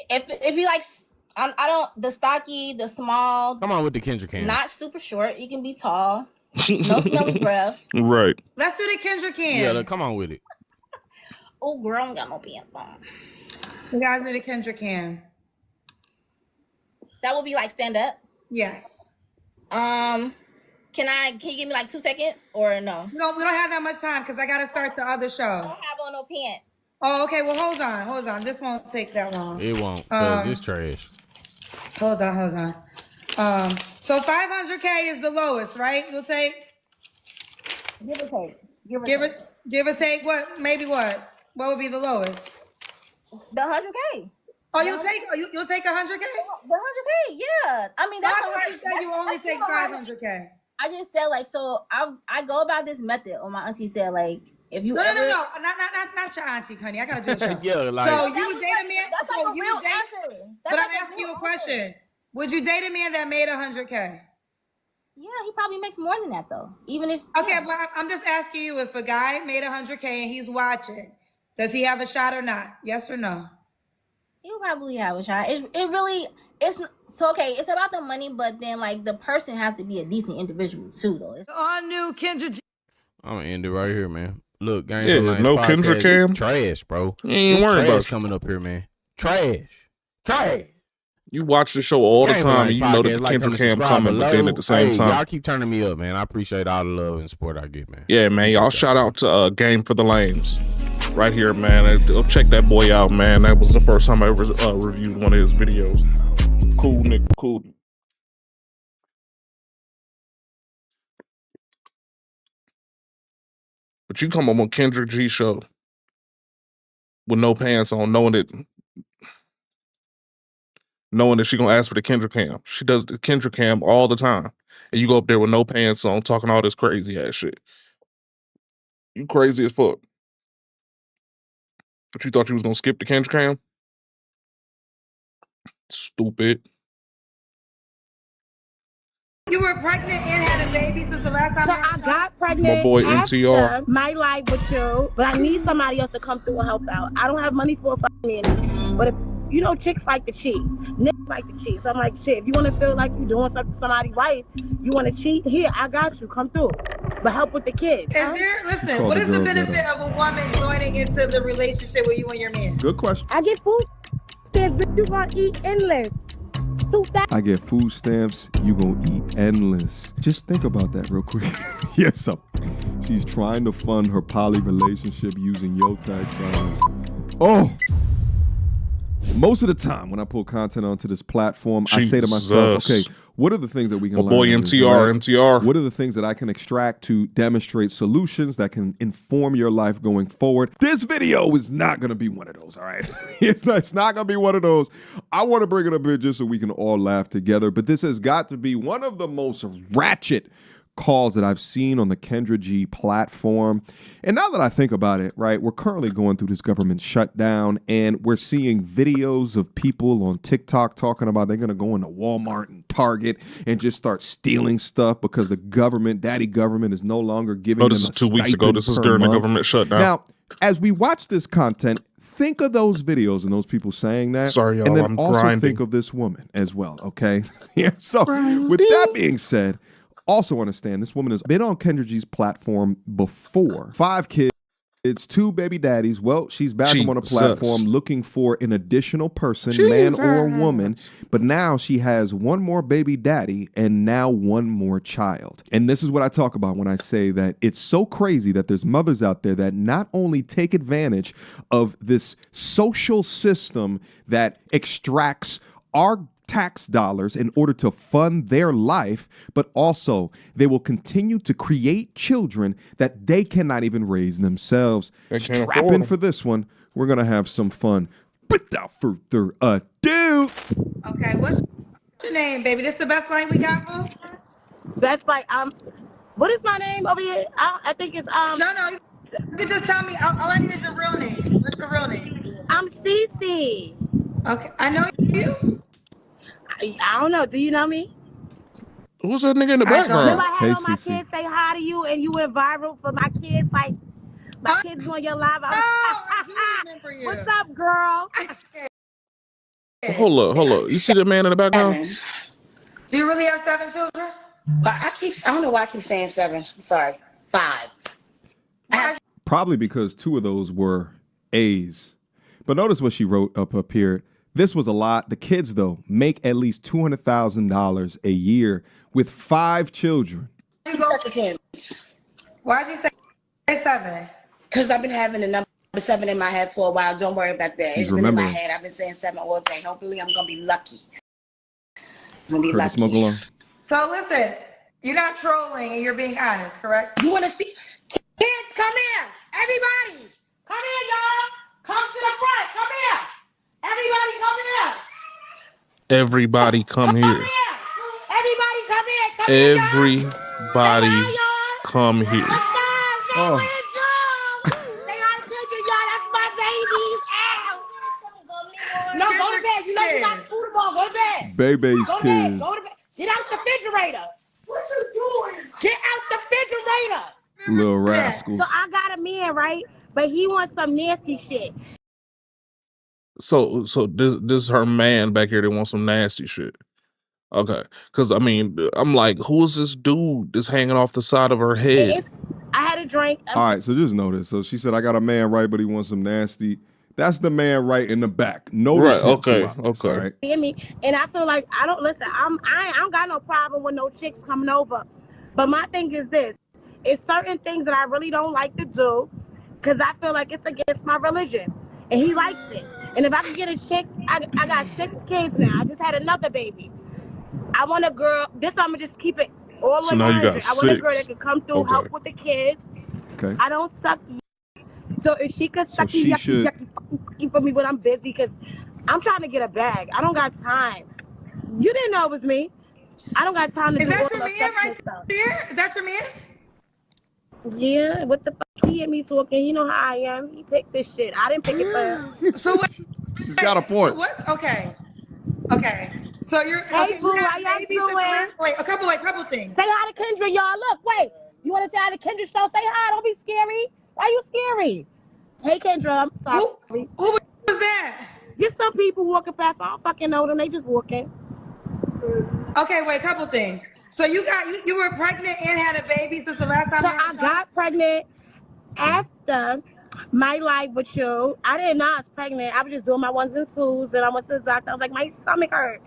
if he likes, I don't, the stocky, the small. Come on with the Kendra can. Not super short. He can be tall. No smelly breath. Right. Let's do the Kendra can. Yeah, come on with it. Oh, girl, I don't got no pants on. You guys need a Kendra cam. That would be like stand up. Yes. Can you give me like 2 seconds or no? No, we don't have that much time because I gotta start the other show. I don't have on no pants. Oh, okay. Well, hold on. This won't take that long. It won't, because it's trash. Hold on. So 500K is the lowest, right? You'll take? Give or take. Give or take what? Maybe what? What would be the lowest? The 100K. Oh, you'll take 100K? The 100K, yeah. I mean, that's I thought you said you only take 500K. I just said like, so I go about this method. Or my auntie said like, if you no, not your auntie, honey. I gotta do a show. Yeah, like, so you would date a man. That's like a real answer. But I'm asking you a question. Would you date a man that made 100K? Yeah, he probably makes more than that though. Even if but I'm just asking you, if a guy made 100K and he's watching, does he have a shot or not? Yes or no? He'll probably have a shot. It's about the money, but then like the person has to be a decent individual too, though. All new Kendra G. I'm gonna end it right here, man. Look, Gang Yeah, Lines no podcast, Kendra cam? it's trash, bro. You ain't It's worried trash about you. coming up here, man. Trash. You watch the show all the Gang time, Lines and you know that the podcast, like, Kendra comment, cam subscribe coming, but then at the same Hey, time. y'all keep turning me up, man. I appreciate all the love and support I get, man. Yeah, man. Y'all shout out to Game for the Lames. Right here, man. Check that boy out, man. That was the first time I ever reviewed one of his videos. Cool, Nick. Cool. But you come on Kendra G show with no pants on, knowing that she gonna ask for the Kendra cam. She does the Kendra cam all the time. And you go up there with no pants on, talking all this crazy ass shit. You crazy as fuck. But you thought you was gonna skip the Kendra cam? Stupid. You were pregnant and had a baby since the last time. So I got pregnant. My boy MTR. After my life with you, but I need somebody else to come through and help out. I don't have money for a fucking man. But if you know, chicks like to cheat, niggas like to cheat. So I'm like, shit. If you want to feel like you're doing something to somebody's wife, you want to cheat? Here, I got you. Come through, but help with the kids. Listen, what is the benefit of a woman joining into the relationship with you and your man? Good question. I get food stamps, but you gonna eat endless. I get food stamps, you gonna eat endless. Just think about that real quick. Yes, she's trying to fund her poly relationship using your tax dollars. Oh! Most of the time when I pull content onto this platform, I say to myself, okay, what are the things that we can learn? Boy, MTR. What are the things that I can extract to demonstrate solutions that can inform your life going forward? This video is not going to be one of those, all right? It's not going to be one of those. I want to bring it up here just so we can all laugh together, but this has got to be one of the most ratchet calls that I've seen on the Kendra G platform. And now that I think about it, right, we're currently going through this government shutdown, and we're seeing videos of people on TikTok talking about they're going to go into Walmart and Target and just start stealing stuff because the government, daddy government, is no longer giving them a this is 2 weeks ago. stipend This is per during the month. government shutdown. Now, as we watch this content, think of those videos and those people saying that. Sorry, y'all, and then I'm also grinding. think of this woman as well, okay? Yeah. So with that being said, also understand this woman has been on Kendra G's platform before. 5 kids, 2 baby daddies. Well, she's back on a platform looking for an additional person, man or woman. But now she has 1 more baby daddy and now 1 more child. And this is what I talk about when I say that it's so crazy that there's mothers out there that not only take advantage of this social system that extracts our tax dollars in order to fund their life, but also they will continue to create children that they cannot even raise themselves. Strap in for this one. We're going to have some fun. Without further ado. Okay, what's your name, baby? This the best line we got, boo? That's like what is my name over here? I think it's No, you can just tell me. All I need is your real name. What's your real name? I'm Cece. Okay, I know you. I don't know. Do you know me? Who's that nigga in the background? Remember I had all my kids say hi to you and you went viral for my kids, like my kids doing your live. I do remember you. What's up, girl? Hold up. You see that man in the background? Do you really have 7 children? I don't know why I keep saying 7. I'm sorry. 5. Probably because 2 of those were A's. But notice what she wrote up here. This was a lot. The kids, though, make at least $200,000 a year with 5 children. Why'd you say 7? Because I've been having the number 7 in my head for a while. Don't worry about that. He's It's been in my remembering. head. I've been saying 7 all day. Hopefully, I'm going to be lucky. I'm going to be Heard the lucky. smoke alarm. So listen, you're not trolling and you're being honest, correct? You want to see? Kids, come here. Everybody. Come here, y'all. Come to the front. Come here. Everybody, come here. Everybody come here. Everybody, come here. Come here, y'all. Everybody come here. Oh. Say hi to Kendra, y'all. That's my babies. Ow. No, go to bed. You know you got school tomorrow. Go to bed. Baby's Go to bed. Go to bed. Get out the refrigerator. What you doing? Get out the refrigerator. Little rascals. So I got a man, right? But he wants some nasty shit. So this is her man back here that wants some nasty shit. Okay, because I mean, I'm like, who is this dude that's hanging off the side of her head? I had a drink. All right, so just notice. So she said, I got a man right, but he wants some nasty. That's the man right in the back. Notice Right, him okay, throughout this, okay. all right? Hear me? And I feel like I don't got no problem with no chicks coming over. But my thing is this. It's certain things that I really don't like to do because I feel like it's against my religion. And he likes it. And if I can get a chick, I got 6 kids now. I just had another baby. I want a girl. This I'm gonna just keep it all So in now you got 100. I want a girl 6. that can come through, Okay. help with the kids. Okay. I don't suck. So if she could suck she should- yucky for me when I'm busy, because I'm trying to get a bag. I don't got time. You didn't know it was me. I don't got time to Is do that all your the man sexual right stuff. there? Is that your man? Yeah, what the fuck? He and me talking. You know how I am. He picked this shit. I didn't pick it for him. So what? She's got a point. What? Okay. So you're Hey, okay. boo, You how had y'all babies since the doing? last. Wait, a couple things. Say hi to Kendra, y'all. Look, wait. You want to say hi to Kendra show? Say hi. Don't be scary. Why you scary? Hey, Kendra. I'm sorry. Who was that? Just some people walking past. I don't fucking know them. They just walking. Okay, wait, couple things. So you were pregnant and had a baby since the last time So you were on I the show? got pregnant after my life with you. I didn't know I was pregnant. I was just doing my ones and twos, and I went to the doctor. I was like, my stomach hurt.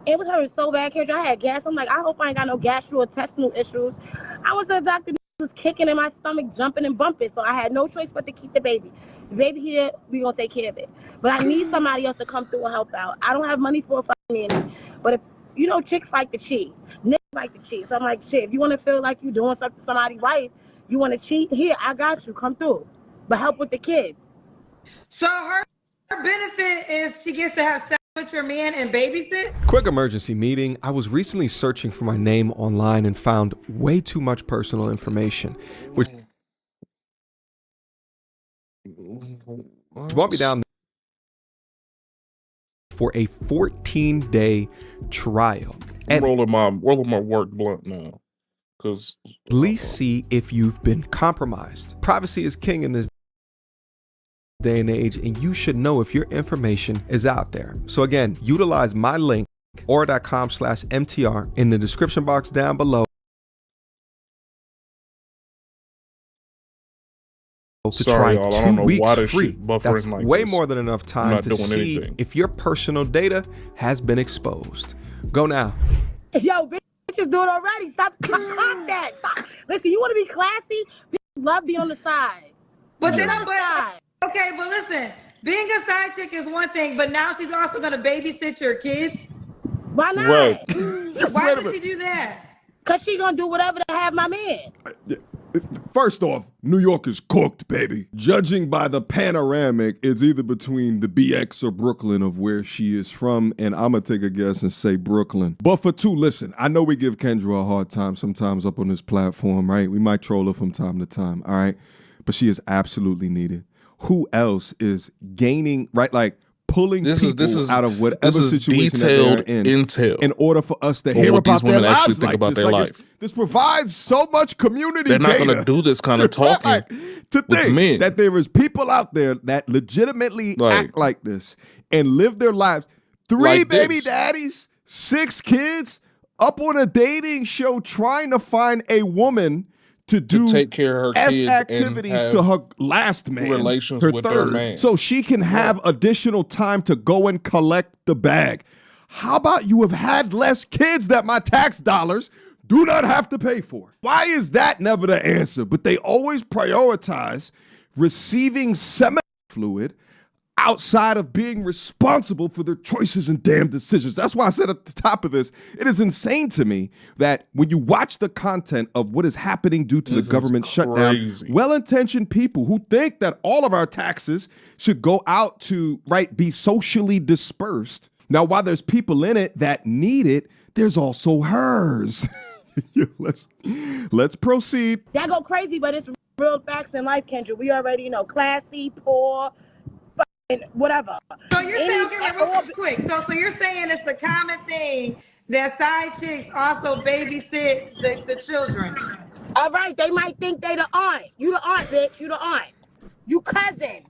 It was hurting so bad, Kendra. I had gas. I'm like, I hope I ain't got no gastrointestinal issues. I went to the doctor. Was kicking in my stomach, jumping and bumping. So I had no choice but to keep the baby. The baby here, we gonna take care of it. But I need somebody else to come through and help out. I don't have money for a fucking nanny. But if you know, chicks like to cheat. Niggas like to cheat. So I'm like, shit, if you wanna feel like you doing something to somebody's wife, you wanna cheat, here, I got you. Come through. But help with the kids. So her benefit is she gets to have sex with your man and babysit? Quick emergency meeting. I was recently searching for my name online and found way too much personal information, which brought me down for a 14-day trial. I'm rolling my work blunt now, because at least see if you've been compromised. Privacy is king in this day and age, and you should know if your information is out there. So again, utilize my link, aura.com/MTR, in the description box down below to Sorry, try y'all, I don't 2 know why weeks this free. shit buffering That's like way this. more than enough I'm time not to doing see anything. if your personal data has been exposed. Go now. Yo, bitches do it already. Stop that. Stop. Listen, you wanna be classy? Bitches love be on the side. But then okay, but listen, being a side chick is one thing, but now she's also gonna babysit your kids. Why not? Right. Why would she do that? Cause she gonna do whatever to have my man. First off, New York is cooked, baby. Judging by the panoramic, it's either between the BX or Brooklyn of where she is from, and I'm gonna take a guess and say Brooklyn. But for 2, listen, I know we give Kendra a hard time sometimes up on this platform, right? We might troll her from time to time, all right? But she is absolutely needed. Who else is gaining, right? Like, pulling people out of whatever situation that they're in intel in order for us to on hear what about these their women actually lives think like about this. their Like, life. this provides so much community They're not data. going to do this kind of talking Like, to with think men. that there is people out there that legitimately act like this and live their lives. 3 Like baby this. daddies, 6 kids, up on a dating show trying to find a woman to do take care of her S kids activities and to her last man, relations her with third, their man. so she can have additional time to go and collect the bag. How about you have had less kids that my tax dollars do not have to pay for? Why is that never the answer? But they always prioritize receiving seminal fluid outside of being responsible for their choices and damn decisions. That's why I said at the top of this, it is insane to me that when you watch the content of what is happening due to the government shutdown, well-intentioned people who think that all of our taxes should go out to, be socially dispersed. Now, while there's people in it that need it, there's also hers. Let's proceed. That go crazy, but it's real facts in life, Kendra. We already know classy, poor, whatever. So you're saying, okay, real quick. So you're saying it's a common thing that side chicks also babysit the children. All right, they might think they the aunt. You the aunt, bitch. You the aunt. You cousin.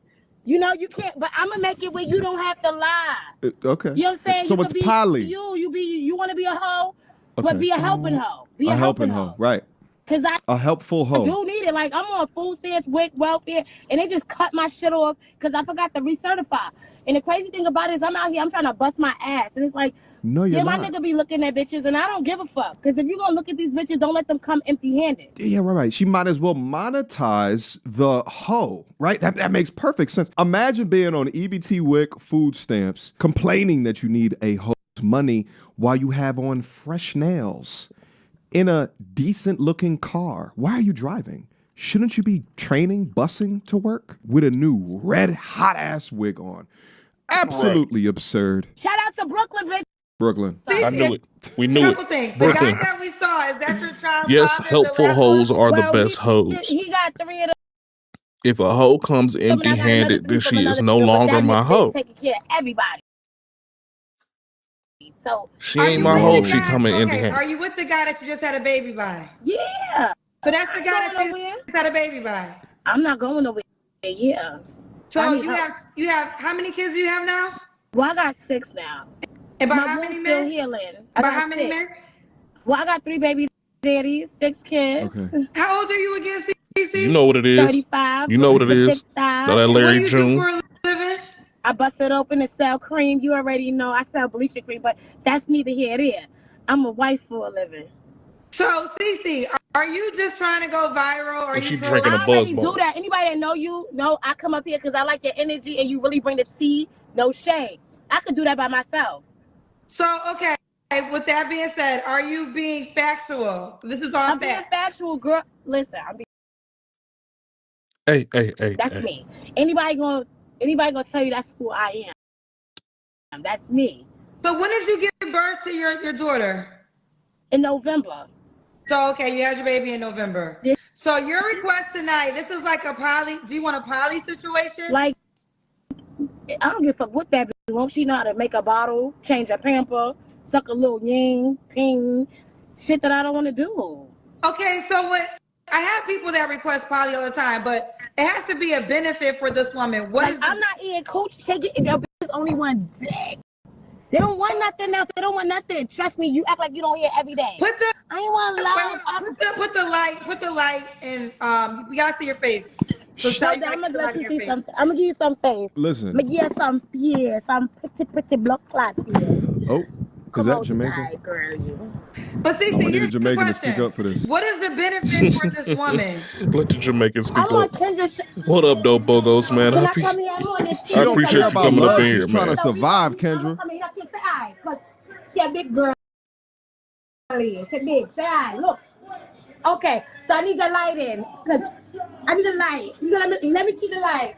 You know you can't, but I'm gonna make it where you don't have to lie. Okay. You know what I'm saying? So you it's poly. You want to be a hoe, Okay. but be a helping hoe. Be a helping hoe. Right. Cause a helpful hoe. I do need it. Like I'm on food stamps, WIC, welfare, and they just cut my shit off because I forgot to recertify. And the crazy thing about it is I'm out here, I'm trying to bust my ass, and it's like, no, you're my not. nigga be looking at bitches, and I don't give a fuck. Because if you gonna look at these bitches, don't let them come empty-handed. Yeah, right. She might as well monetize the hoe, right? That makes perfect sense. Imagine being on EBT, WIC, food stamps, complaining that you need a hoe's money while you have on fresh nails in a decent looking car. Why are you driving? Shouldn't you be training, busing to work with a new red hot ass wig on? Absolutely absurd. Shout out to Brooklyn, bitch. Brooklyn. I knew it. We knew it. Things. Brooklyn. The guy that we saw, is that your child? Yes, helpful hoes are the best hoes. He got 3 of them. If a hoe comes empty-handed, then she is no longer my hoe. Taking care of everybody. So she ain't my hoe if she coming empty-handed. Are you with the guy that you just had a baby by? Yeah. So that's the guy that you just had a baby by? I'm not going nowhere. Yeah. So you have how many kids do you have now? Well, I got 6 now. And by how many men? Healing. By how many men? Well, I got 3 baby daddies, 6 kids. Okay. How old are you again, CC? You know what it is. 35. You know what it is. That Larry June. What do you do for a living? I bust it open and sell cream. You already know I sell bleaching cream, but that's neither here nor there. I'm a wife for a living. So, Cece, are you just trying to go viral? Or she drinking a I buzz already ball? do that. Anybody that know you, know I come up here because I like your energy and you really bring the tea. No shade. I could do that by myself. So, okay. With that being said, are you being factual? This is all I'm being factual, girl. Listen, I'm being. Hey. That's me. Anybody gonna tell you that's who I am? That's me. So when did you give birth to your daughter? In November. So okay, you had your baby in November. Yeah. So your request tonight, this is like a poly. Do you want a poly situation? Like, I don't give a fuck what that bitch wants. She know how to make a bottle, change a pamper, suck a little ying, ping, shit that I don't want to do. Okay, so what? I have people that request poly all the time, but it has to be a benefit for this woman. I'm not eating cooch. Their bitches only want dick. They don't want nothing else. They don't want nothing. Trust me, you act like you don't hear every day. I ain't want love. Put the light, and we gotta see your face. So I'm gonna give you some face. Listen. I'm gonna give you some pretty blood clot here. Oh. Is that Jamaican? But see, I need a here's the Jamaican to question. speak up for this. What is the benefit for this woman? Let the Jamaican speak up. Kendra, What up, though, Bogos, man? I appreciate you coming up in here, She's trying to survive, Kendra. She a big girl. She big. Say hi. Look. Okay, so I need the light in. Cause I need a light. You gonna let me keep the light.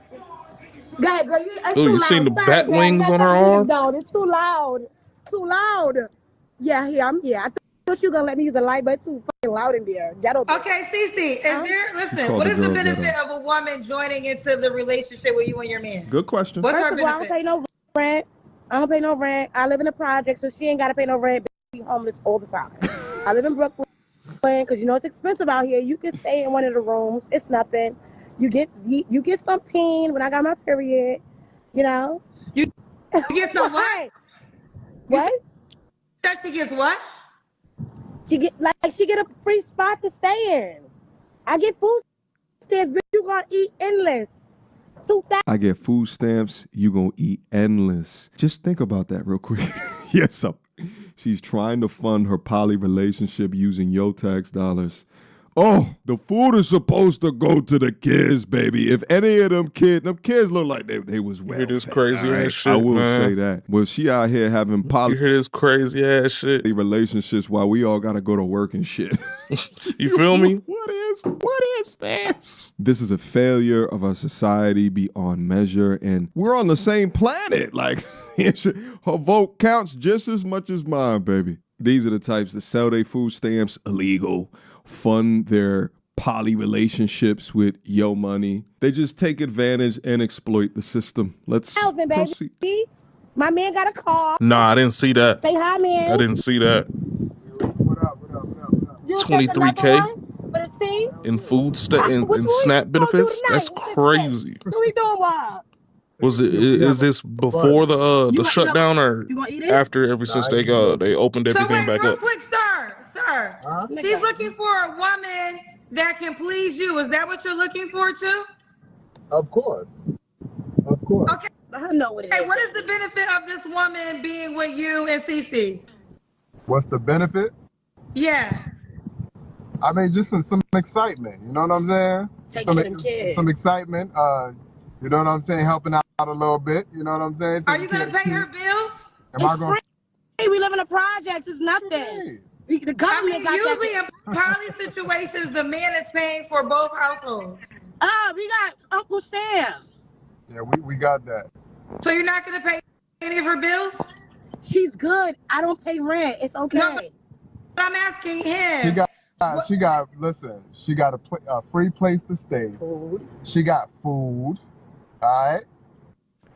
Go ahead, girl. You seen the bat wings on her arm? No, it's too loud. Too loud. Yeah, I'm here. I thought you were gonna let me use a light, but it's too fucking loud in there. Okay, Cece, what is the benefit of a woman joining into the relationship with you and your man? Good question. What's her First of all, I don't pay no rent. I live in the project, so she ain't gotta pay no rent. Be homeless all the time. I live in Brooklyn because you know it's expensive out here. You can stay in one of the rooms. It's nothing. You get some pain when I got my period. You know. You get some what? What? She gets what? She get a free spot to stay in. I get food stamps, bitch. You gonna eat endless. 2,000. I get food stamps, you gonna eat endless. Just think about that real quick. Yes, she's trying to fund her poly relationship using your tax dollars. Oh, the food is supposed to go to the kids, baby. If any of them kids look like they was well. You hear this crazy ass shit, I will man. say that. Well, she out here having poly. You hear this crazy ass shit. Relationships while we all gotta go to work and shit. You feel me? What is this? This is a failure of our society beyond measure, and we're on the same planet. Like, her vote counts just as much as mine, baby. These are the types that sell their food stamps illegal, fund their poly relationships with yo money. They just take advantage and exploit the system. Let's proceed. Baby. My man got a car. Nah, I didn't see that. Say hi, man. I didn't see that. What up? 23K in food in SNAP benefits. That's crazy. What we doing, Bob? Is this before the shutdown or after? Since they opened everything back real up? Quick, sir. She's looking for a woman that can please you. Is that what you're looking for too? Of course. Okay. I know what it is. Hey, what is the benefit of this woman being with you and Cece? What's the benefit? Yeah. I mean, just some excitement. You know what I'm saying? Take care of them kids. Some excitement. You know what I'm saying? Helping out a little bit. You know what I'm saying? Are you gonna pay her bills? Am I going? Hey, we live in a project. It's nothing. The government usually in poly situations, the man is paying for both households. We got Uncle Sam. Yeah, we got that. So you're not gonna pay any of her bills? She's good. I don't pay rent. It's okay. No, but I'm asking him. She got a free place to stay. Food. She got food. All right.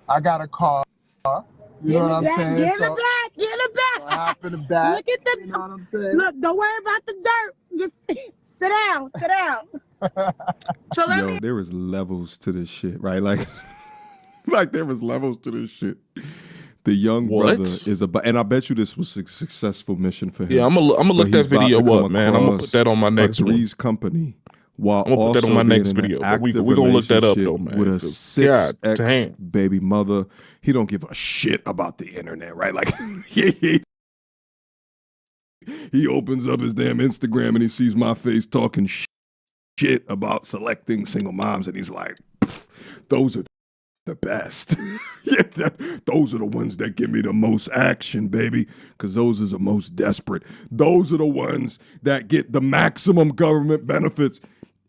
I got a car. You know what I'm saying? Get in the back. Get in the back. Hop in the back. Look at the. You know what I'm saying? Look, don't worry about the dirt. Just sit down. Sit down. So there was levels to this shit, right? Like there was levels to this shit. The young brother is and I bet you this was a successful mission for him. Yeah, I'm gonna look that video up, man. I'm gonna put that on my next one. Three's company. While I'm gonna put that on my next video. We're gonna look that up though, man. With a 6X baby mother, he don't give a shit about the internet, right? Like he opens up his damn Instagram and he sees my face talking shit about selecting single moms, and he's like, "Those are the best." Yeah, those are the ones that give me the most action, baby, because those are the most desperate. Those are the ones that get the maximum government benefits.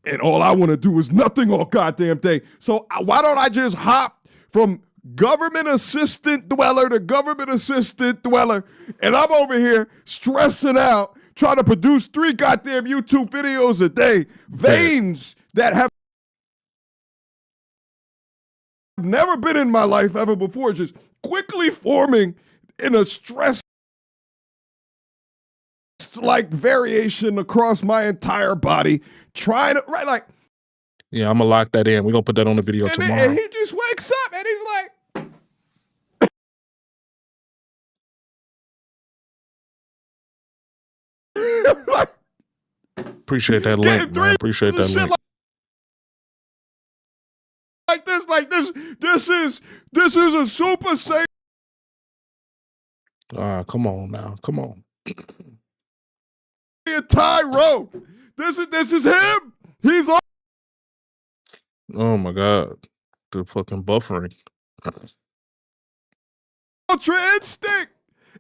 And all I want to do is nothing all goddamn day. So why don't I just hop from government assistant dweller to government assistant dweller, and I'm over here stressing out, trying to produce 3 goddamn YouTube videos a day. Veins that have never been in my life ever before, just quickly forming in a stress like variation across my entire body, trying to yeah, I'm gonna lock that in. We're gonna put that on the video tomorrow. And he just wakes up and he's like appreciate that link, man. Appreciate that link. This is a super safe. Come on now, come on. Tyrone, this is him. He's on. Oh my God, the fucking buffering. Ultra instinct,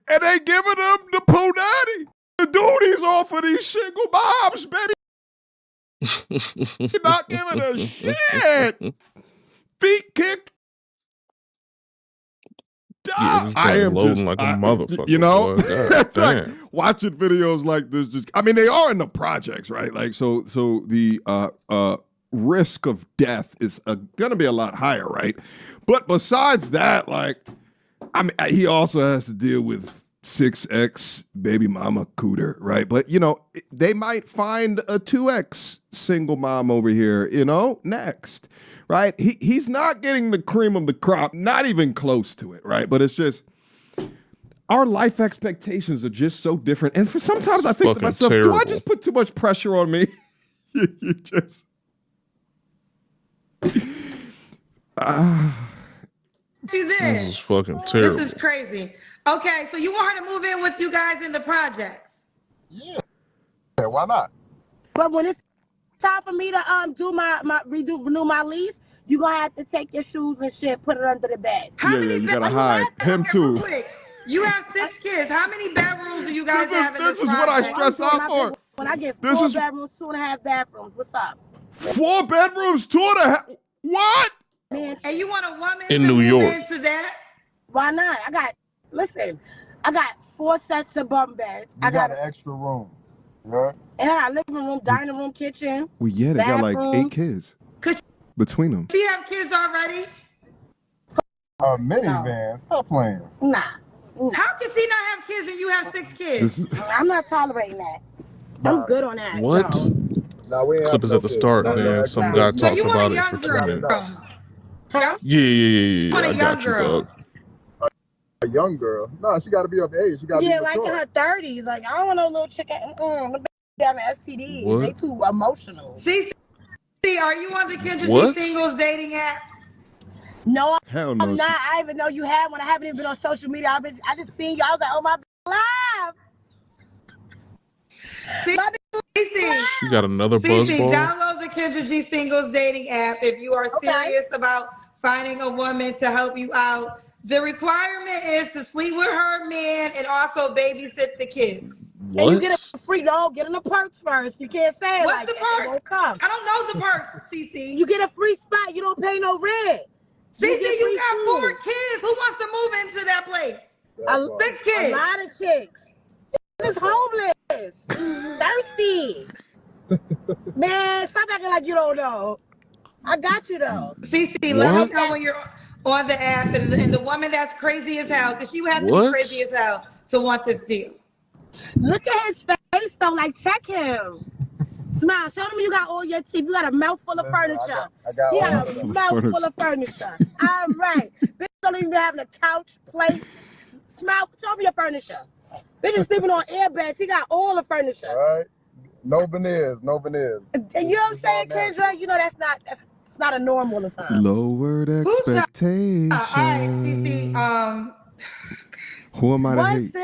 and they giving him the punani. The dude, he's off of these single moms, baby. He's not giving a shit. Feet kicked. Yeah, I am just like a motherfucker. You know, like, watching videos like this. They are in the projects, right? Like, so the risk of death is gonna be a lot higher, right? But besides that, he also has to deal with 6X baby mama cooter, right? But they might find a 2X single mom over here, next. Right? He's not getting the cream of the crop, not even close to it, right? But it's just our life expectations are just so different. And for sometimes I think to myself, do I just put too much pressure on me? You just. Do this. This is fucking terrible. This is crazy. Okay, so you want her to move in with you guys in the projects? Yeah, why not? But when it's time for me to renew my lease, you gonna have to take your shoes and shit, put it under the bed. You gotta hide him too. Quick. You have 6 kids. How many bedrooms do you guys have in this This is what I project? stress out for. When I get This 4 is- bedrooms, 2.5 bathrooms, what's up? 4 bedrooms, 2.5. What? Man, And you want a woman In to New move York. into that? why not? I got 4 sets of bunk beds. You got an extra room. Yeah. And I got living room, dining room, kitchen. Well, yeah, they got like bathroom. 8 kids between them. Do you have kids already? A minivan. Stop playing. Nah. How can she not have kids and you have 6 kids? I'm not tolerating that. I'm good on that. What? No. No, we ain't Clip is at the start, man. Some guy So talks you want about a it young for 2 girl? minutes. Huh? Yeah. Want a I young got you, girl? dog. A young girl. No, she got to be of age. She got to Yeah, be like in mature. her 30s. Like, I don't want no little chicken. Down the STD. What? They too emotional. See, are you on the Kendra What? G Singles dating app? No, Hell no. I'm not. I didn't even know you had one. I haven't even been on social media. I just seen you. I was like, oh my live. Cece, She got another Cece, buzzball. download the Kendra G Singles dating app if you are serious about finding a woman to help you out. The requirement is to sleep with her man and also babysit the kids. What? And you get a free dog, get in the perks first. You can't say it What's like the that. They perks? won't come. I don't know the perks, Cece. You get a free spot. You don't pay no rent. Cece, get you free got food. 4 kids. Who wants to move into that place? A 6 kids. A lot of chicks. This is homeless. Thirsty. Man, stop acting like you don't know. I got you though. Cece, let me know when you're on the app and the woman that's crazy as hell, because you have to be crazy as hell to want this deal. Look at his face though, like check him. Smile, show them you got all your teeth. You got a mouthful of furniture. I got He all got of a them. mouthful of furniture. All right. Bitch don't even have a couch, plate. Smile, show me your furniture. Bitch is sleeping on airbeds. He got all the furniture. All right. No veneers. No veneers. And you know what I'm saying, Kendra? You know that's not a norm all the time. Lowered expectations. All right, Cece. Who am I to hate?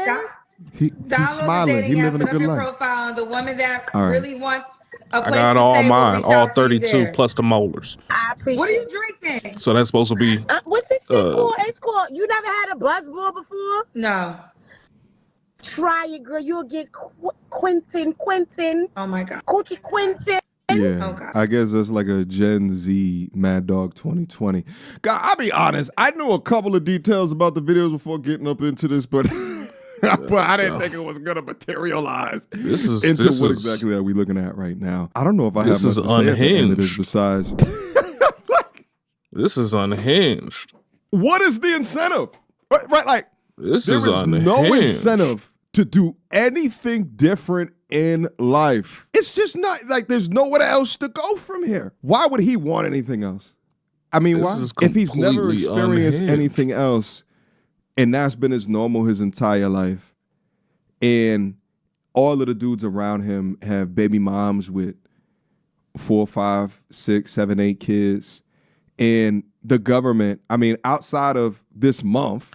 He's smiling. He living a good life. Profile, the woman that All right. really wants a I place got to all stay will mine, reach all out to you 32 there. plus the molars. I appreciate What are you drinking? So that's supposed to be. What's this shit called? It's called. You never had a buzzball before? No. Try it, girl. You'll get Quentin. Oh my God. Coochie Quentin. Yeah, I guess that's like a Gen Z Mad Dog 2020. God, I'll be honest. I knew a couple of details about the videos before getting up into this, but but I didn't think it was gonna materialize into what exactly are we looking at right now. I don't know if I have much to say at the end of this besides. This is unhinged. What is the incentive? Right, like This there is is no unhinged. incentive to do anything different in life. It's just not like there's nowhere else to go from here. Why would he want anything else? I mean, This why? is If he's never completely experienced unhinged. anything else, and that's been his normal his entire life, and all of the dudes around him have baby moms with 4, 5, 6, 7, 8 kids, and the government, I mean, outside of this month,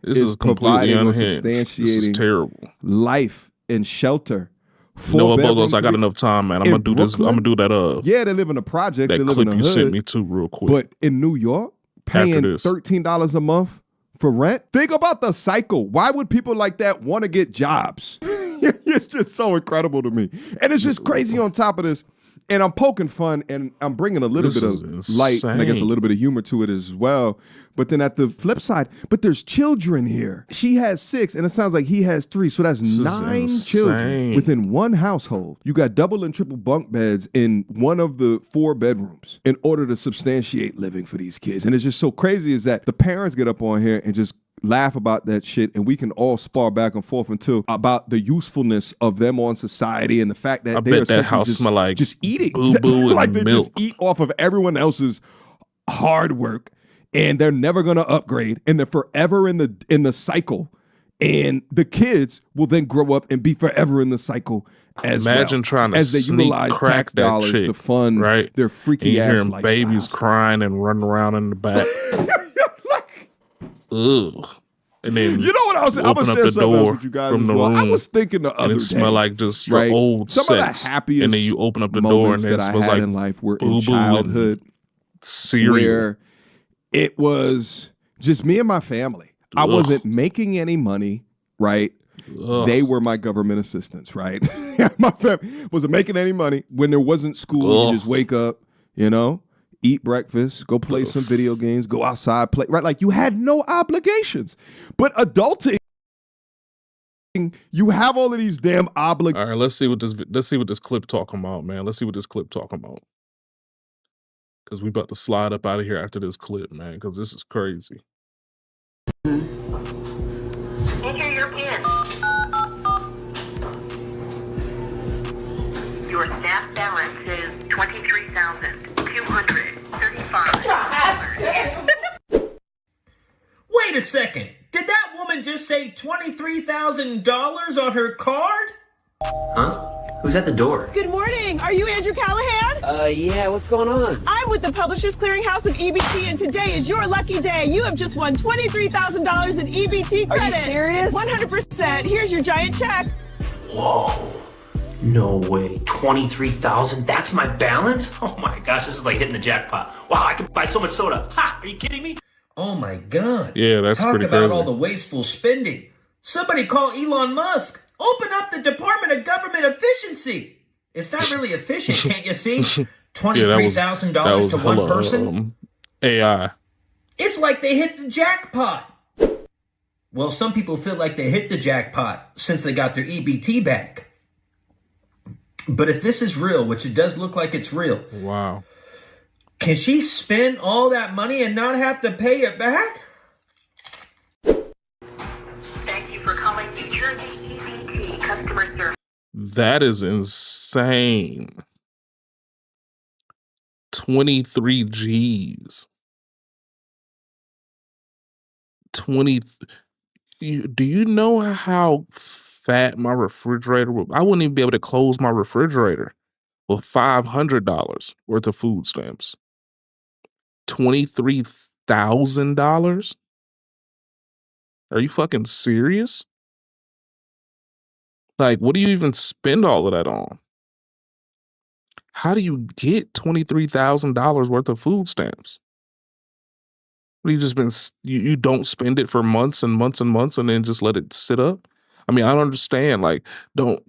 This is is completely providing or unhinged. This is substantiating terrible. life and shelter. You know what, Four-bedroom, Bogos? I got enough time, man. I'm in gonna do this. I'm Brooklyn? gonna do that. Yeah, they live in the projects. That They live clip in the you hood. sent me to real quick. But in New York, paying this. $13 a month for rent. Think about the cycle. Why would people like that want to get jobs? It's just so incredible to me. And it's just crazy on top of this. And I'm poking fun and I'm bringing a little This bit is of light and I guess a insane. little bit of humor to it as well. But then at the flip side, but there's children here. She has 6 and it sounds like he has 3. So that's This is 9 children insane. within one household. You got double and triple bunk beds in one of the 4 bedrooms in order to substantiate living for these kids. And it's just so crazy is that the parents get up on here and just laugh about that shit and we can all spar back and forth until about the usefulness of them on society and the fact that I they're bet that essentially house just, smell like just eating. boo-boo and like they milk. just eat off of everyone else's hard work and they're never gonna upgrade and they're forever in the cycle And the kids will then grow up and be forever in the cycle as Imagine trying to as they sneak utilize crack tax that dollars chick, to fund right? their And freaky you ass hearing lifestyles. babies crying and running around in the back. Ugh. And then You know what I was saying? I'm open gonna up share the something else door with you guys from as the well. I room, was thinking the and other it smell day, like just right? old Some sex. of the happiest And then you open up the door, moments and it that I smells had like in life were in boo-boo and childhood, cereal. where it was just me and my family. I Ugh. wasn't making any money, right? Ugh. They were my government assistants, right? My family wasn't making any money. When there wasn't school, you just wake up, eat breakfast, go play some video games, go outside, play, right? Like you had no obligations. But adulting, you have all of these damn obligations. All right, let's see what this clip talking about, man. Let's see what this clip talking about. Because we about to slide up out of here after this clip, man, because this is crazy. Enter your PIN. Your staff balance is $23,235. Wait a second. Did that woman just say $23,000 on her card? Huh? Who's at the door? Good morning. Are you Andrew Callahan? Yeah, what's going on? I'm with the Publishers Clearinghouse of EBT, and today is your lucky day. You have just won $23,000 in EBT credit. Are you serious? 100%. Here's your giant check. Whoa. No way. 23,000? That's my balance? Oh my gosh, this is like hitting the jackpot. Wow, I could buy so much soda. Ha! Are you kidding me? Oh my God. Yeah, that's Talk pretty about crazy. all the wasteful spending. Somebody call Elon Musk. Open up the Department of Government Efficiency. It's not really efficient, can't you see? $23,000 to one person. AI. It's like they hit the jackpot. Well, some people feel like they hit the jackpot since they got their EBT back. But if this is real, which it does look like it's real. Wow. Can she spend all that money and not have to pay it back? Thank you for calling New Jersey EBT customer service. That is insane. 23 G's. 20. Do you know how fat my refrigerator would? I wouldn't even be able to close my refrigerator with $500 worth of food stamps. $23,000? Are you fucking serious? Like, what do you even spend all of that on? How do you get $23,000 worth of food stamps? What, you just been you don't spend it for months and months and months and then just let it sit up? I mean, I don't understand. Like, don't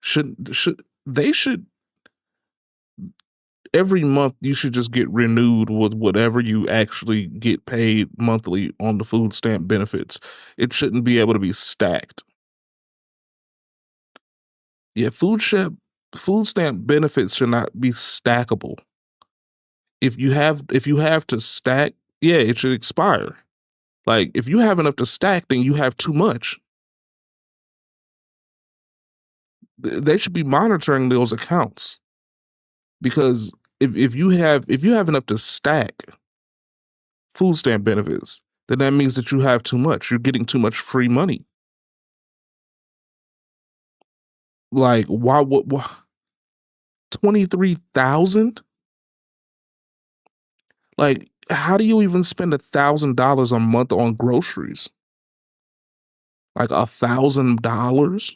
should every month you should just get renewed with whatever you actually get paid monthly on the food stamp benefits. It shouldn't be able to be stacked. Yeah, food stamp benefits should not be stackable. If you have to stack, yeah, it should expire. Like, if you have enough to stack, then you have too much. They should be monitoring those accounts. Because if you have enough to stack food stamp benefits, then that means that you have too much. You're getting too much free money. Like, why 23,000? Like, how do you even spend $1,000 a month on groceries? Like $1,000?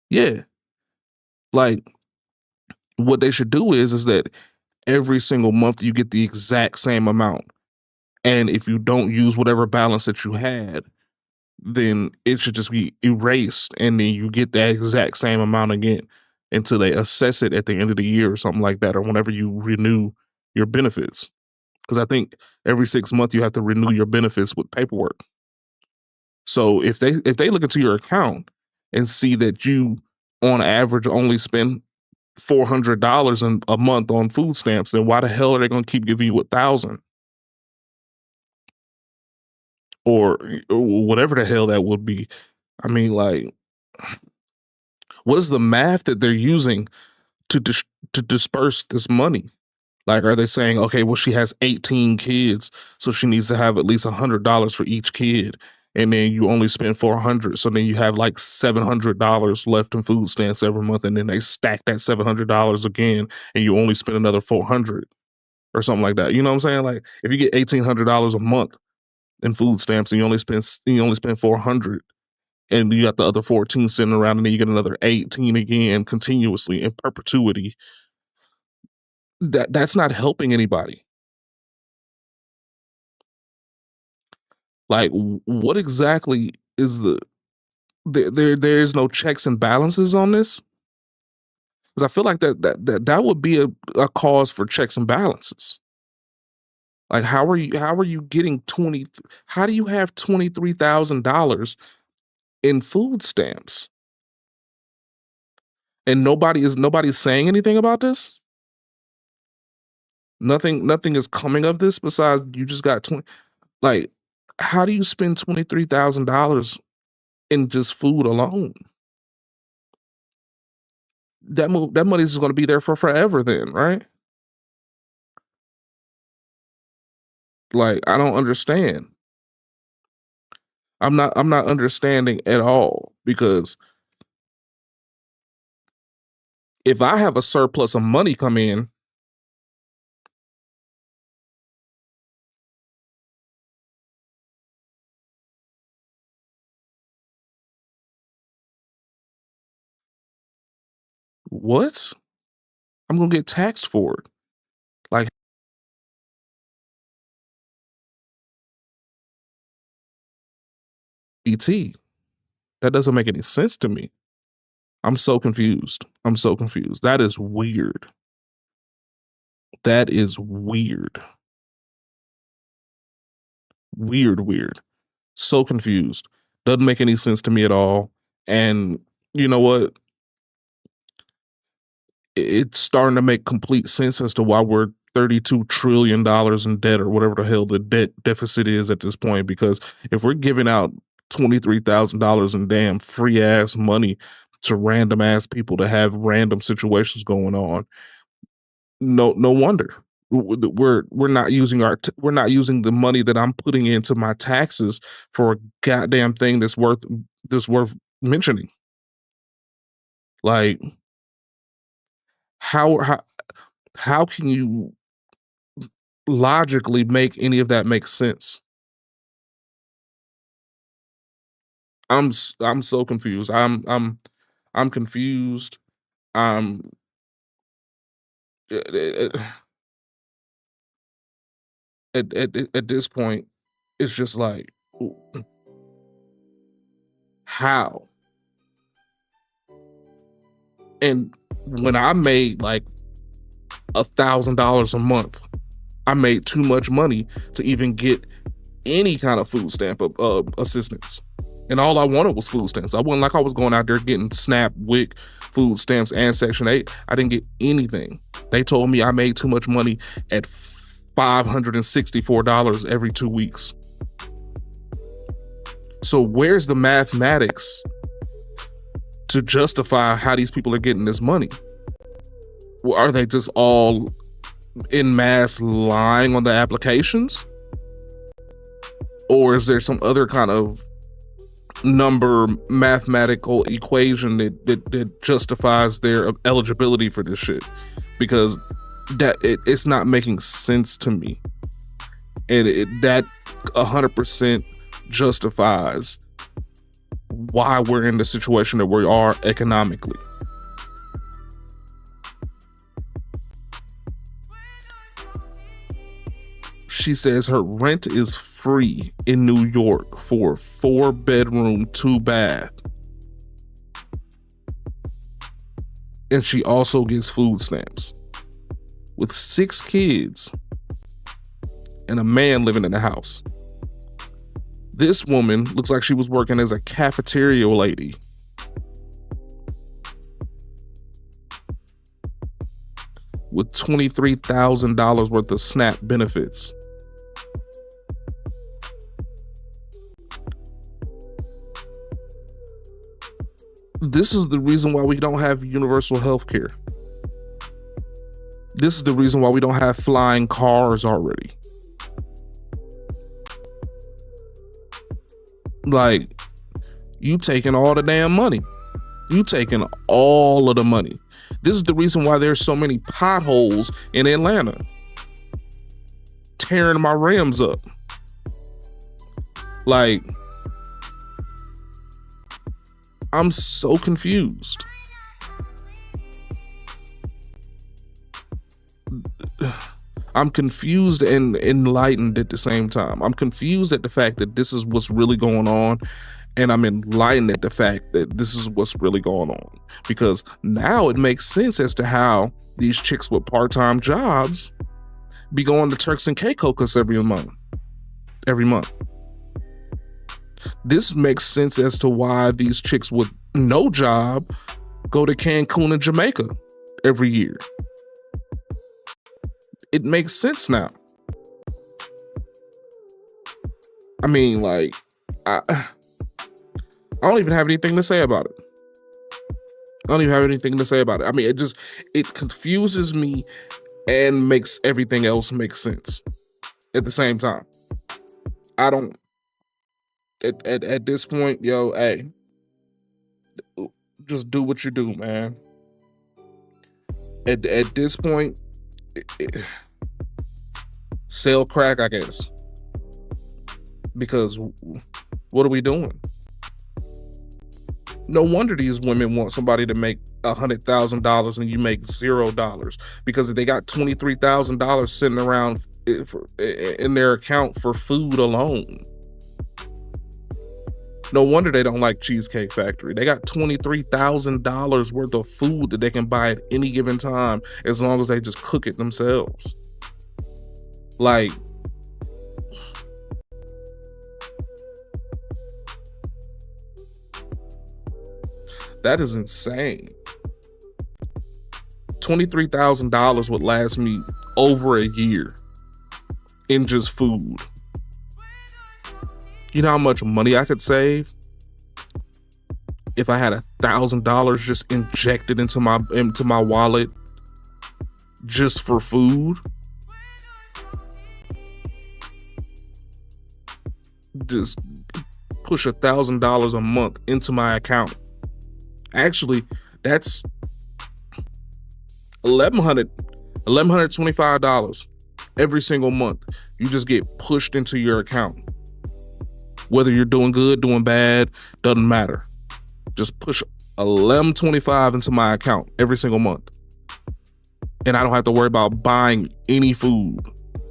Yeah. Like, what they should do is that every single month you get the exact same amount. And if you don't use whatever balance that you had, then it should just be erased. And then you get that exact same amount again until they assess it at the end of the year or something like that, or whenever you renew your benefits. Because I think every 6 months you have to renew your benefits with paperwork. So if they look into your account and see that you on average only spend $400 a month on food stamps, then why the hell are they going to keep giving you $1,000? Or whatever the hell that would be. I mean, like, what is the math that they're using to disperse this money? Like, are they saying, okay, well, she has 18 kids, so she needs to have at least $100 for each kid, and then you only spend $400, so then you have like $700 left in food stamps every month, and then they stack that $700 again, and you only spend another $400 or something like that. You know what I'm saying? Like, if you get $1,800 a month in food stamps and you only spend $400, and you got the other 14 sitting around, and then you get another 18 again continuously in perpetuity. That's not helping anybody. Like, what exactly is there's no checks and balances on this? Because I feel like that would be a cause for checks and balances. Like, how are you getting how do you have $23,000 in food stamps? And nobody's saying anything about this? Nothing is coming of this besides you just got 20. Like, how do you spend $23,000 in just food alone? That money is going to be there for forever then, right? Like, I don't understand. I'm not understanding at all, because if I have a surplus of money come in, what? I'm going to get taxed for it. Like, ET. That doesn't make any sense to me. I'm so confused. That is weird. That is weird. Weird. So confused. Doesn't make any sense to me at all. And you know what? It's starting to make complete sense as to why we're $32 trillion in debt, or whatever the hell the debt deficit is at this point. Because if we're giving out $23,000 in damn free ass money to random ass people to have random situations going on, no wonder we're not using we're not using the money that I'm putting into my taxes for a goddamn thing that's worth mentioning. Like, how can you logically make any of that make sense? I'm so confused. I'm confused. At, at this point, it's just like, how? And when I made like $1,000 a month, I made too much money to even get any kind of food stamp assistance. And all I wanted was food stamps. I wasn't like I was going out there getting SNAP, WIC, food stamps, and Section 8. I didn't get anything. They told me I made too much money at $564 every 2 weeks. So where's the mathematics to justify how these people are getting this money? Well, are they just all in mass lying on the applications? Or is there some other kind of number mathematical equation that justifies their eligibility for this shit? Because it's not making sense to me. And that 100% justifies why we're in the situation that we are economically. She says her rent is free in New York for a 4-bedroom, 2-bath. And she also gets food stamps. With 6 kids and a man living in the house. This woman looks like she was working as a cafeteria lady. With $23,000 worth of SNAP benefits. This is the reason why we don't have universal health care. This is the reason why we don't have flying cars already. Like, you taking all the damn money. You taking all of the money. This is the reason why there's so many potholes in Atlanta. Tearing my rims up. Like, I'm so confused. I'm confused and enlightened at the same time. I'm confused at the fact that this is what's really going on, and I'm enlightened at the fact that this is what's really going on. Because now it makes sense as to how these chicks with part-time jobs be going to Turks and Caicos every month. This makes sense as to why these chicks with no job go to Cancun and Jamaica every year. It makes sense now. I mean, like, I don't even have anything to say about it. I mean, it confuses me and makes everything else make sense at the same time. I don't, at this point, yo, hey, just do what you do, man. At this point, sell crack, I guess. Because what are we doing? No wonder these women want somebody to make $100,000 and you make $0, because they got $23,000 sitting around in their account for food alone. No wonder they don't like Cheesecake Factory. They got $23,000 worth of food that they can buy at any given time as long as they just cook it themselves. Like, that is insane. $23,000 would last me over a year in just food. You know how much money I could save if I had $1,000 just injected into my wallet just for food? Just push $1,000 a month into my account. Actually, that's $1,125 every single month. You just get pushed into your account. Whether you're doing good, doing bad, doesn't matter. Just push $1,125 into my account every single month. And I don't have to worry about buying any food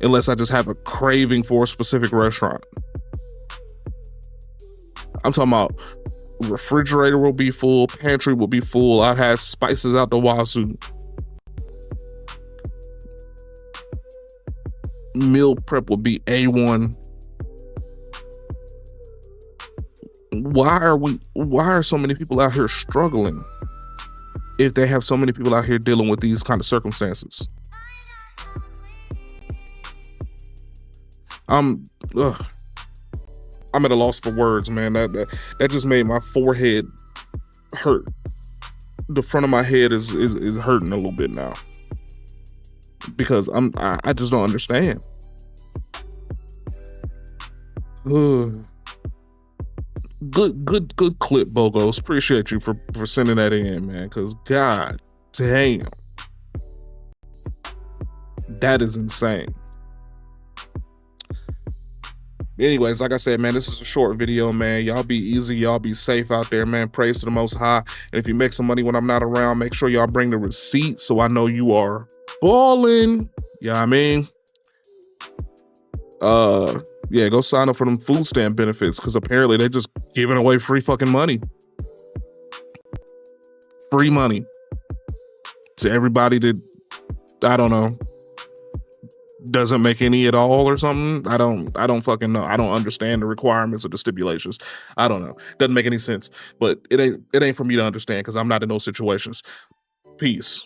unless I just have a craving for a specific restaurant. I'm talking about refrigerator will be full, pantry will be full. I'd have spices out the wazoo. Meal prep will be A1. Why are so many people out here struggling if they have so many people out here dealing with these kind of circumstances? I'm at a loss for words, man. That just made my forehead hurt. The front of my head is hurting a little bit now because I just don't understand. Good clip, Bogos. Appreciate you for sending that in, man. Cause god damn, that is insane. Anyways, like I said, man, this is a short video, man. Y'all be easy. Y'all be safe out there, man. Praise to the Most High. And if you make some money when I'm not around, make sure y'all bring the receipt so I know you are balling. You know what I mean? Yeah, go sign up for them food stamp benefits because apparently they're just giving away free fucking money. Free money to everybody that, I don't know, doesn't make any at all or something. I don't fucking know. I don't understand the requirements or the stipulations. I don't know. Doesn't make any sense. But it ain't for me to understand because I'm not in those situations. Peace.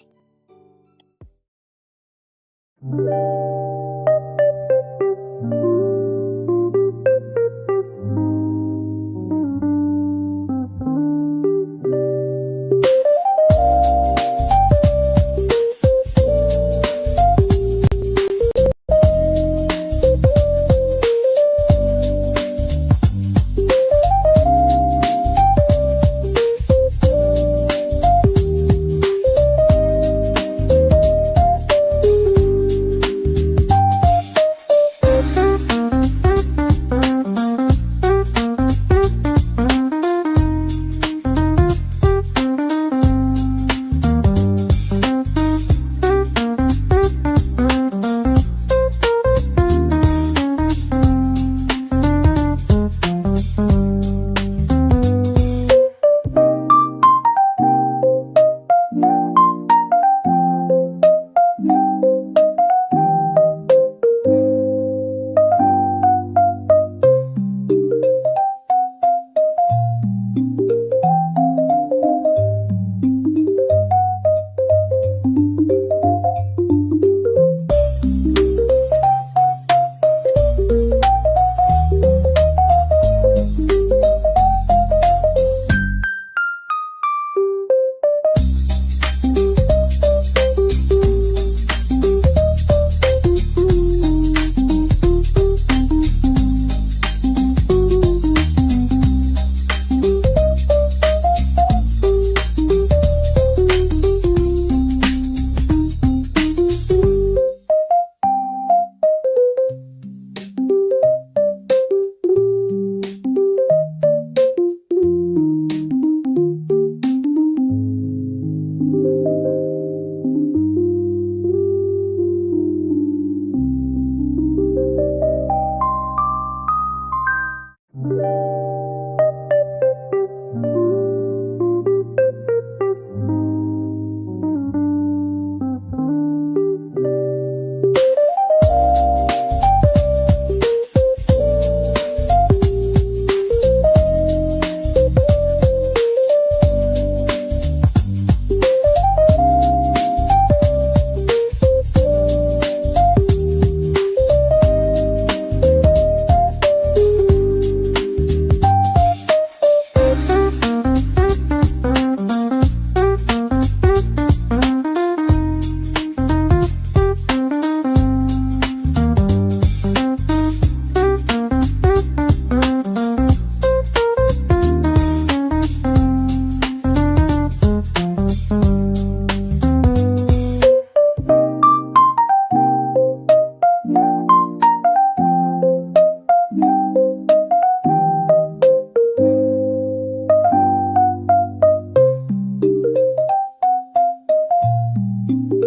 you.